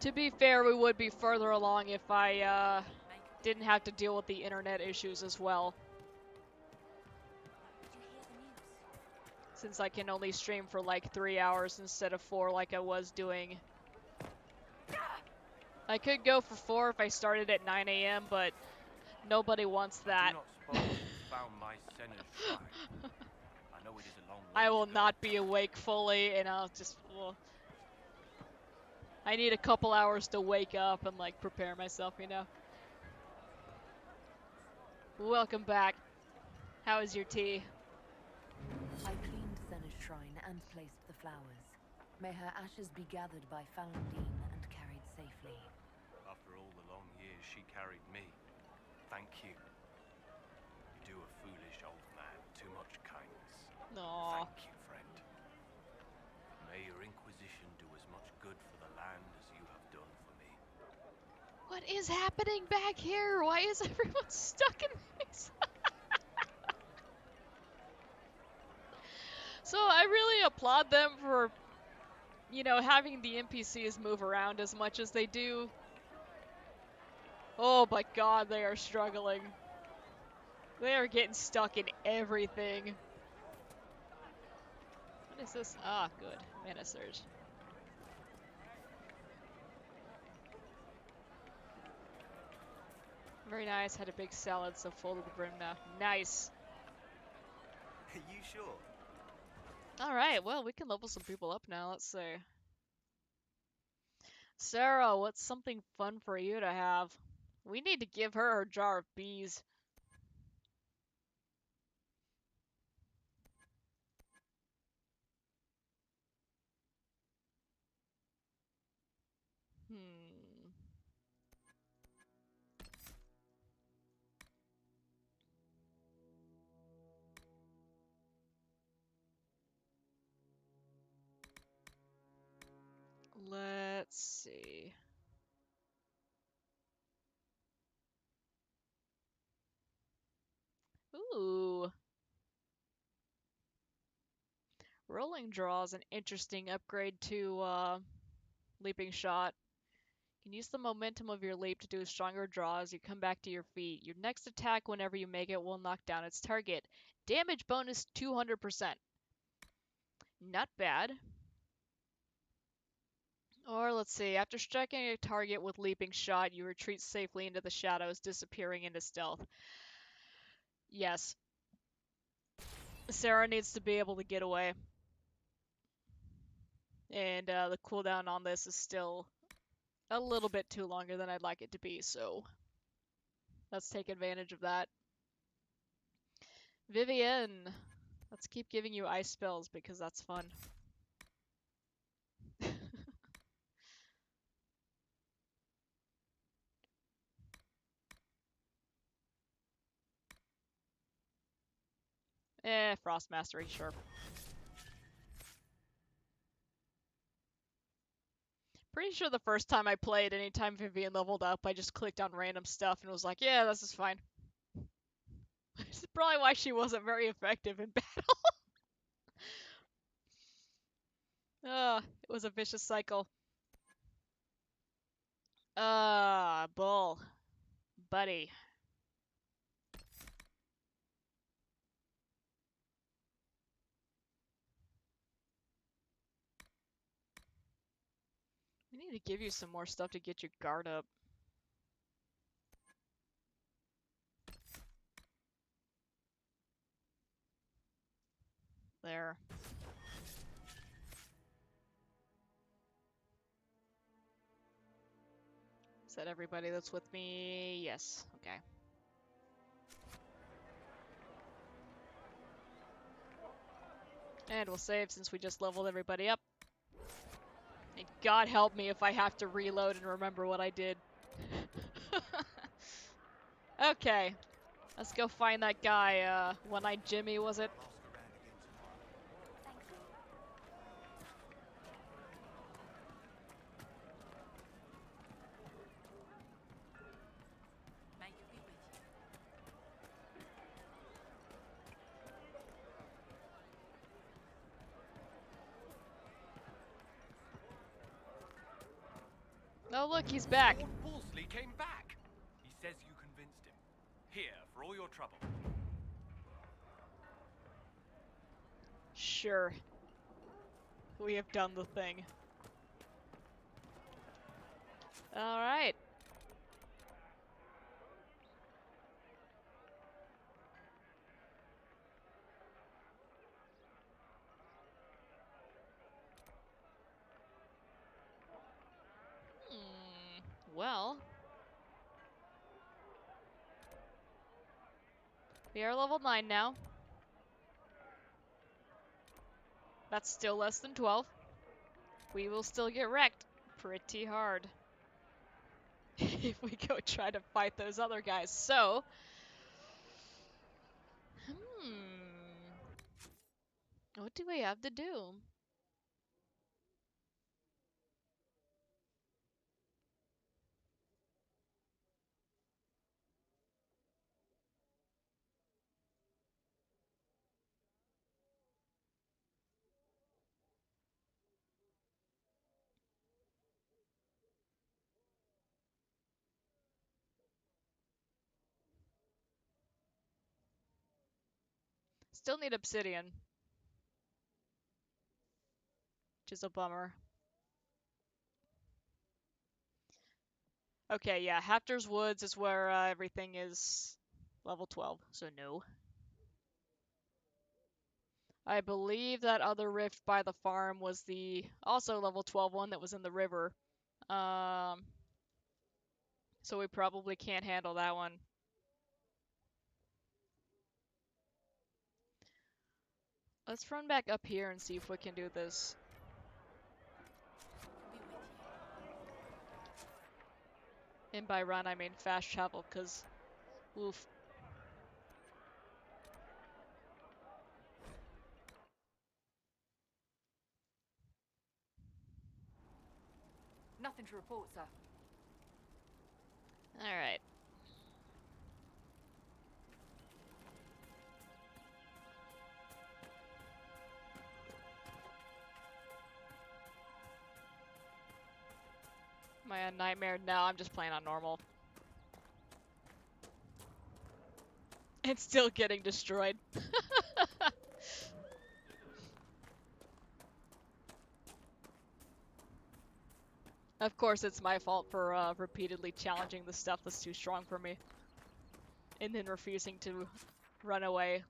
To be fair, we would be further along if I, didn't have to deal with the internet issues as well. Since I can only stream for like 3 hours instead of 4 like I was doing. I could go for 4 if I started at 9 AM, but nobody wants that. I do not suppose you found my Senna's shrine. I know it is a long way I will to go. not be awake fully, and I'll just... Well, I need a couple hours to wake up and like prepare myself, you know? Welcome back. How is your tea? I cleaned Senna's shrine and placed the flowers. May her ashes be gathered by Falundine and carried safely. After all the long years she carried me, thank you. You do a foolish old man too much kindness. Aww. Thank you, friend. May your Inquisition do as much good for the land as you have done for me. What is happening back here? Why is everyone stuck in this? So I really applaud them for, you know, having the NPCs move around as much as they do. Oh my god, they are struggling. They are getting stuck in everything. What is this? Ah, good. Mana Surge. Very nice. Had a big salad, so full to the brim now. Nice. Are you sure? Alright, well, we can level some people up now. Let's see. Sarah, what's something fun for you to have? We need to give her her jar of bees. Let's see. Ooh. Rolling Draw is an interesting upgrade to Leaping Shot. You can use the momentum of your leap to do a stronger draw as you come back to your feet. Your next attack, whenever you make it, will knock down its target. Damage bonus 200%. Not bad. Or let's see, after striking a target with Leaping Shot, you retreat safely into the shadows, disappearing into stealth. Yes. Sarah needs to be able to get away. And the cooldown on this is still a little bit too longer than I'd like it to be, so let's take advantage of that. Vivienne! Let's keep giving you ice spells because that's fun. Frost Mastery, sure. Pretty sure the first time I played, anytime Vivienne leveled up, I just clicked on random stuff and was like, yeah, this is fine. This is probably why she wasn't very effective in battle. It was a vicious cycle. Bull. Buddy. I need to give you some more stuff to get your guard up. There. Is that everybody that's with me? Yes. Okay. And we'll save since we just leveled everybody up. And God help me if I have to reload and remember what I did. Okay. Let's go find that guy, One-Eyed Jimmy, was it? Oh look, he's back. Lord Wolseley came back. He says you convinced him. Here, for all your trouble. Sure. We have done the thing. Alright. Well. We are level 9 now. That's still less than 12. We will still get wrecked pretty hard if we go try to fight those other guys. So, what do we have to do? Still need obsidian, which is a bummer. Okay, yeah, Hafter's Woods is where everything is level 12, so no. I believe that other rift by the farm was the also level 12 one that was in the river. So we probably can't handle that one. Let's run back up here and see if we can do this. And by run, I mean fast travel, because, oof. Nothing to report, sir. Alright. Am I on Nightmare? No, I'm just playing on normal. It's still getting destroyed. Of course, it's my fault for repeatedly challenging the stuff that's too strong for me. And then refusing to run away.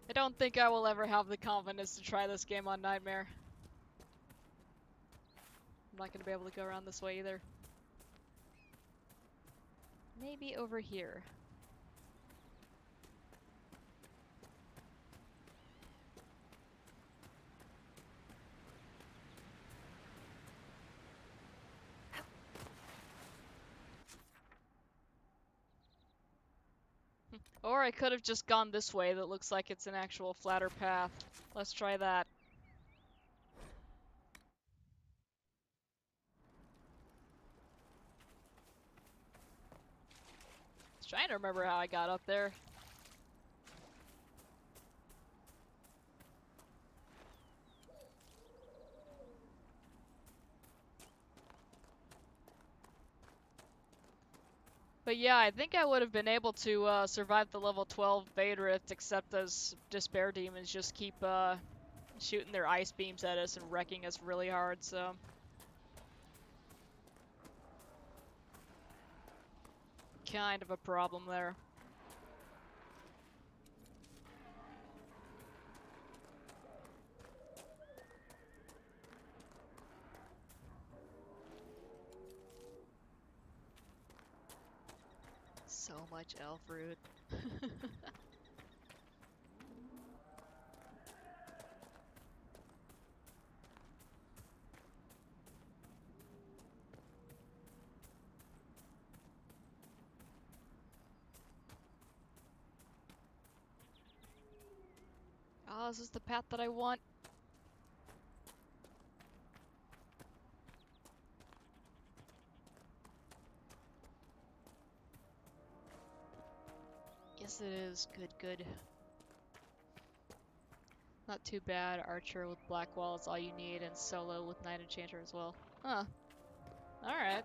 I don't think I will ever have the confidence to try this game on Nightmare. I'm not gonna be able to go around this way either. Maybe over here. Or I could have just gone this way that looks like it's an actual flatter path. Let's try that. I was trying to remember how I got up there. But yeah, I think I would have been able to survive the level 12 Vaderith, except those Despair Demons just keep shooting their ice beams at us and wrecking us really hard, so... Kind of a problem there. So much elf root. Oh, is this the path that I want? Yes, it is. Good, good. Not too bad. Archer with Black Wall is all you need, and Solo with Knight Enchanter as well. Huh. Alright.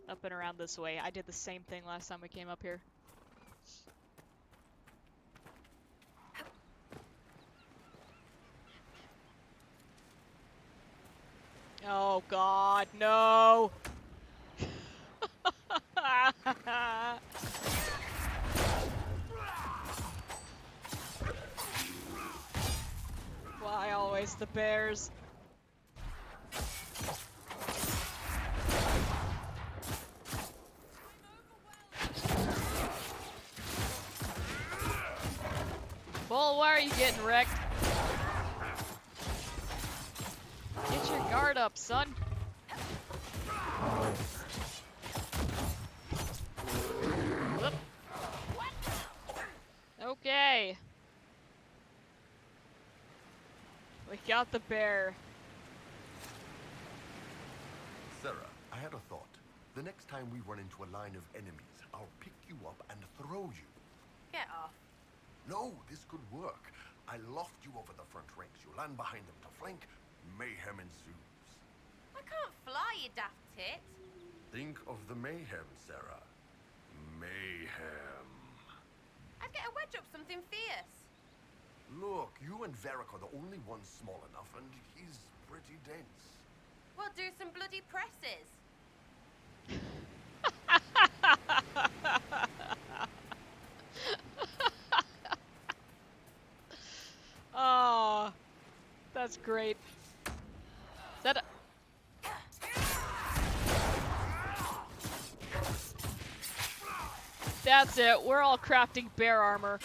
Up and around this way. I did the same thing last time we came up here. Oh god, no! Why always the bears? Bull, why are you getting wrecked? Get your guard up, son. Whoop. Okay. We got the bear. Sarah, I had a thought. The next time we run into a line of enemies, I'll pick you up and throw you. Get off. No, this could work. I loft you over the front ranks. You land behind them to flank. Mayhem ensues. I can't fly, you daft tit. Think of the mayhem, Sarah. Mayhem. I'd get a wedge up something fierce. Look, you and Varric are the only ones small enough, and he's pretty dense. We'll do some bloody presses. Oh, that's great. Is that a... That's it. We're all crafting bear armor.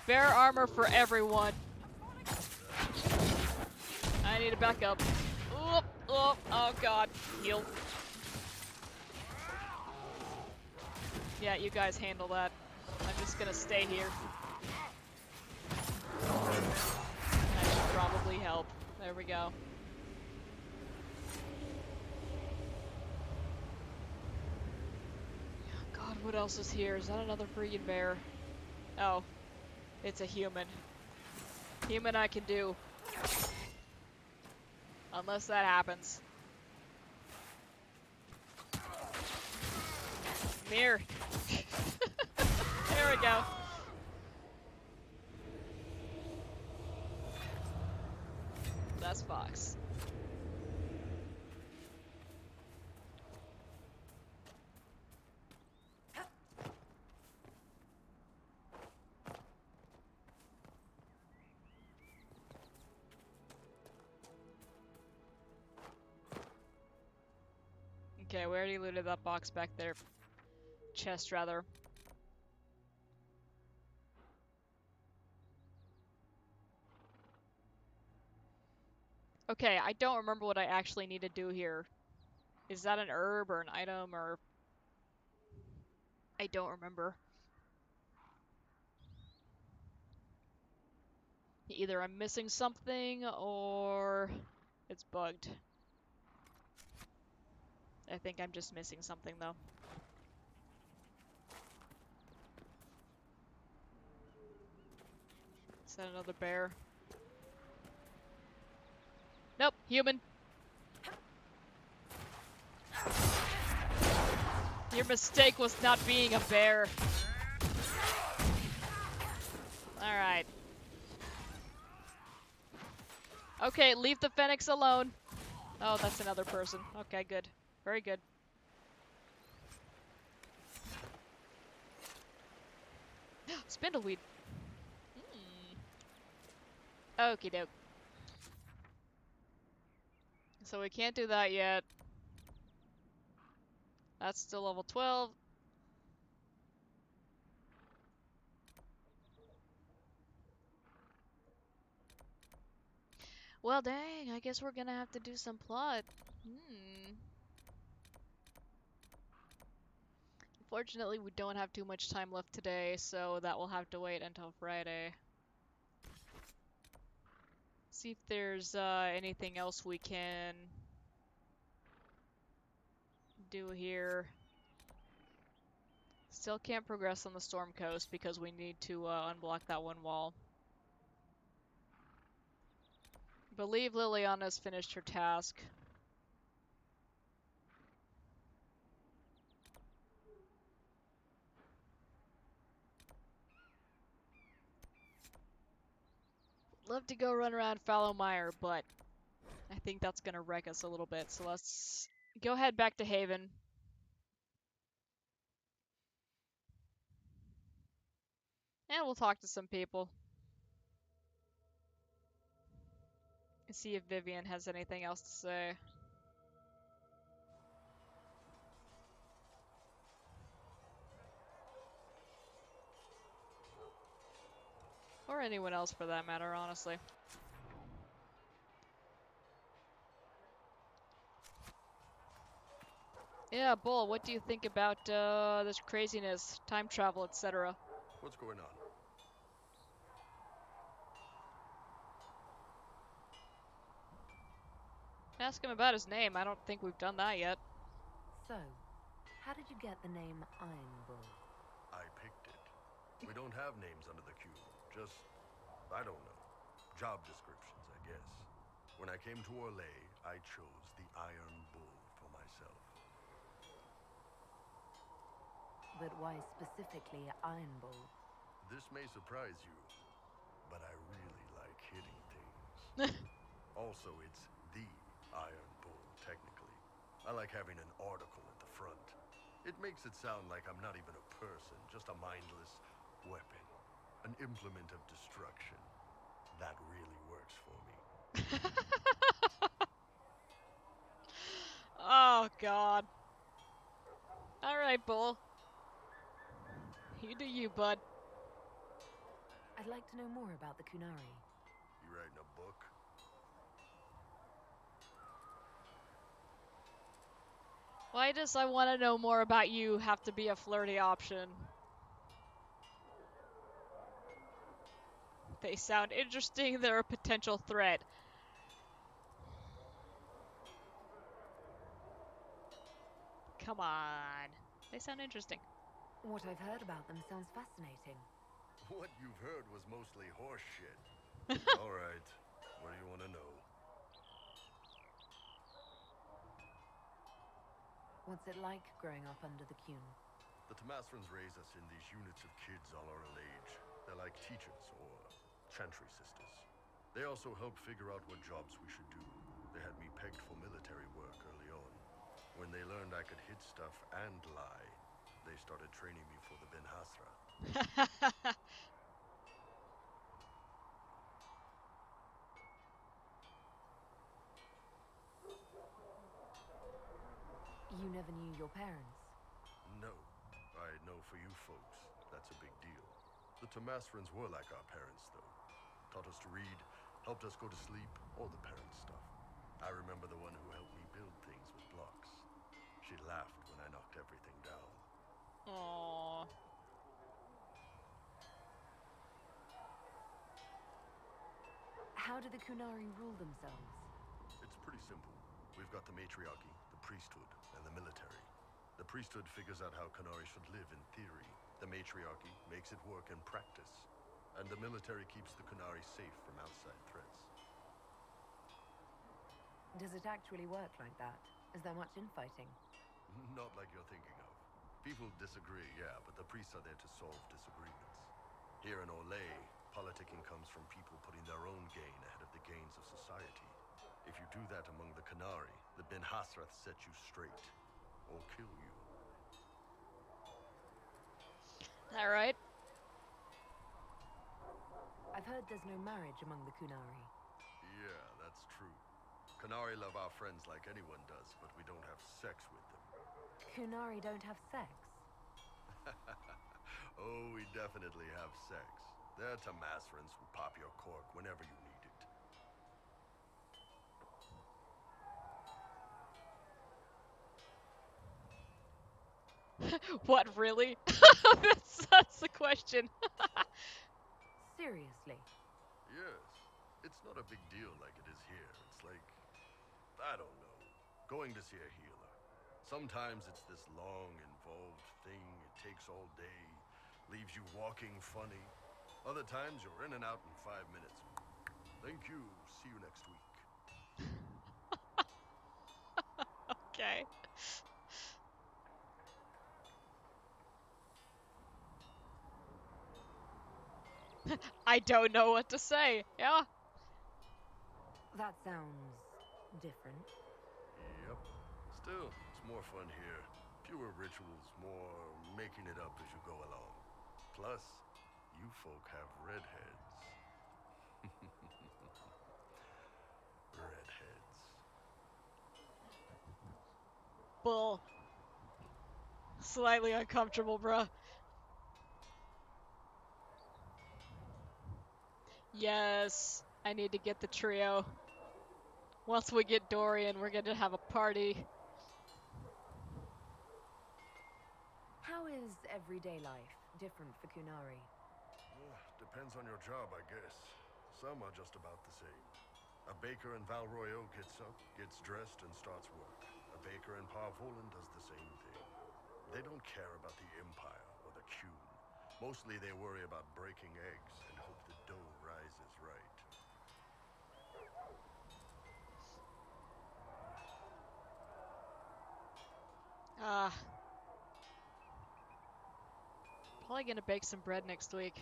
Bear armor for everyone. I need to back up. Oop, oop, oh god. Heal. Yeah, you guys handle that. I'm just gonna stay here. That should probably help. There we go. God, what else is here? Is that another freaking bear? Oh. It's a human. Human I can do. Unless that happens. Mirror. There we go. That's Fox. Okay, we already looted that box back there. Chest, rather. Okay, I don't remember what I actually need to do here. Is that an herb or an item or... I don't remember. Either I'm missing something or it's bugged. I think I'm just missing something though. Is that another bear? Human. Your mistake was not being a bear. Alright. Okay, leave the Phoenix alone. Oh, that's another person. Okay, good. Very good. Spindleweed. Okie doke. So we can't do that yet. That's still level 12. Well, dang, I guess we're gonna have to do some plot. Unfortunately, we don't have too much time left today, so that will have to wait until Friday. See if there's anything else we can do here. Still can't progress on the Storm Coast because we need to unblock that one wall. Believe Liliana's finished her task. Love to go run around Fallowmire, but I think that's gonna wreck us a little bit, so let's go head back to Haven. And we'll talk to some people. And see if Vivian has anything else to say. Or anyone else for that matter, honestly. Yeah, Bull, what do you think about this craziness, time travel, etc.? What's going on? Ask him about his name. I don't think we've done that yet. So, how did you get the name Iron Bull? I picked it. We don't have names under the cube. Just, I don't know. Job descriptions, I guess. When I came to Orlais, I chose the Iron Bull for myself. But why specifically Iron Bull? This may surprise you, but I really like hitting things. Also, it's the Iron Bull, technically. I like having an article at the front. It makes it sound like I'm not even a person, just a mindless weapon. An implement of destruction. That really works for me. Oh, God. Alright, Bull. You do you, bud. I'd like to know more about the Kunari. You writing a book? Why does I want to know more about you have to be a flirty option? They sound interesting, they're a potential threat. Come on. They sound interesting. What I've heard about them sounds fascinating. What you've heard was mostly horse shit. All right. What do you want to know? What's it like growing up under the Kun? The Tamasrans raise us in these units of kids all our age. They're like teachers or chantry sisters. They also help figure out what jobs we should do. They had me pegged for military work early on. When they learned I could hit stuff and lie, they started training me for the Ben Hasra. You never knew your parents? No. I know for you folks, that's a big deal. The Tamasrans were like our parents, though. Taught us to read, helped us go to sleep, all the parent stuff. I remember the one who helped me build things with blocks. She laughed when I knocked everything down. Aww. How do the Kunari rule themselves? It's pretty simple. We've got the matriarchy, the priesthood, and the military. The priesthood figures out how Kunari should live in theory. The matriarchy makes it work in practice. And the military keeps the Kunari safe from outside threats. Does it actually work like that? Is there much infighting? Not like you're thinking of. People disagree, yeah, but the priests are there to solve disagreements. Here in Olay, politicking comes from people putting their own gain ahead of the gains of society. If you do that among the Qunari, the Ben Hasrath set you straight. Or kill you. Alright. I've heard there's no marriage among the Qunari. Yeah, that's true. Qunari love our friends like anyone does, but we don't have sex with them. Qunari don't have sex? Oh, we definitely have sex. They're Tamasrans who pop your cork whenever you need it. What, really? That's the question. Seriously? Yes. It's not a big deal like it is here. It's like, I don't know, going to see a healer. Sometimes it's this long, involved thing. It takes all day, leaves you walking funny. Other times you're in and out in 5 minutes. Thank you. See you next week. Okay. I don't know what to say. Yeah. That sounds different. Yep. Still, it's more fun here. Fewer rituals, more making it up as you go along. Plus, you folk have redheads. Redheads. Bull. Slightly uncomfortable, bruh. Yes, I need to get the trio. Once we get Dorian, we're gonna have a party. How is everyday life different for Qunari? Depends on your job, I guess. Some are just about the same. A baker in Val Royeaux gets up, gets dressed, and starts work. A baker in Parvolan does the same thing. They don't care about the Empire or the Qun. Mostly they worry about breaking eggs and hope the dough rises right. Probably gonna bake some bread next week.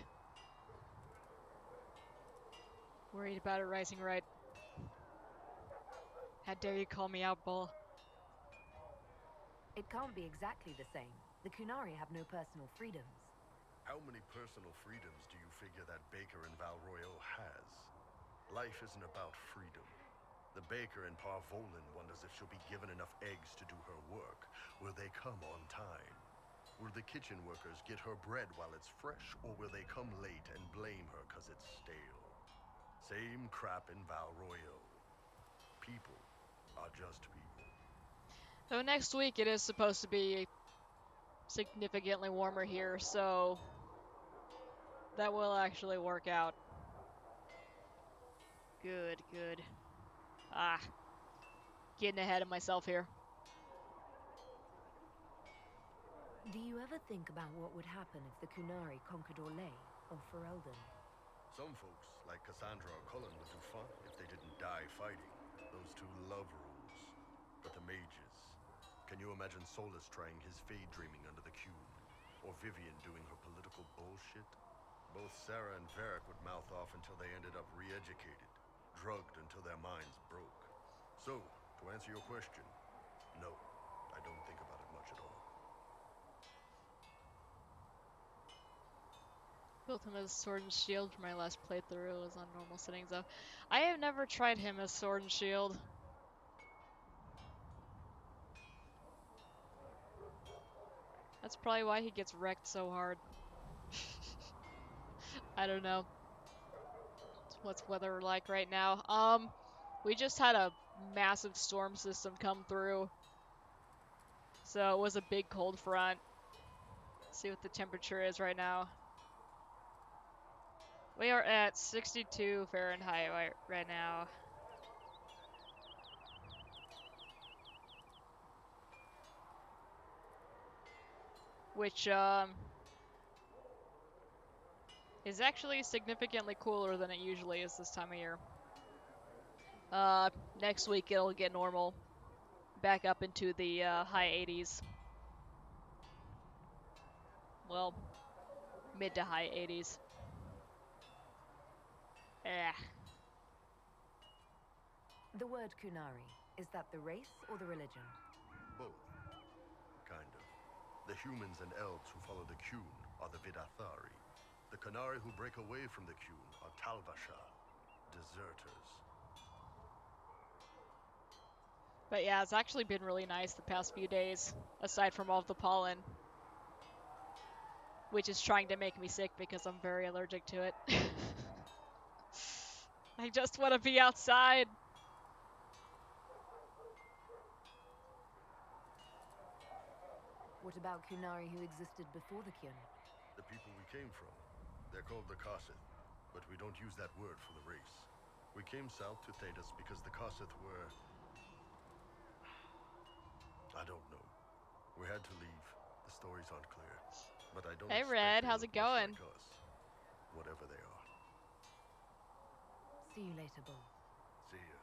Worried about it rising right. How dare you call me out, Bull? It can't be exactly the same. The Qunari have no personal freedoms. How many personal freedoms do you figure that baker in Val Royeaux has? Life isn't about freedom. The baker in Parvolan wonders if she'll be given enough eggs to do her work. Will they come on time? Will the kitchen workers get her bread while it's fresh, or will they come late and blame her because it's stale? Same crap in Val Royeaux. People are just people. So next week it is supposed to be significantly warmer here, so that will actually work out. Good, good. Getting ahead of myself here. Do you ever think about what would happen if the Qunari conquered Orlais or Ferelden? Some folks, like Cassandra or Cullen, would do fine if they didn't die fighting. Those two love rules. But the mages... Can you imagine Solus trying his fade dreaming under the Qun? Or Vivian doing her political bullshit? Both Sarah and Varric would mouth off until they ended up re-educated. Drugged until their minds broke. So, to answer your question, no, I don't think about it much at all. Built him as Sword and Shield for my last playthrough. It was on normal settings though. I have never tried him as Sword and Shield. That's probably why he gets wrecked so hard. I don't know. What's weather like right now? We just had a massive storm system come through. So it was a big cold front. Let's see what the temperature is right now. We are at 62 Fahrenheit right now. Which, is actually significantly cooler than it usually is this time of year. Next week it'll get normal. Back up into the high 80s. Well, mid to high 80s. Eh. The word Kunari, is that the race or the religion? Both. Kind of. The humans and elves who follow the Qun are the Vidathari. The Kunari who break away from the Qun are Talvasha, deserters. But yeah, it's actually been really nice the past few days, aside from all of the pollen. Which is trying to make me sick because I'm very allergic to it. I just want to be outside. What about Kunari who existed before the Kyun? The people we came from. They're called the Kasith, but we don't use that word for the race. We came south to Thedas because the Kasith were... I don't know. We had to leave. The stories aren't clear. But I don't Hey expect Red, they how's look it going? much like us, whatever they are. See you later, Bull. See ya.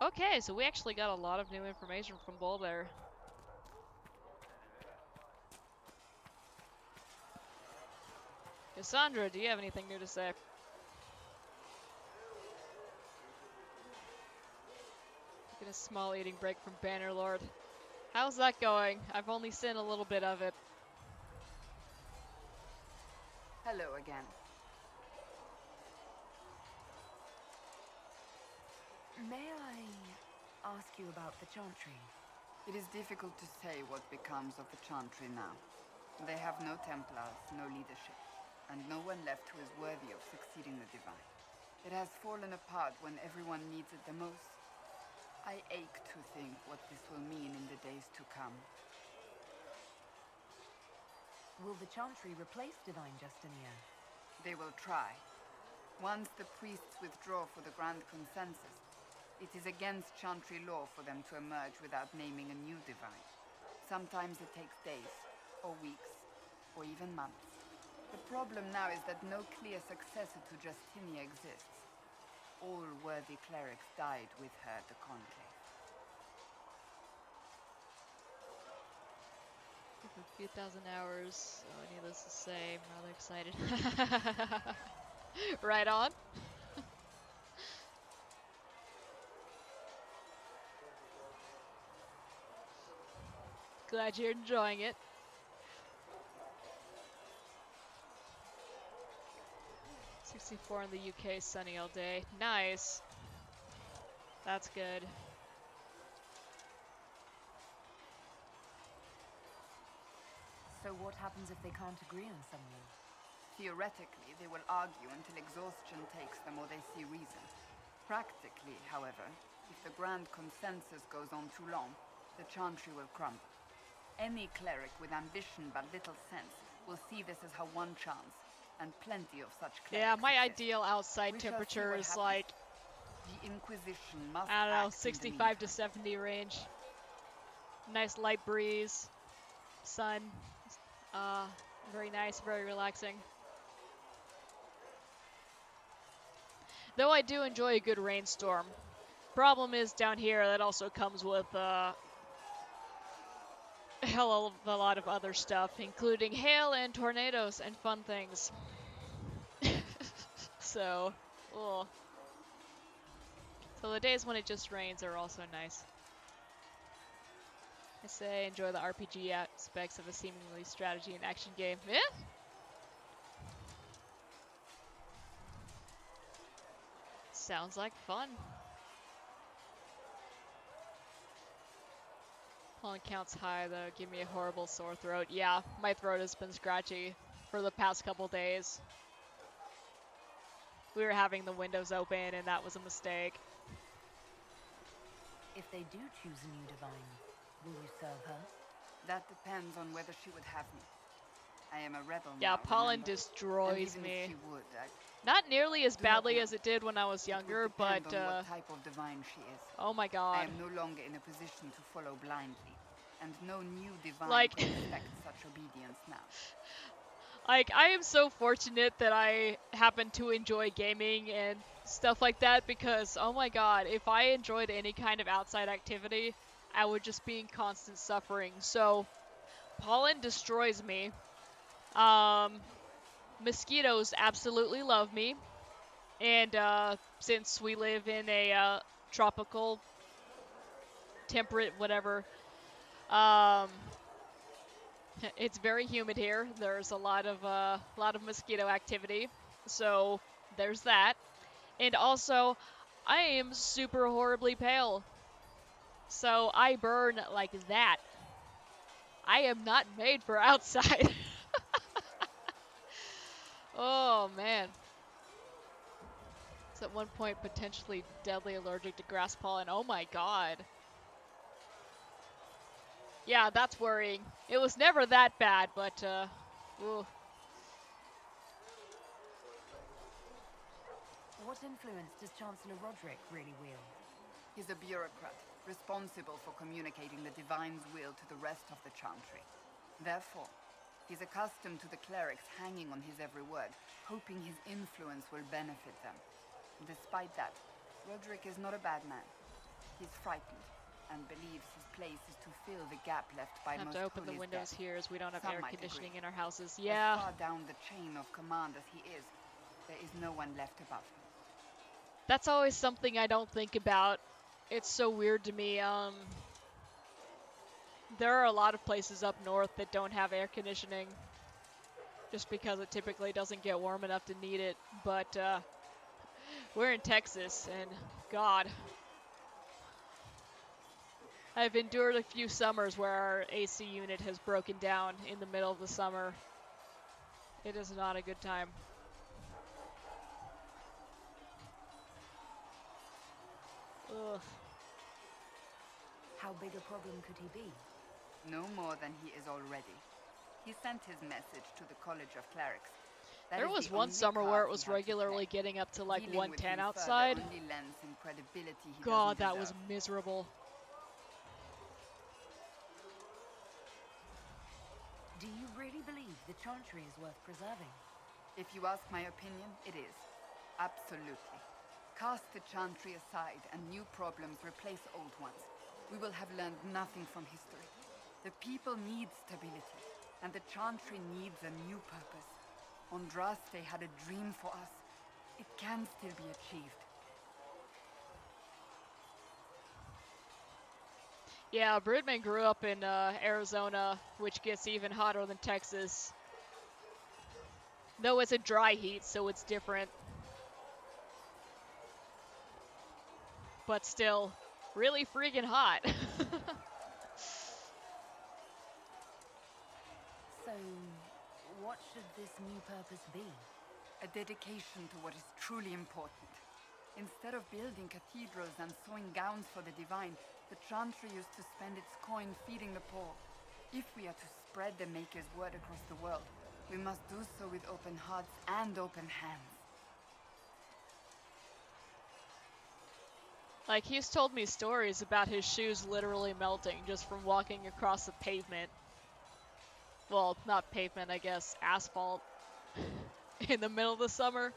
Okay, so we actually got a lot of new information from Bull there. Cassandra, do you have anything new to say? Taking a small eating break from Bannerlord. How's that going? I've only seen a little bit of it. Hello again. May I ask you about the Chantry? It is difficult to say what becomes of the Chantry now. They have no Templars, no leadership, and no one left who is worthy of succeeding the Divine. It has fallen apart when everyone needs it the most. I ache to think what this will mean in the days to come. Will the Chantry replace Divine Justinian? They will try. Once the priests withdraw for the Grand Consensus, it is against Chantry law for them to emerge without naming a new Divine. Sometimes it takes days, or weeks, or even months. The problem now is that no clear successor to Justinia exists. All worthy clerics died with her at the Conclave. For a few thousand hours, oh, needless to say, I'm rather excited. Right on. Glad you're enjoying it. '64 in the UK, sunny all day. Nice. That's good. So what happens if they can't agree on something? Theoretically, they will argue until exhaustion takes them or they see reason. Practically, however, if the Grand Consensus goes on too long, the Chantry will crumble. Any cleric with ambition but little sense will see this as her one chance, and plenty of such clerics. Yeah, my ideal outside temperature is like, the Inquisition must I don't know, act in the 65 to meantime. 70 range. Nice light breeze, sun, very nice, very relaxing. Though I do enjoy a good rainstorm. Problem is down here that also comes with a hell of a lot of other stuff, including hail and tornadoes and fun things. So, ugh. So the days when it just rains are also nice. I say enjoy the RPG aspects of a seemingly strategy and action game. Yeah? Sounds like fun. Pollen count's high though, give me a horrible sore throat. Yeah, my throat has been scratchy for the past couple days. We were having the windows open and that was a mistake. If they do choose a new Divine, will you serve her? That depends on whether she would have me. I am a rebel Yeah, now, pollen remember? destroys And even me. if she would, Not nearly as do not badly know. as it did when I was younger, It would but depend on what type of divine she is. oh my I god. am no longer in a position to follow blindly, and no new divine Like- could expect such obedience now. Like, I am so fortunate that I happen to enjoy gaming and stuff like that because, oh my god, if I enjoyed any kind of outside activity, I would just be in constant suffering. So, pollen destroys me. Mosquitoes absolutely love me. And, since we live in a, tropical, temperate, whatever, um, it's very humid here. There's a lot of mosquito activity. So, there's that. And also, I am super horribly pale. So, I burn like that. I am not made for outside. Oh, man. It's at one point potentially deadly allergic to grass pollen. Oh my god. Yeah, that's worrying. It was never that bad, but, ooh. What influence does Chancellor Roderick really wield? He's a bureaucrat, responsible for communicating the Divine's will to the rest of the Chantry. Therefore, he's accustomed to the clerics hanging on his every word, hoping his influence will benefit them. Despite that, Roderick is not a bad man. He's frightened, and believes his place is to fill the gap left by Have Most to open the Holy's windows death. here as we don't have Some air might conditioning agree. in our houses. As Yeah. far down the chain of command as he is, there is no one left above him. That's always something I don't think about. It's so weird to me. There are a lot of places up north that don't have air conditioning just because it typically doesn't get warm enough to need it. But we're in Texas, and God, I've endured a few summers where our AC unit has broken down in the middle of the summer. It is not a good time. Ugh. How big a problem could he be? No more than he is already. He sent his message to the College of Clerics. That There is was the one only summer where card it he was had to regularly play. getting up to like Dealing with 110 him outside. further only lends him credibility he God, doesn't that was deserve. miserable. Do you really believe the Chantry is worth preserving? If you ask my opinion, it is. Absolutely. Cast the Chantry aside and new problems replace old ones. We will have learned nothing from history. The people need stability, and the Chantry needs a new purpose. Andraste had a dream for us. It can still be achieved. Yeah, Bridman grew up in Arizona, which gets even hotter than Texas. Though it's a dry heat, so it's different. But still, really freaking hot. So, what should this new purpose be? A dedication to what is truly important. Instead of building cathedrals and sewing gowns for the Divine, the Chantry used to spend its coin feeding the poor. If we are to spread the Maker's word across the world, we must do so with open hearts and open hands. Like, he's told me stories about his shoes literally melting just from walking across the pavement. Well, not pavement, I guess, asphalt. In the middle of the summer.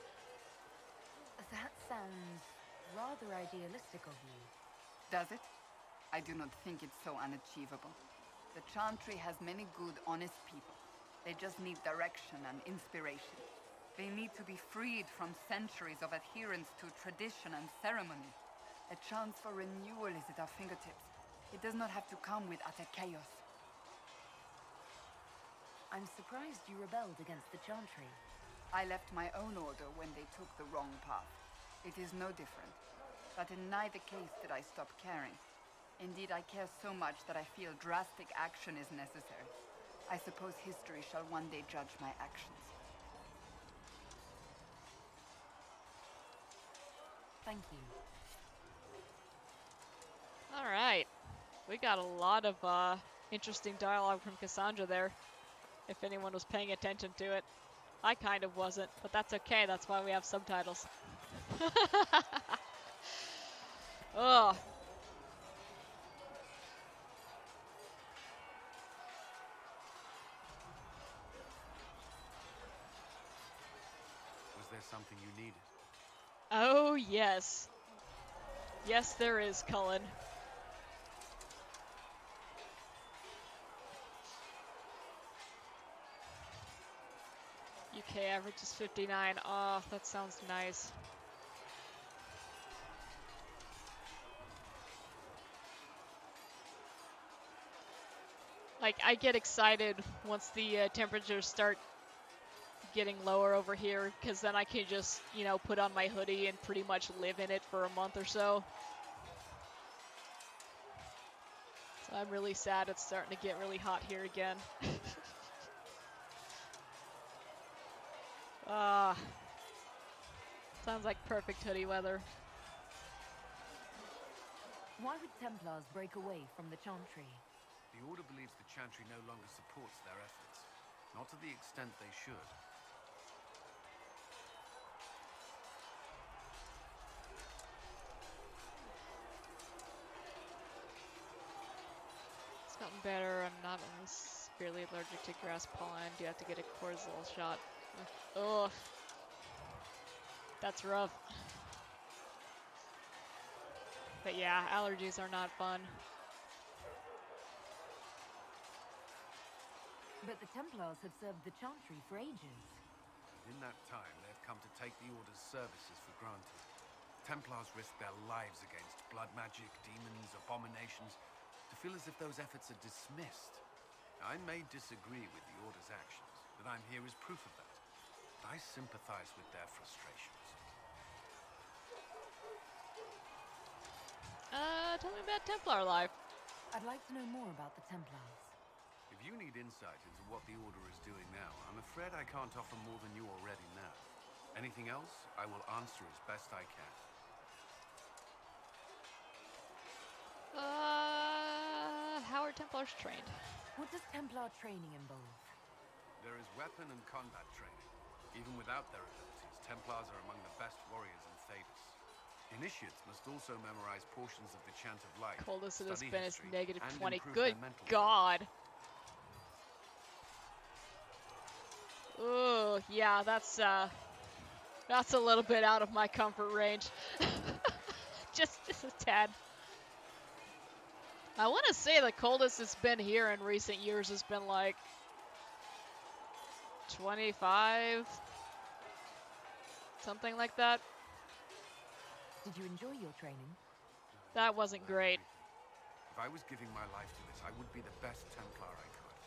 That sounds rather idealistic of you. Does it? I do not think it's so unachievable. The Chantry has many good, honest people. They just need direction and inspiration. They need to be freed from centuries of adherence to tradition and ceremony. A chance for renewal is at our fingertips. It does not have to come with utter chaos. I'm surprised you rebelled against the Chantry. I left my own order when they took the wrong path. It is no different. But in neither case did I stop caring. Indeed, I care so much that I feel drastic action is necessary. I suppose history shall one day judge my actions. Thank you. Alright. We got a lot of interesting dialogue from Cassandra there. If anyone was paying attention to it. I kind of wasn't, but that's okay. That's why we have subtitles. Ugh. Was there something you needed? Oh, yes. Yes, there is, Cullen. UK average is 59. Oh, that sounds nice. Like, I get excited once the temperatures start getting lower over here, because then I can just, you know, put on my hoodie and pretty much live in it for a month or so. So I'm really sad it's starting to get really hot here again. Ah, sounds like perfect hoodie weather. Why would Templars break away from the Chantry? The Order believes the Chantry no longer supports their efforts. Not to the extent they should. It's gotten better. I'm not only severely allergic to grass pollen. Do you have to get a cortisol shot? Ugh. That's rough. But yeah, allergies are not fun. But the Templars have served the Chantry for ages. In that time, they've come to take the Order's services for granted. Templars risk their lives against blood magic, demons, abominations, to feel as if those efforts are dismissed. I may disagree with the Order's actions, but I'm here as proof of that. I sympathize with their frustrations. Tell me about Templar life. I'd like to know more about the Templars. If you need insight into what the Order is doing now, I'm afraid I can't offer more than you already know. Anything else, I will answer as best I can. How are Templars trained? What does Templar training involve? There is weapon and combat training. Even without their abilities, Templars are among the best warriors in Thedas. Initiates must also memorize portions of the Chant of Light, Coldest it has study been is history, negative and 20. improve Good their mental God. Oh, yeah, that's a little bit out of my comfort range. just a tad. I want to say the coldest it's been here in recent years has been like 25, something like that. Did you enjoy your training? That wasn't great. If I was giving my life to this, I would be the best Templar I could.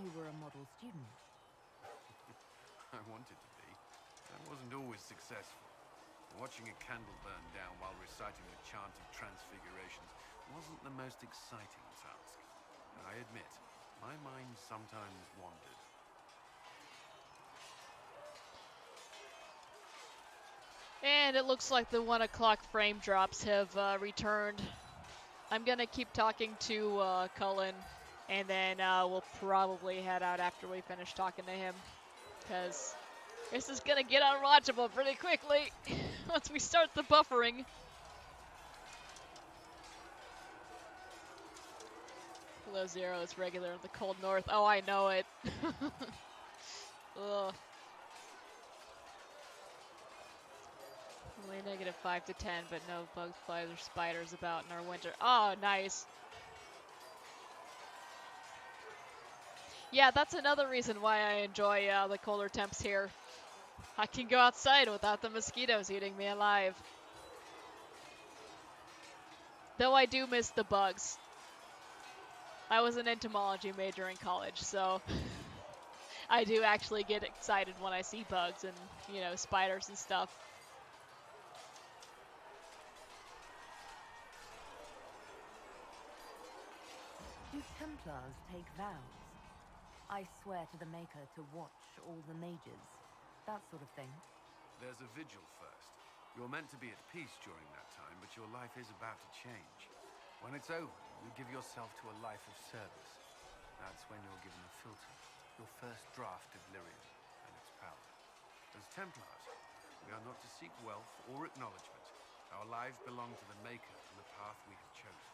You were a model student. I wanted to be. I wasn't always successful. Watching a candle burn down while reciting the Chant of Transfigurations wasn't the most exciting task. I admit, my mind sometimes wandered. And it looks like the 1 o'clock frame drops have returned. I'm gonna keep talking to Cullen, and then we'll probably head out after we finish talking to him, because this is gonna get unwatchable pretty quickly once we start the buffering. Below 0 is regular in the cold north. Oh, I know it. Ugh. Only negative 5 to 10, but no bugs, flies, or spiders about in our winter. Oh, nice. Yeah, that's another reason why I enjoy the colder temps here. I can go outside without the mosquitoes eating me alive. Though I do miss the bugs. I was an entomology major in college, so I do actually get excited when I see bugs and, you know, spiders and stuff. Do Templars take vows? I swear to the Maker to watch all the mages. That sort of thing. There's a vigil first. You're meant to be at peace during that time, but your life is about to change. When it's over, you give yourself to a life of service. That's when you're given a filter, your first draft of lyrium and its power. As Templars, we are not to seek wealth or acknowledgement. Our lives belong to the Maker and the path we have chosen.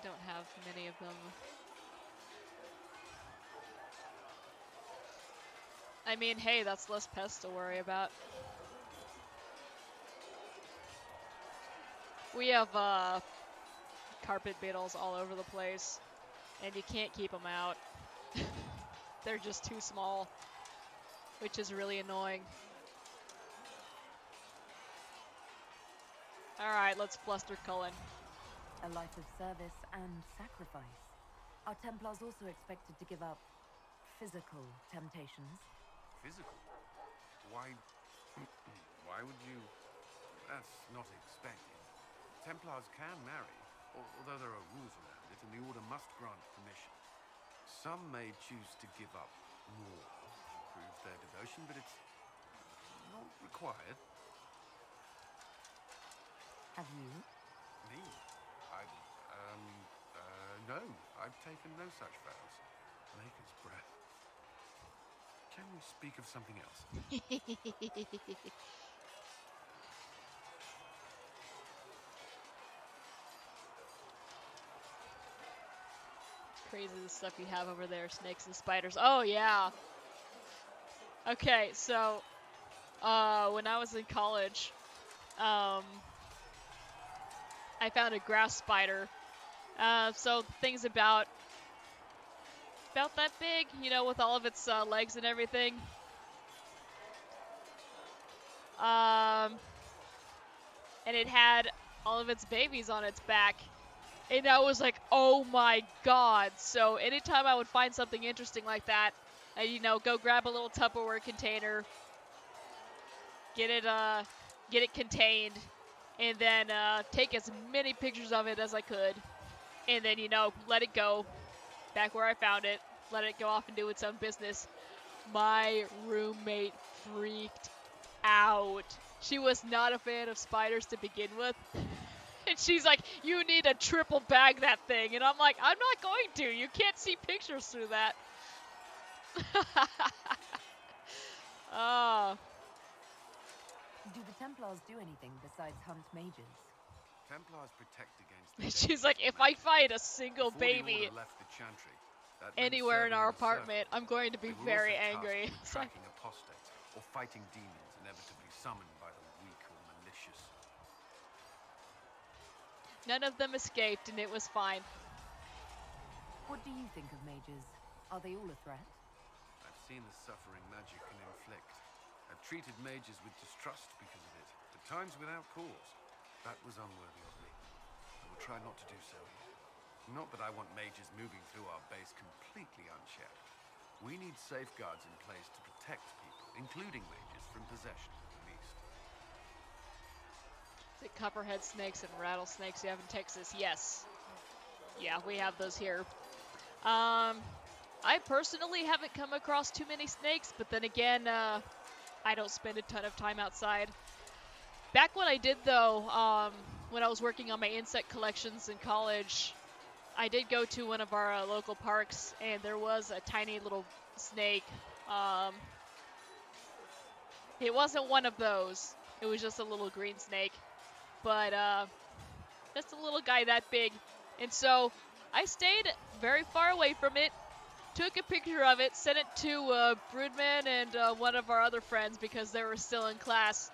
don't have many of them. I mean, hey, that's less pests to worry about. We have carpet beetles all over the place, and you can't keep them out. They're just too small, which is really annoying. Alright, let's fluster Cullen. A life of service and sacrifice. Are Templars also expected to give up physical temptations? Physical? Why... why would you... That's not expected. Templars can marry, although there are rules around it, and the Order must grant permission. Some may choose to give up more to prove their devotion, but it's not required. Have you? Me? No. I've taken no such vows. Maker's breath. Can we speak of something else? Crazy the stuff you have over there, snakes and spiders. Oh, yeah. Okay, so, when I was in college, I found a grass spider. So the thing's about that big, you know, with all of its legs and everything. And it had all of its babies on its back. And I was like, oh my god. So anytime I would find something interesting like that, you know, go grab a little Tupperware container, get it contained, and then take as many pictures of it as I could. And then, you know, let it go back where I found it, let it go off and do its own business. My roommate freaked out. She was not a fan of spiders to begin with. And she's like, you need to triple bag that thing. And I'm like, I'm not going to. You can't see pictures through that. Oh. Do the Templars do anything besides hunt mages? Templars protect against She's like, if I find a single baby left the Chantry, anywhere in our apartment, I'm going to be very angry. Tracking apostates or fighting demons inevitably summoned by the weak or malicious. None of them escaped, and it was fine. What do you think of mages? Are they all a threat? I've seen the suffering magic can inflict. I've treated mages with distrust because of it, at times without cause. That was unworthy of me. I will try not to do so here. Not that I want mages moving through our base completely unchecked. We need safeguards in place to protect people, including mages, from possession at least. Is it copperhead snakes and rattlesnakes you have in Texas? Yes. Yeah, we have those here. I personally haven't come across too many snakes, but then again, I don't spend a ton of time outside. Back when I did, though, when I was working on my insect collections in college, I did go to one of our local parks, and there was a tiny little snake. It wasn't one of those. It was just a little green snake. But just a little guy that big. And so I stayed very far away from it, took a picture of it, sent it to Broodman and one of our other friends because they were still in class.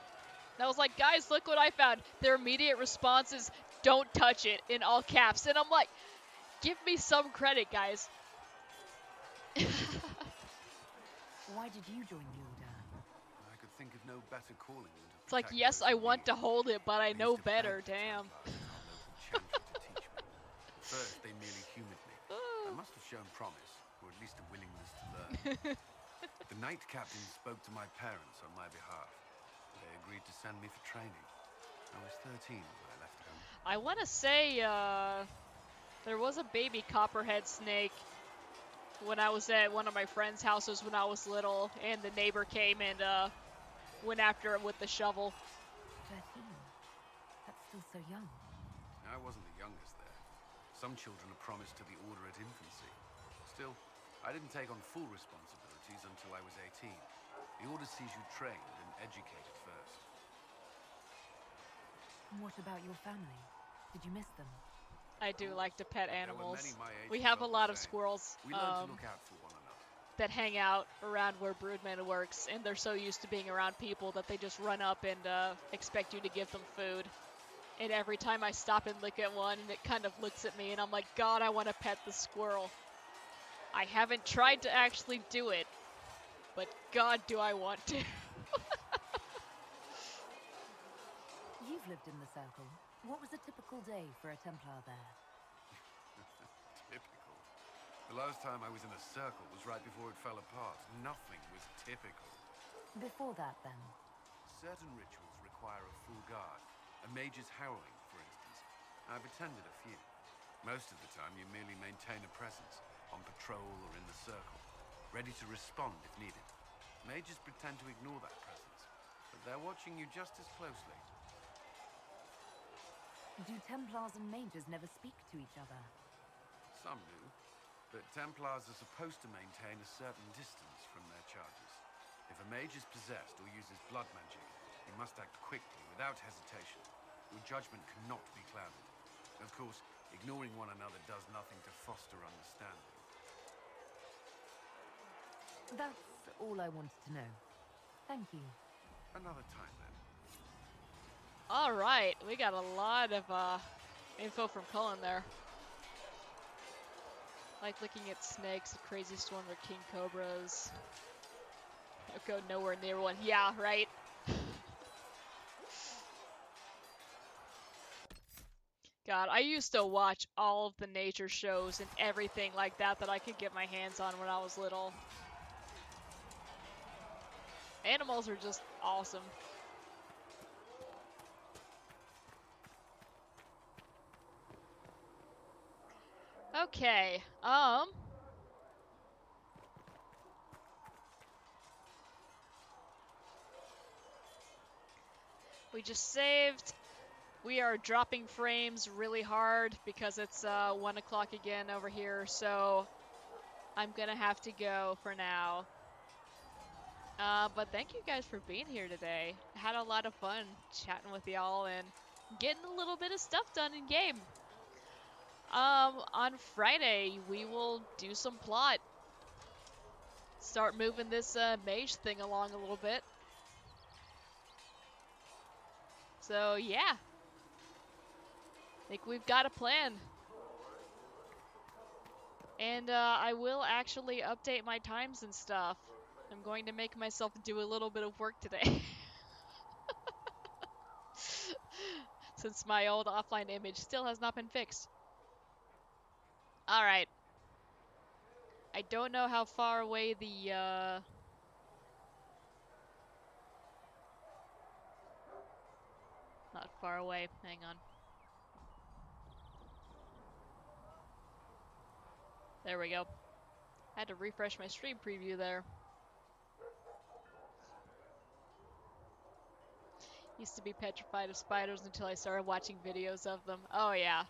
And I was like, guys, look what I found. Their immediate response is, don't touch it, in all caps. And I'm like, give me some credit, guys. Why did you join the Order? I could think of no better calling than to It's like, yes, I want to hold it, but I know better, damn. First, they merely humored me. I must have shown promise, or at least a willingness to learn. The Knight Captain spoke to my parents on my behalf. They agreed to send me for training. I was 13 when I left home. I want to say there was a baby copperhead snake when I was at one of my friends' houses when I was little, and the neighbor came and went after it with the shovel. 13? That's still so young. I wasn't the youngest there. Some children are promised to the Order at infancy. Still, I didn't take on full responsibilities until I was 18. The Order sees you trained and educated first. And what about your family? Did you miss them? I do like to pet There were many animals. my age We who have a felt the lot of same. squirrels We learned to look out for one another. that hang out around where Broodman works, and they're so used to being around people that they just run up and expect you to give them food. And every time I stop and look at one, and it kind of looks at me, and I'm like, God, I want to pet the squirrel. I haven't tried to actually do it, but God, do I want to. You've lived in the Circle. What was a typical day for a Templar there? Typical. The last time I was in a circle was right before it fell apart. Nothing was typical. Before that, then? Certain rituals require a full guard. A mage's harrowing, for instance. I've attended a few. Most of the time, you merely maintain a presence, on patrol or in the circle, ready to respond if needed. Mages pretend to ignore that presence, but they're watching you just as closely. Do Templars and mages never speak to each other? Some do, but Templars are supposed to maintain a certain distance from their charges. If a mage is possessed or uses blood magic, he must act quickly, without hesitation. Your judgment cannot be clouded. Of course, ignoring one another does nothing to foster understanding. That's all I wanted to know. Thank you. Another time, then. Alright, we got a lot of info from Cullen there. Like looking at snakes, a crazy storm of king cobras. I'll go nowhere near one. Yeah, right. God, I used to watch all of the nature shows and everything like that that I could get my hands on when I was little. Animals are just awesome. Okay, we just saved. We are dropping frames really hard because it's 1 o'clock again over here, so I'm gonna have to go for now. But thank you guys for being here today. I had a lot of fun chatting with y'all and getting a little bit of stuff done in game. On Friday, we will do some plot. Start moving this mage thing along a little bit. So, yeah. I think we've got a plan. And I will actually update my times and stuff. I'm going to make myself do a little bit of work today. Since my old offline image still has not been fixed. Alright. I don't know how far away the, not far away. Hang on. There we go. I had to refresh my stream preview there. Used to be petrified of spiders until I started watching videos of them. Oh yeah.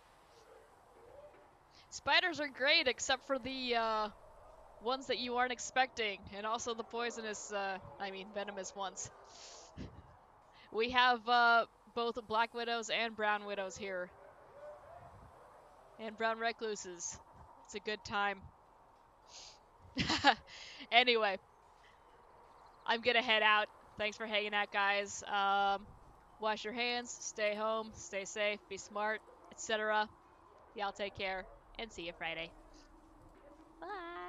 Spiders are great except for the ones that you aren't expecting, and also the poisonous, venomous ones. We have both black widows and brown widows here. And brown recluses. It's a good time. Anyway, I'm gonna head out. Thanks for hanging out, guys. Wash your hands, stay home, stay safe, be smart, etc. Y'all take care, and see you Friday. Bye!